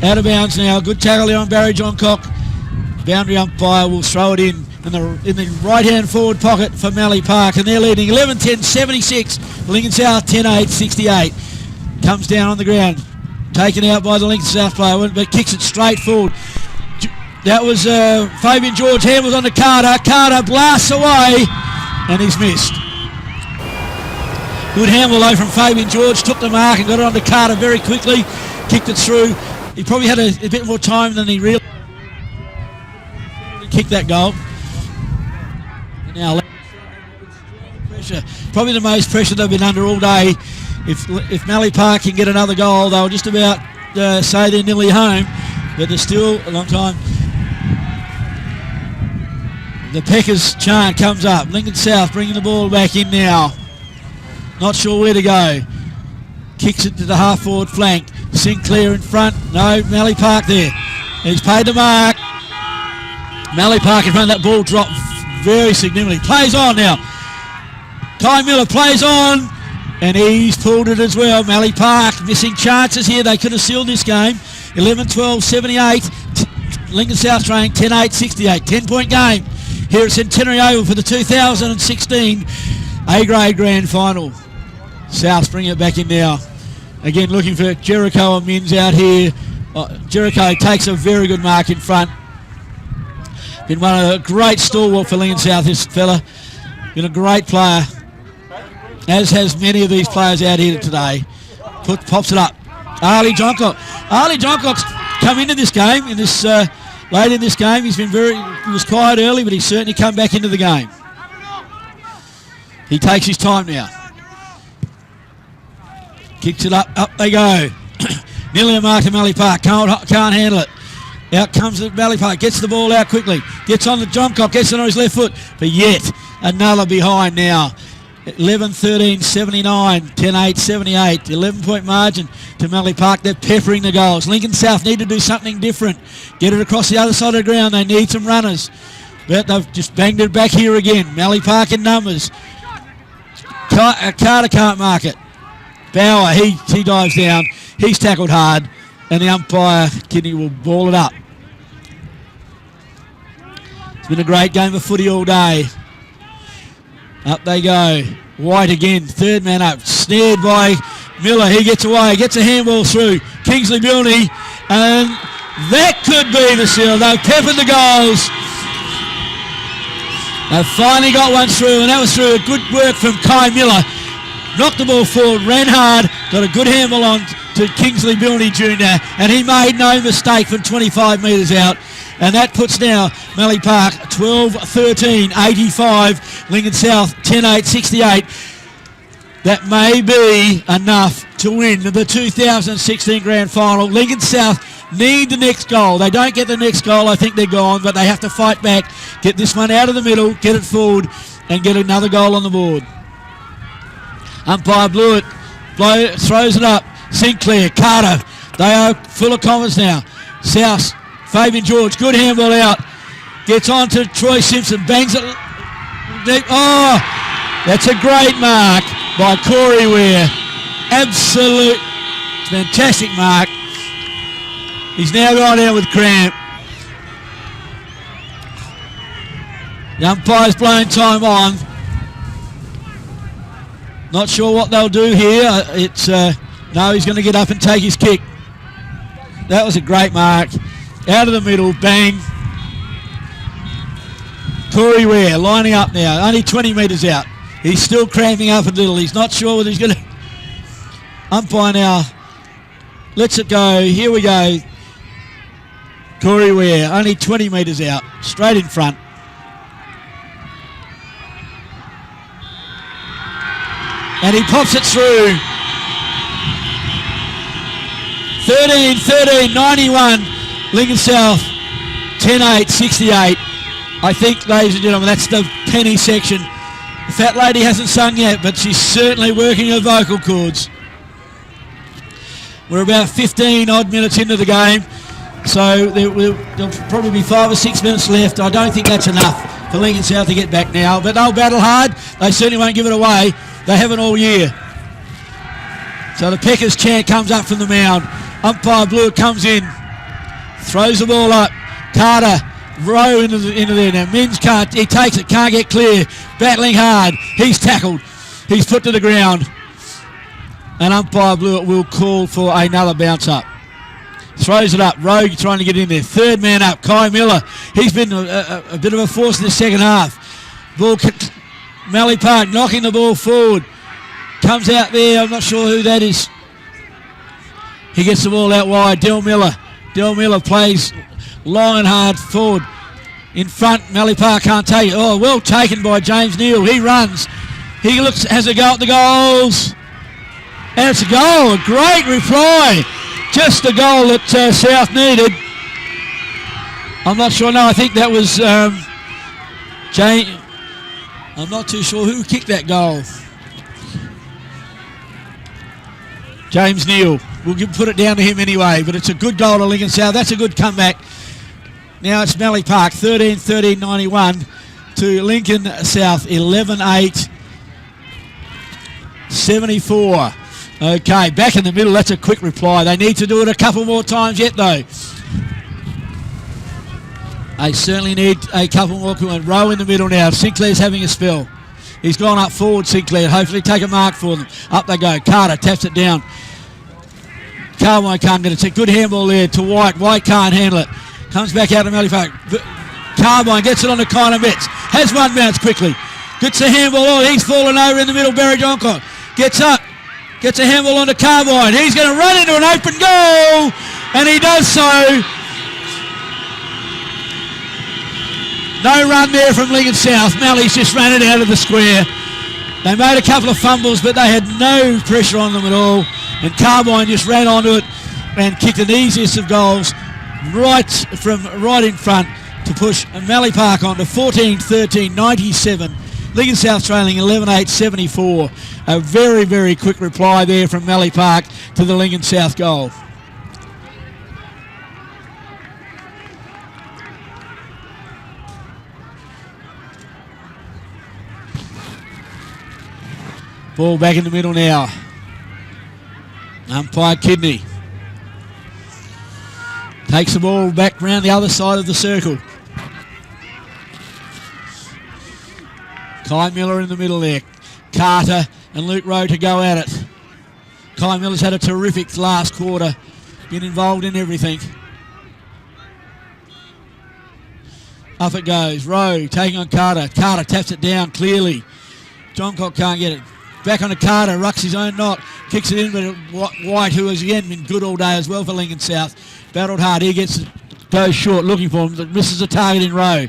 Out of bounds now. Good tackle there on Barry Johncock. Boundary umpire will throw it in the right-hand forward pocket for Mallee Park, and they're leading 11-10-76. Lincoln South 10-8-68. Comes down on the ground. Taken out by the Lincoln South player, but kicks it straight forward. That was Fabian George. Handles on to Carter. Carter blasts away, and he's missed. Good handle though from Fabian George. Took the mark and got it on to Carter very quickly. Kicked it through. He probably had a bit more time than he realised. Kicked that goal. And now pressure. Probably the most pressure they've been under all day. If Mallee Park can get another goal, they'll just about say they're nearly home, but there's still a long time. The Peckers chant comes up. Lincoln South bringing the ball back in now. Not sure where to go. Kicks it to the half-forward flank. Sinclair in front. No, Mallee Park there. He's paid the mark. Mallee Park in front. That ball dropped very significantly. Plays on now. Kai Miller plays on. And he's pulled it as well. Mallee Park missing chances here. They could have sealed this game. 11-12-78. Lincoln South training 10-8-68. 10-point game here at Centenary Oval for the 2016 A-grade Grand Final. South bringing it back in now. Again, looking for Jericho and Mins out here. Jericho takes a very good mark in front. Been one of a great stalwart for Lincoln South, this fella. Been a great player, as has many of these players out here today. Pops it up. Arlie Johncock. Arlie Johncock's come into this game, late in this game. He was quiet early, but he's certainly come back into the game. He takes his time now. Kicks it up they go. Nearly a mark to Mallee Park. Can't handle it. Out comes the Mallee Park. Gets the ball out quickly. Gets on the Johncock. Gets it on his left foot. But yet another behind now. 11-13-79. 10-8-78. 11-point margin to Mallee Park. They're peppering the goals. Lincoln South need to do something different. Get it across the other side of the ground. They need some runners. But they've just banged it back here again. Mallee Park in numbers. Carter can't mark it. Bauer, he dives down. He's tackled hard. And the umpire, Kidney, will ball it up. It's been a great game of footy all day. Up they go. White again, third man up. Snared by Miller. He gets away. Gets a handball through. Kingsley Bilney. And that could be the seal. They've peppered the goals. They've finally got one through, and that was through a good work from Kai Miller. Knocked the ball forward, ran hard, got a good handle on to Kingsley Bilney Jr., and he made no mistake from 25 metres out. And that puts now Mallee Park 12-13-85, Lincoln South 10-8-68. That may be enough to win the 2016 Grand Final. Lincoln South need the next goal. They don't get the next goal, I think they're gone, but they have to fight back, get this one out of the middle, get it forward, and get another goal on the board. Umpire blew it, throws it up. Sinclair, Carter, they are full of confidence now. South, Fabian George, good handball out. Gets on to Troy Simpson, bangs it deep. Oh, that's a great mark by Corey Ware. Absolute fantastic mark. He's now gone down with cramp. The umpire's blowing time on. Not sure what they'll do here. No, he's going to get up and take his kick. That was a great mark. Out of the middle, bang. Corey Ware lining up now, only 20 metres out. He's still cramping up a little. He's not sure whether he's going to... Umpire now lets it go. Here we go. Corey Ware, only 20 metres out, straight in front. And he pops it through. 13-13-91, Lincoln South 10-8-68. I think, ladies and gentlemen, that's the penny section. The fat lady hasn't sung yet, but she's certainly working her vocal cords. We're about 15 odd minutes into the game, so there'll probably be 5 or 6 minutes left. I don't think that's enough for Lincoln South to get back now, but they'll battle hard. They certainly won't give it away. They haven't all year. So the Peckers chant comes up from the mound. Umpire Blewett comes in, throws the ball up. Carter, Rowe into there now. Minns can't, he takes it, can't get clear. Battling hard. He's tackled. He's put to the ground. And umpire Blewett will call for another bounce up. Throws it up. Rowe trying to get in there. Third man up. Kai Miller. He's been a bit of a force in the second half. Ball, Mallee Park knocking the ball forward. Comes out there. I'm not sure who that is. He gets the ball out wide. Del Miller. Del Miller plays long and hard forward. In front, Mallee Park can't take it. Oh, well taken by James Neal. He runs. He looks, has a go at the goals. And it's a goal. A great reply. Just the goal that South needed. I'm not sure. No, I think that was James. I'm not too sure who kicked that goal. James Neal. We'll put it down to him anyway, but it's a good goal to Lincoln South. That's a good comeback. Now it's Mallee Park, 13-13-91 to Lincoln South, 11-8, 74. Okay, back in the middle, that's a quick reply. They need to do it a couple more times yet, though. They certainly need a couple more. Rowe in the middle now. Sinclair's having a spell. He's gone up forward, Sinclair. Hopefully take a mark for them. Up they go. Carter taps it down. Carwine can't get it. It's a good handball there to White. White can't handle it. Comes back out to Mallee Park. Carwine gets it on the kind of Mets. Has one bounce quickly. Gets the handball on. He's fallen over in the middle. Barry Johncock gets up. Gets a handball on to Carwine. He's going to run into an open goal. And he does so. No run there from Lincoln South. Mallee's just ran it out of the square. They made a couple of fumbles, but they had no pressure on them at all. And Carwine just ran onto it and kicked an easiest of goals right in front to push Mallee Park on to 14-13-97. Lincoln South trailing 11-8-74. A very, very quick reply there from Mallee Park to the Lincoln South goal. Ball back in the middle now. Umpire Kidney takes the ball back round the other side of the circle. Kai Miller in the middle there. Carter and Luke Rowe to go at it. Kai Miller's had a terrific last quarter. Been involved in everything. Up it goes. Rowe taking on Carter. Carter taps it down clearly. Johncock can't get it. Back on to Carter. Rucks his own knot. Kicks it in, but White, who has again been good all day as well for Lincoln South, battled hard. He goes short looking for him, but misses a target in Rowe.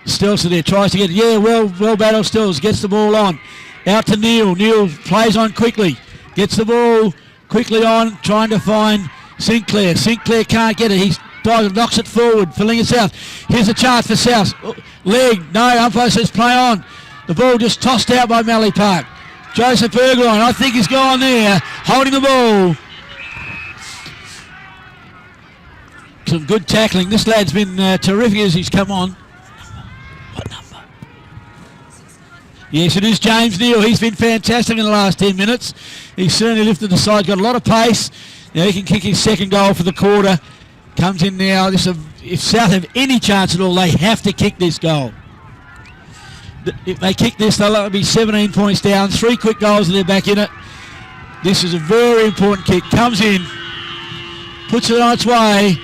Stelzer there, tries to get it. Yeah, well battled Stelzer. Gets the ball on. Out to Neal. Neal plays on quickly. Gets the ball quickly on, trying to find Sinclair. Sinclair can't get it. He knocks it forward for Lincoln South. Here's a chance for South. Leg. No, umpire says play on. The ball just tossed out by Mallee Park. Joseph Burgoyne, I think he's gone there, holding the ball. Some good tackling. This lad's been terrific as he's come on. What number? Yes, it is James Neal. He's been fantastic in the last 10 minutes. He's certainly lifted the side, got a lot of pace. Now he can kick his second goal for the quarter. Comes in now. If South have any chance at all, they have to kick this goal. If they kick this, they'll be 17 points down. 3 quick goals and they're back in it. This is a very important kick. Comes in, puts it on its way,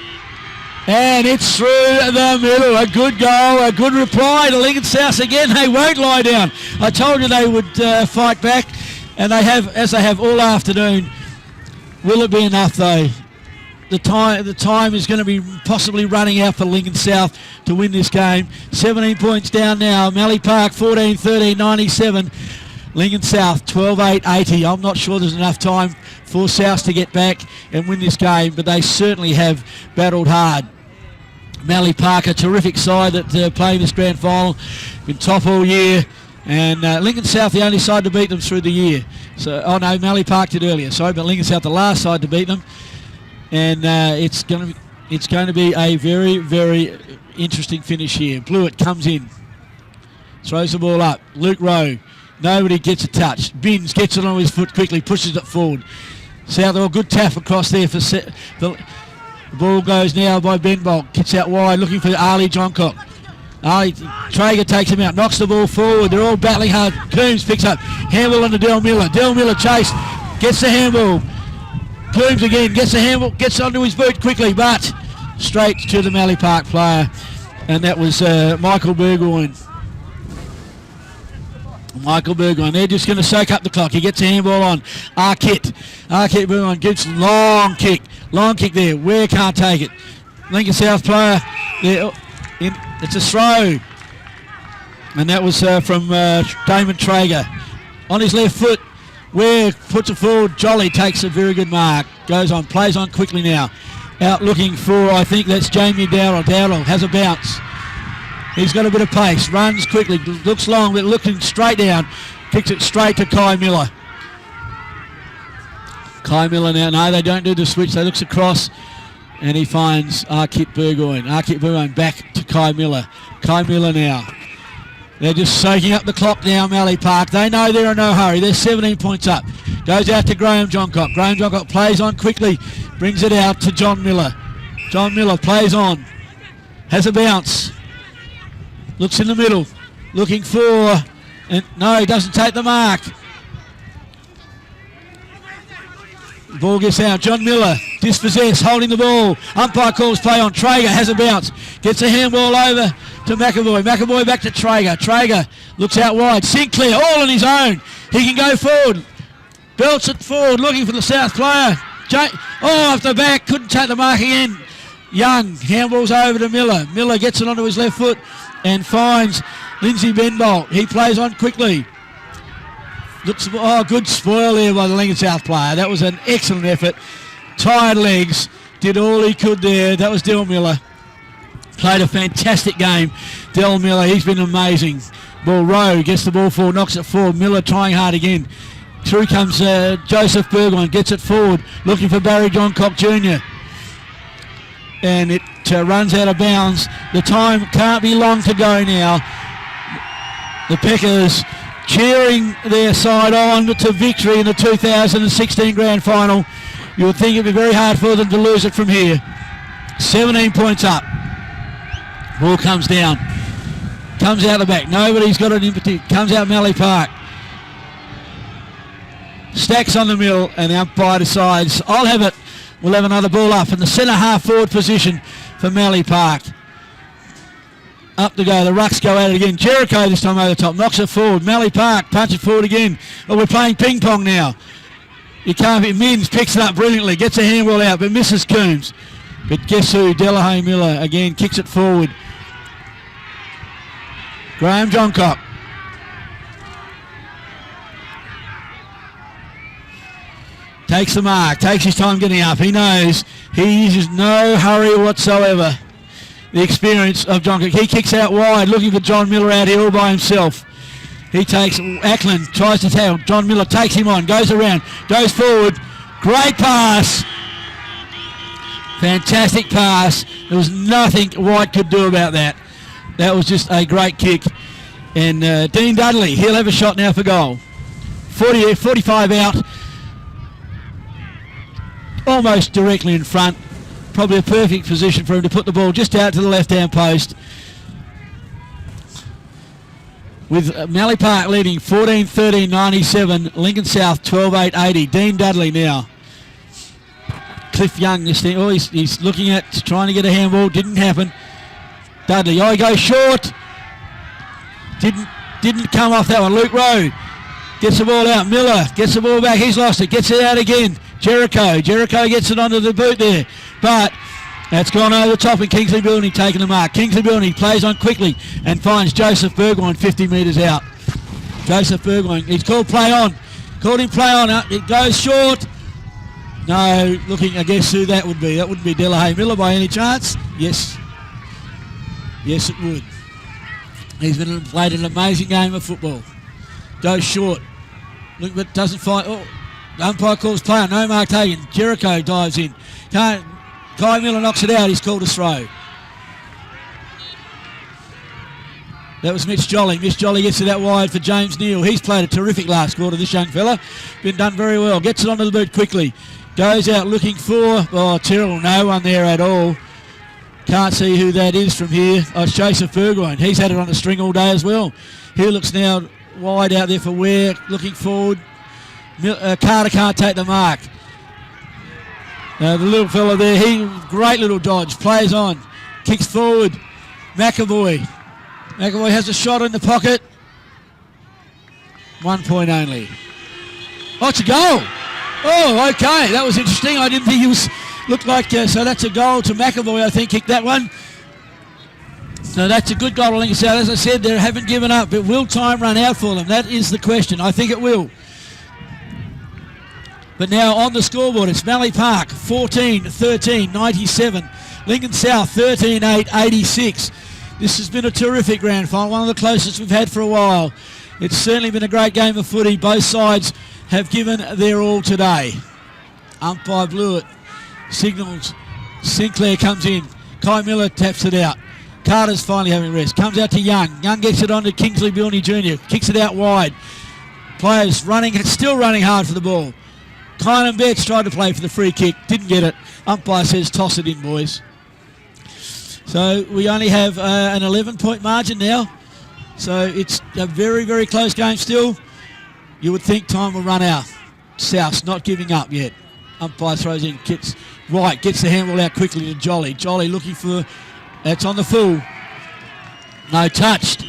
and it's through the middle. A good goal, a good reply to Lincoln South again. They won't lie down. I told you they would fight back, and they have, as they have all afternoon. Will it be enough though? The time is going to be possibly running out for Lincoln South to win this game. 17 points down now. Mallee Park 14-13-97. Lincoln South 12-8-80. I'm not sure there's enough time for South to get back and win this game, but they certainly have battled hard. Mallee Park, a terrific side that playing this grand final. Been top all year. And Lincoln South, the only side to beat them through the year. So, oh no, Mallee Park did earlier. Sorry, but Lincoln South, the last side to beat them. And it's going to be a very, very interesting finish here. Blewett comes in, throws the ball up. Luke Rowe, nobody gets a touch. Binns gets it on his foot quickly, pushes it forward. Southall, good tap across there for the ball goes now by Ben Bolt. Gets out wide, looking for Ali Johncock. Traeger takes him out, knocks the ball forward. They're all battling hard. Coombs picks up. Handball on to Del Miller. Del Miller chase, gets the handball. Coombs again, gets the handball, gets onto his boot quickly, but straight to the Mallee Park player. And that was Michael Burgoyne. Michael Burgoyne, they're just going to soak up the clock. He gets a handball on. Arquette Burgoyne gives long kick there. Ware can't take it. Lincoln South player, it's a throw. And that was from Damon Traeger. On his left foot, Ware puts it forward. Jolly takes a very good mark. Goes on, plays on quickly now. Out looking for, I think that's Jamie Dowdle. Dowdle has a bounce. He's got a bit of pace, runs quickly, looks long, but looking straight down, kicks it straight to Kai Miller. Kai Miller now, no, they don't do the switch, they looks across, and he finds Arquette Burgoyne. Arquette Burgoyne back to Kai Miller. Kai Miller now. They're just soaking up the clock now, Mallee Park. They know they're in no hurry. They're 17 points up. Goes out to Graham Johncock. Graham Johncock plays on quickly, brings it out to John Miller. John Miller plays on, has a bounce. Looks in the middle, looking for, and no, he doesn't take the mark. The ball gets out. John Miller, dispossessed, holding the ball. Umpire calls play on. Traeger has a bounce, gets a handball over to McAvoy. McAvoy back to Traeger. Traeger looks out wide. Sinclair all on his own. He can go forward. Belts it forward, looking for the South player. Off the back, couldn't take the mark again. Young handballs over to Miller. Miller gets it onto his left foot and finds Lindsay Benbolt. He plays on quickly. Looks, good spoil there by the Lincoln South player. That was an excellent effort. Tired legs, did all he could there. That was Del Miller. Played a fantastic game. Del Miller, he's been amazing. Ball Rowe gets the ball forward, knocks it forward. Miller trying hard again. Through comes Joseph Burgoyne, gets it forward, looking for Barry Johncock Jr. And it runs out of bounds. The time can't be long to go now. The Peckers cheering their side on to victory in the 2016 Grand Final. You would think it would be very hard for them to lose it from here. 17 points up. Ball comes down. Comes out the back. Nobody's got an impetus. Comes out Mallee Park. Stacks on the mill, and the umpire decides, I'll have it. We'll have another ball up in the centre half forward position for Mallee Park. Up to go, the Rucks go at it again. Jericho this time over the top, knocks it forward. Mallee Park punch it forward again. Oh, we're playing ping pong now. You can't be, Minns picks it up brilliantly, gets a handball out, but misses Coombs. But guess who? Delahaye Miller again kicks it forward. Graham Johncock. Takes the mark, takes his time getting up. He knows he's in no hurry whatsoever. The experience of Johncock. He kicks out wide, looking for John Miller out here all by himself. He takes, Ackland tries to tackle. John Miller takes him on, goes around, goes forward. Great pass. Fantastic pass. There was nothing White could do about that. That was just a great kick. And Dean Dudley, he'll have a shot now for goal. 45 out. Almost directly in front. Probably a perfect position for him to put the ball just out to the left-hand post. With Mallee Park leading 14-13-97. Lincoln South 12-8-80. Dean Dudley now. Cliff Young, this thing. Oh, he's looking at trying to get a handball. Didn't happen. Dudley. Oh, he goes short. Didn't come off that one. Luke Rowe gets the ball out. Miller gets the ball back. He's lost it. Gets it out again. Jericho gets it onto the boot there, but that's gone over the top, and Kingsley Bilney taking the mark. Kingsley Bilney plays on quickly and finds Joseph Burgoyne 50 metres out. Joseph Burgoyne, he's called play on. Called him play on. It goes short. No, looking, I guess who that would be. That wouldn't be Delahaye Miller by any chance. Yes. Yes, it would. He's played an amazing game of football. Goes short. Look, but doesn't find. Oh, the umpire calls player. No mark taken. Jericho dives in. Kai Miller knocks it out. He's called a throw. That was Mitch Jolly. Mitch Jolly gets it out wide for James Neal. He's played a terrific last quarter, this young fella. Been done very well. Gets it onto the boot quickly. Goes out looking for, terrible, no one there at all. Can't see who that is from here. Oh, it's Joseph Burgoyne. He's had it on the string all day as well. He looks now wide out there for Ware, looking forward. Carter can't take the mark. The little fella there, great little dodge. Plays on. Kicks forward. McAvoy has a shot in the pocket. 1 point only. Oh, it's a goal. Oh, okay. That was interesting. I didn't think he looked like, so that's a goal to McAvoy, I think, kicked that one. So that's a good goal to Lincoln South. As I said, they haven't given up, but will time run out for them? That is the question. I think it will. But now on the scoreboard, it's Mallee Park, 14-13, 97. Lincoln South, 13-8, 86. This has been a terrific grand final, one of the closest we've had for a while. It's certainly been a great game of footy. Both sides have given their all today. Umpire blew it. Signals. Sinclair comes in. Kai Miller taps it out. Carter's finally having rest. Comes out to Young. Young gets it on to Kingsley Bilney Jr. Kicks it out wide. Players running, still running hard for the ball. Kynan Betts tried to play for the free kick. Didn't get it. Umpire says toss it in, boys. So we only have an 11-point margin now. So it's a very, very close game still. You would think time will run out. South not giving up yet. Umpire throws in. White gets the handball out quickly to Jolly. Jolly looking for... That's on the full. No, touched.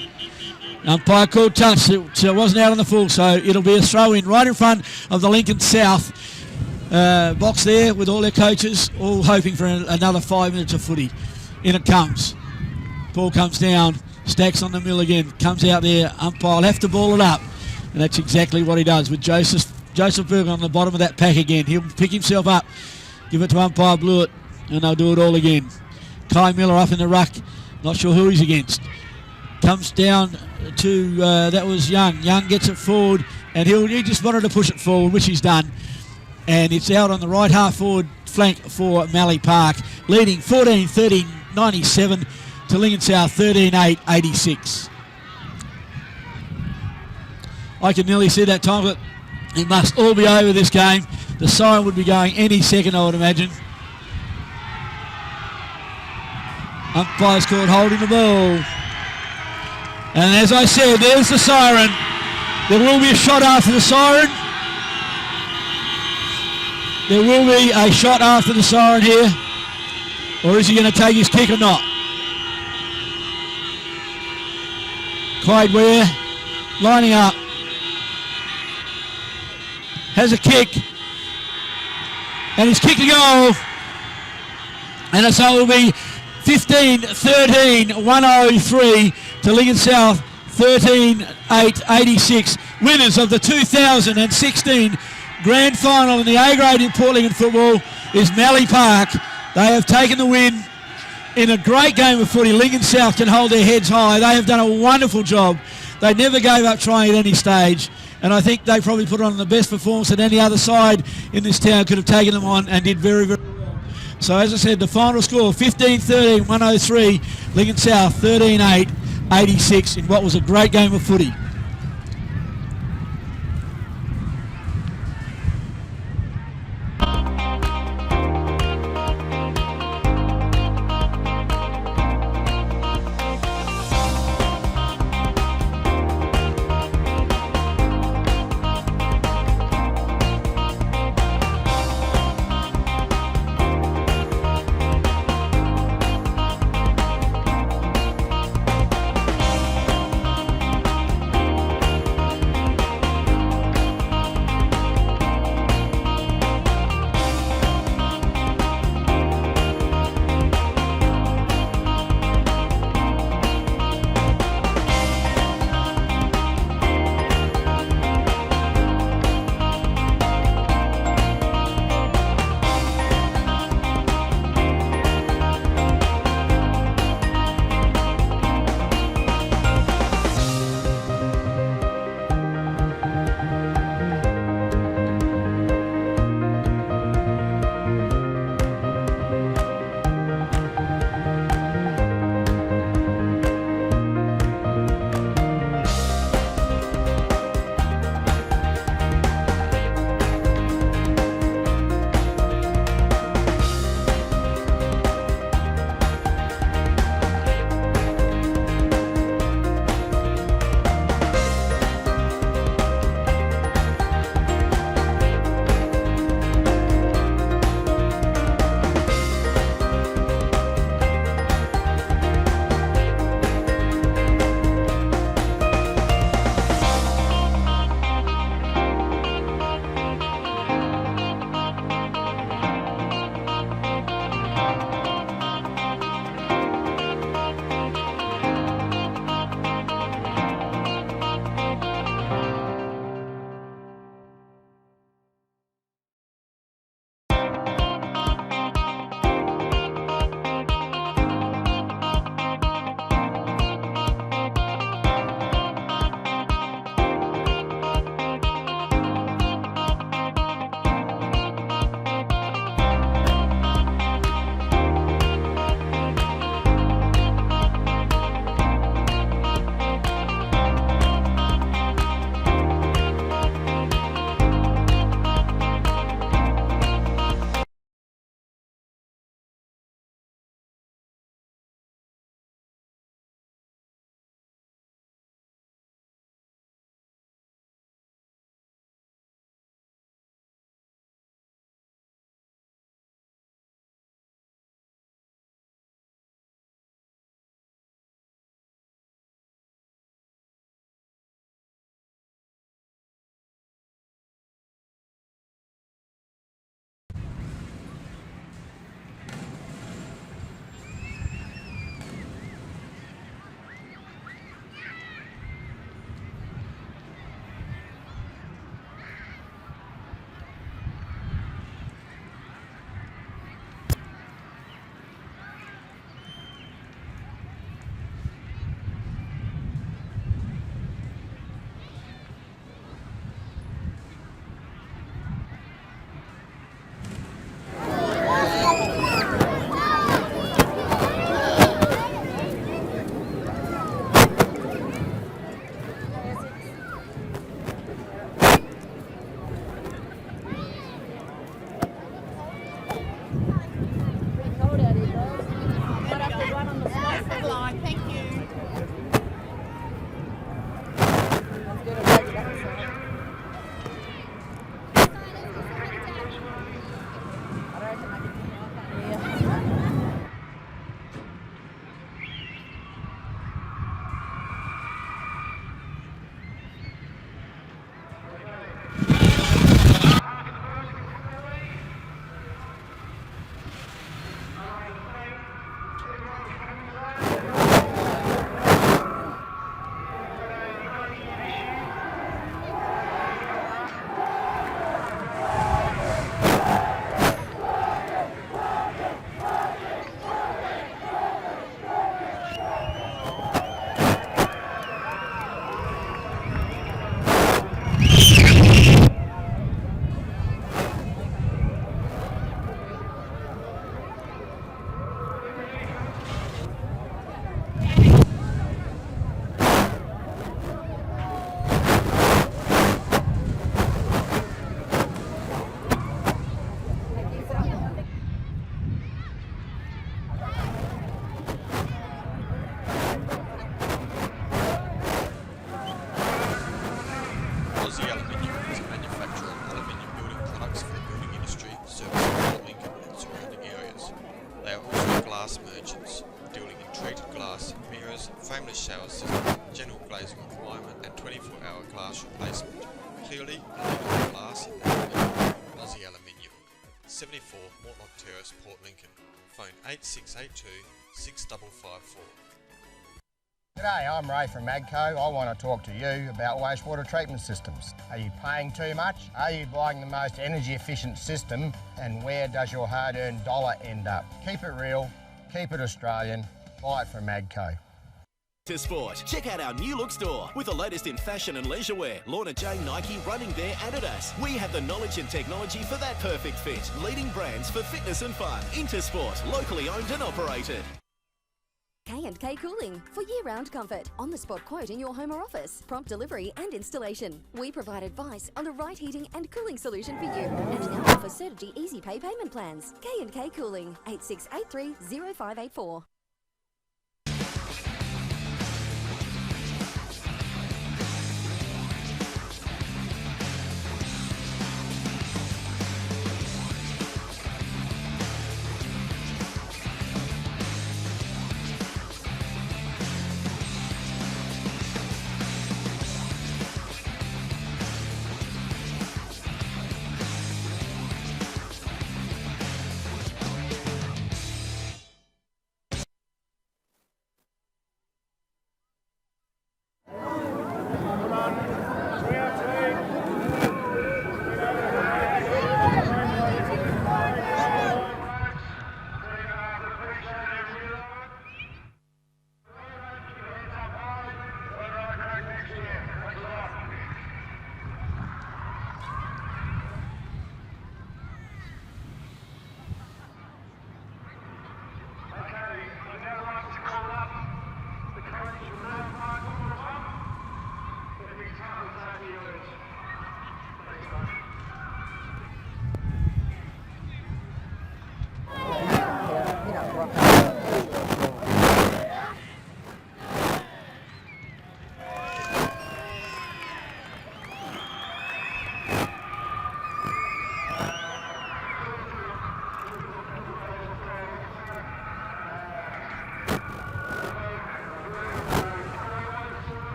Umpire called touch. So it wasn't out on the full, so it'll be a throw-in right in front of the Lincoln South box there with all their coaches, all hoping for another 5 minutes of footy. In it comes. Ball comes down. Stacks on the mill again. Comes out there. Umpire will have to ball it up. And that's exactly what he does with Joseph Berger on the bottom of that pack again. He'll pick himself up. Give it to umpire Blewett. And they'll do it all again. Kai Miller up in the ruck. Not sure who he's against. Comes down to, that was Young. Young gets it forward. And he just wanted to push it forward, which he's done. And it's out on the right half forward flank for Mallee Park. Leading 14-13. 97 to Lincoln South 13-8, 86. I can nearly see that time, but it must all be over this game. The siren would be going any second, I would imagine. Umpire's called holding the ball. And as I said, there's the siren. There will be a shot after the siren. There will be a shot after the siren here. Or is he going to take his kick or not? Clyde Ware lining up. Has a kick. And he's kicked a goal. And so it will be 15-13, 103 to Lincoln South, 13-8, 86. Winners of the 2016 Grand Final in the A grade in Port Lincoln football is Mallee Park. They have taken the win in a great game of footy. Lincoln South can hold their heads high. They have done a wonderful job. They never gave up trying at any stage. And I think they probably put on the best performance that any other side in this town could have taken them on and did very, very well. So as I said, the final score, 15-13, 103. Lincoln South, 13-8, 86 in what was a great game of footy. a shower system, general glazing requirement and 24-hour glass replacement. Clearly, legal glass and aluminium, Aussie Aluminium. 74 Mortlock Terrace, Port Lincoln. Phone 8682 6554. G'day, I'm Ray from Magco. I want to talk to you about wastewater treatment systems. Are you paying too much? Are you buying the most energy efficient system? And where does your hard-earned dollar end up? Keep it real, keep it Australian, buy it from Magco. To sport, check out our new look store with the latest in fashion and leisure wear. Lorna Jane, Nike, Running Bear, Adidas. We have the knowledge and technology for that perfect fit. Leading brands for fitness and fun. Intersport, locally owned and operated. K&K Cooling for year-round comfort. On-the-spot quote in your home or office. Prompt delivery and installation. We provide advice on the right heating and cooling solution for you. And now offer Certegy Easy Pay payment plans. K&K Cooling, 8683 0584.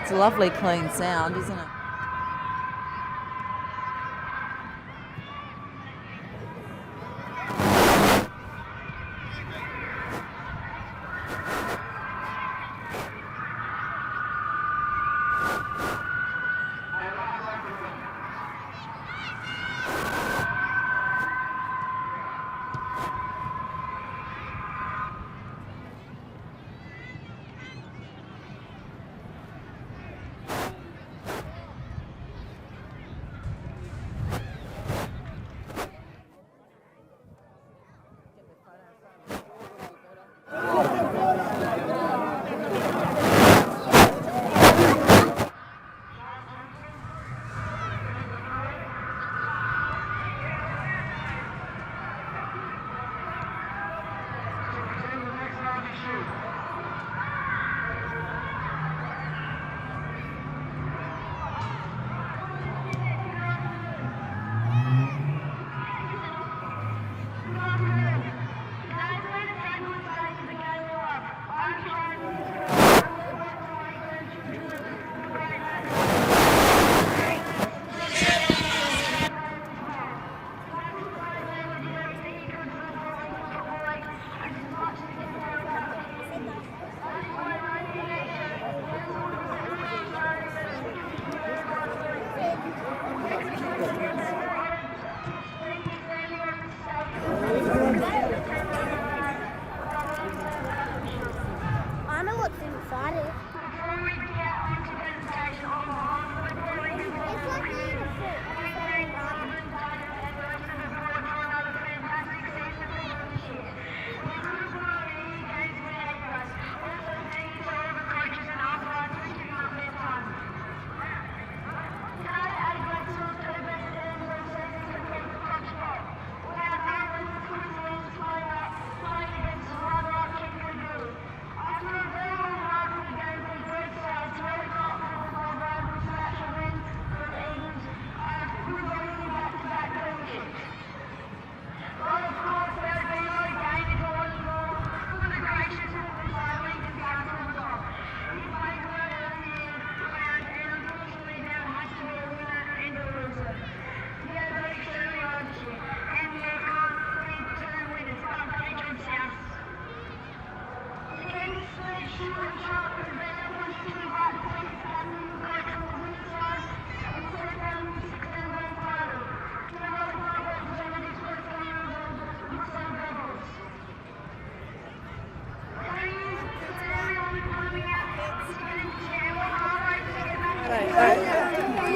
It's a lovely clean sound, isn't it? I know what's inside it. It's like eating a fruit.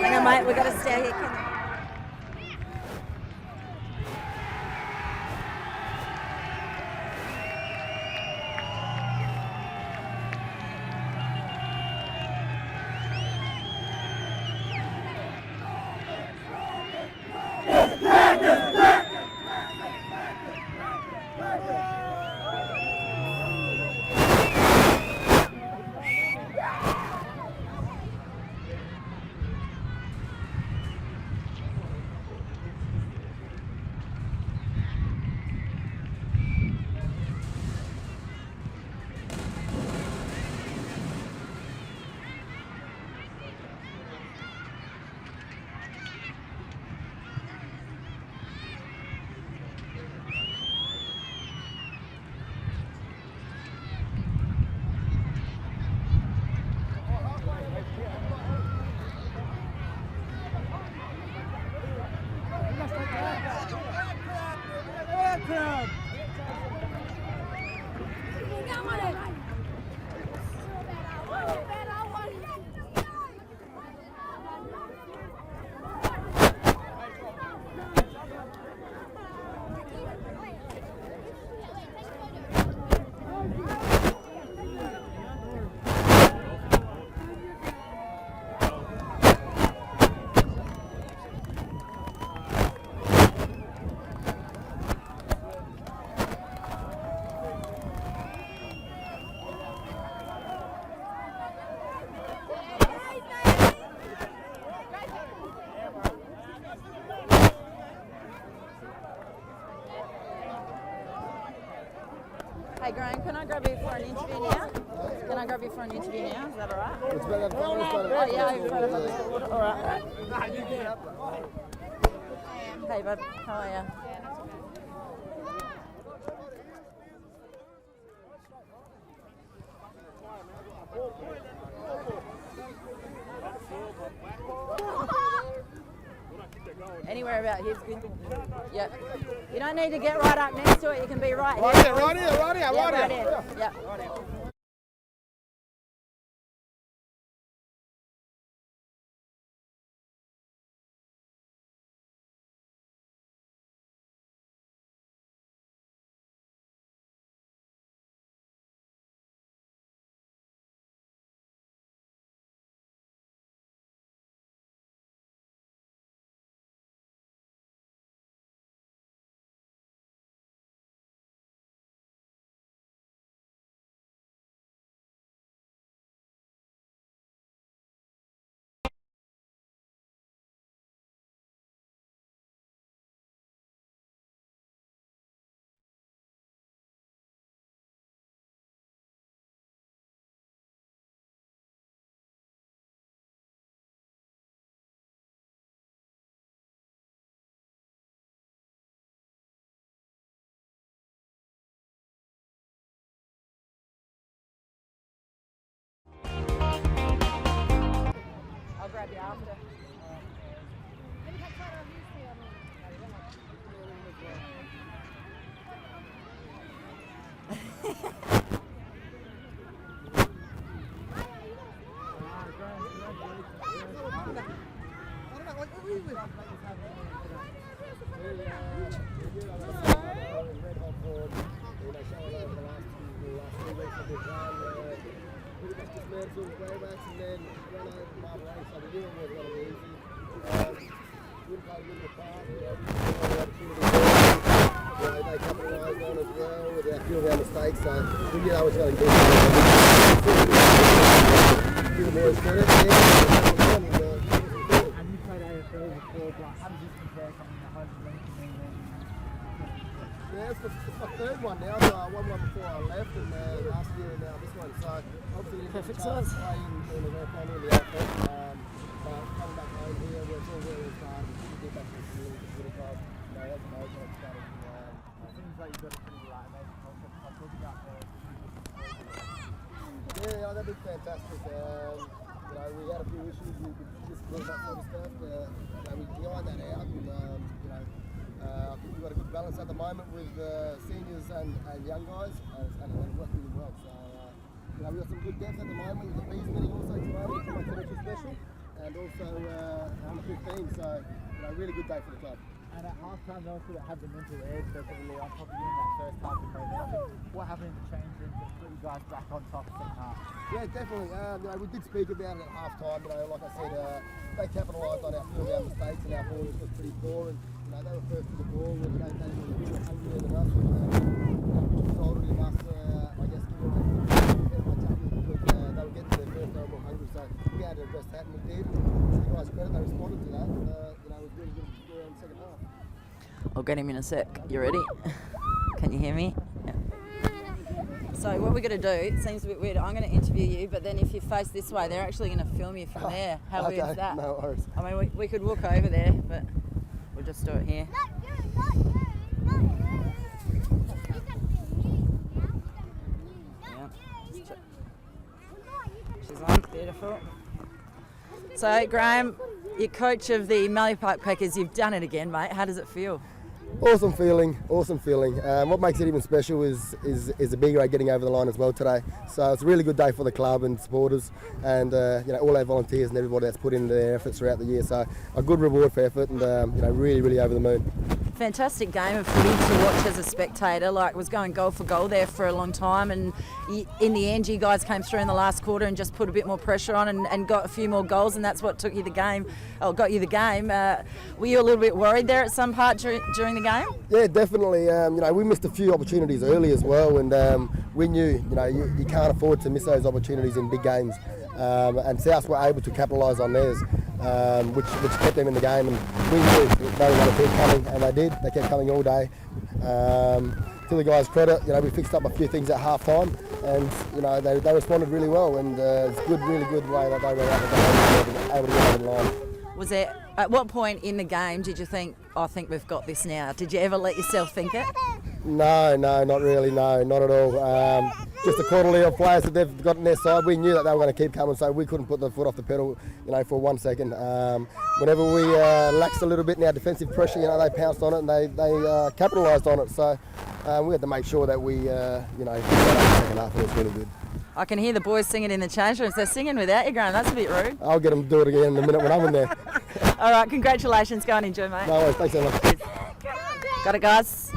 Hang on, mate, we've got to stay here. Hey, Graham, can I grab you for an interview now? Can I grab you for an interview now? Is that all right? It's better than Oh, yeah, you've got it. All right. Hey, bud. How are you? Anywhere about here's good. Yep. You don't need to get right up next to it. You can be right here. Right here. Yeah, right here. Yep. I'll grab you after. Mistakes, so we knew that was going to be And you played AFL before, but how does this compare coming to home to ranking? Yeah, it's my third one now. So I won one before I left, and last year and now this one. So obviously didn't get a chance to play in the World Final in the AFL. But coming back home here, where it's all where it started, we get back to the field, the footy club. That's the most I've started. It seems like you've got a pretty amazing culture. I'm talking about Yeah, that'd be fantastic. We had a few issues with discipline, that sort of stuff. We ironed that out, and I think we've got a good balance at the moment with seniors and young guys, and it worked really well. So we've got some good depth at the moment. With the Bees meeting also today, which makes it extra special, and also under 15. So really good day for the club. And at half-time, they also had the mental edge definitely on top of you in that first half of momentum. What happened in the change room to put you guys back on top of the half? Yeah, definitely. We did speak about it at half-time. Like I said, they capitalised on our field down mistakes, and our ball was pretty poor. And they were first to the ball, and they were hungrier than us. Which resulted in us, I guess, giving away as much tackles because they were getting to their first overall hungry. So we had to address that, and we did. To the guys' credit, they responded to that. It was really good score in the second half. I'll get him in a sec. You ready? Can you hear me? Yeah. So what we're going to do, it seems a bit weird, I'm going to interview you, but then if you face this way, they're actually going to film you from there. How weird is that? No worries. I mean, we could walk over there, but we'll just do it here. Yeah. She's on. Beautiful. So, Graham, you're coach of the Mallee Park Packers. You've done it again, mate. How does it feel? Awesome feeling. What makes it even special is the big rate getting over the line as well today. So it's a really good day for the club and supporters, and all our volunteers and everybody that's put in their efforts throughout the year. So a good reward for effort, and really over the moon. Fantastic game of footy to watch as a spectator. Like, was going goal for goal there for a long time, and in the end, you guys came through in the last quarter and just put a bit more pressure on and got a few more goals, and that's what took you the game. Or got you the game. Were you a little bit worried there at some part during the game? Yeah, definitely. We missed a few opportunities early as well, and we knew you can't afford to miss those opportunities in big games. And South were able to capitalise on theirs, which kept them in the game. And we knew they were going to keep coming, and they did. They kept coming all day. to the guys' credit, you know, we fixed up a few things at half time, and you know they responded really well, and it's good, really good way that they were able to get over the line. Was there, at what point in the game did you think, I think we've got this now? Did you ever let yourself think it? No, not really, no, not at all. Just the quality of players that they've got on their side, we knew that they were going to keep coming, so we couldn't put the foot off the pedal, you know, for 1 second. Whenever we laxed a little bit in our defensive pressure, you know, they pounced on it and they capitalised on it. So we had to make sure that we, you know, got up the second half, and it was really good. I can hear the boys singing in the change rooms. They're singing without you, Graham. That's a bit rude. I'll get them to do it again in a minute when I'm in there. All right, congratulations. Go and enjoy, mate. No worries, thanks so much. Got it, guys.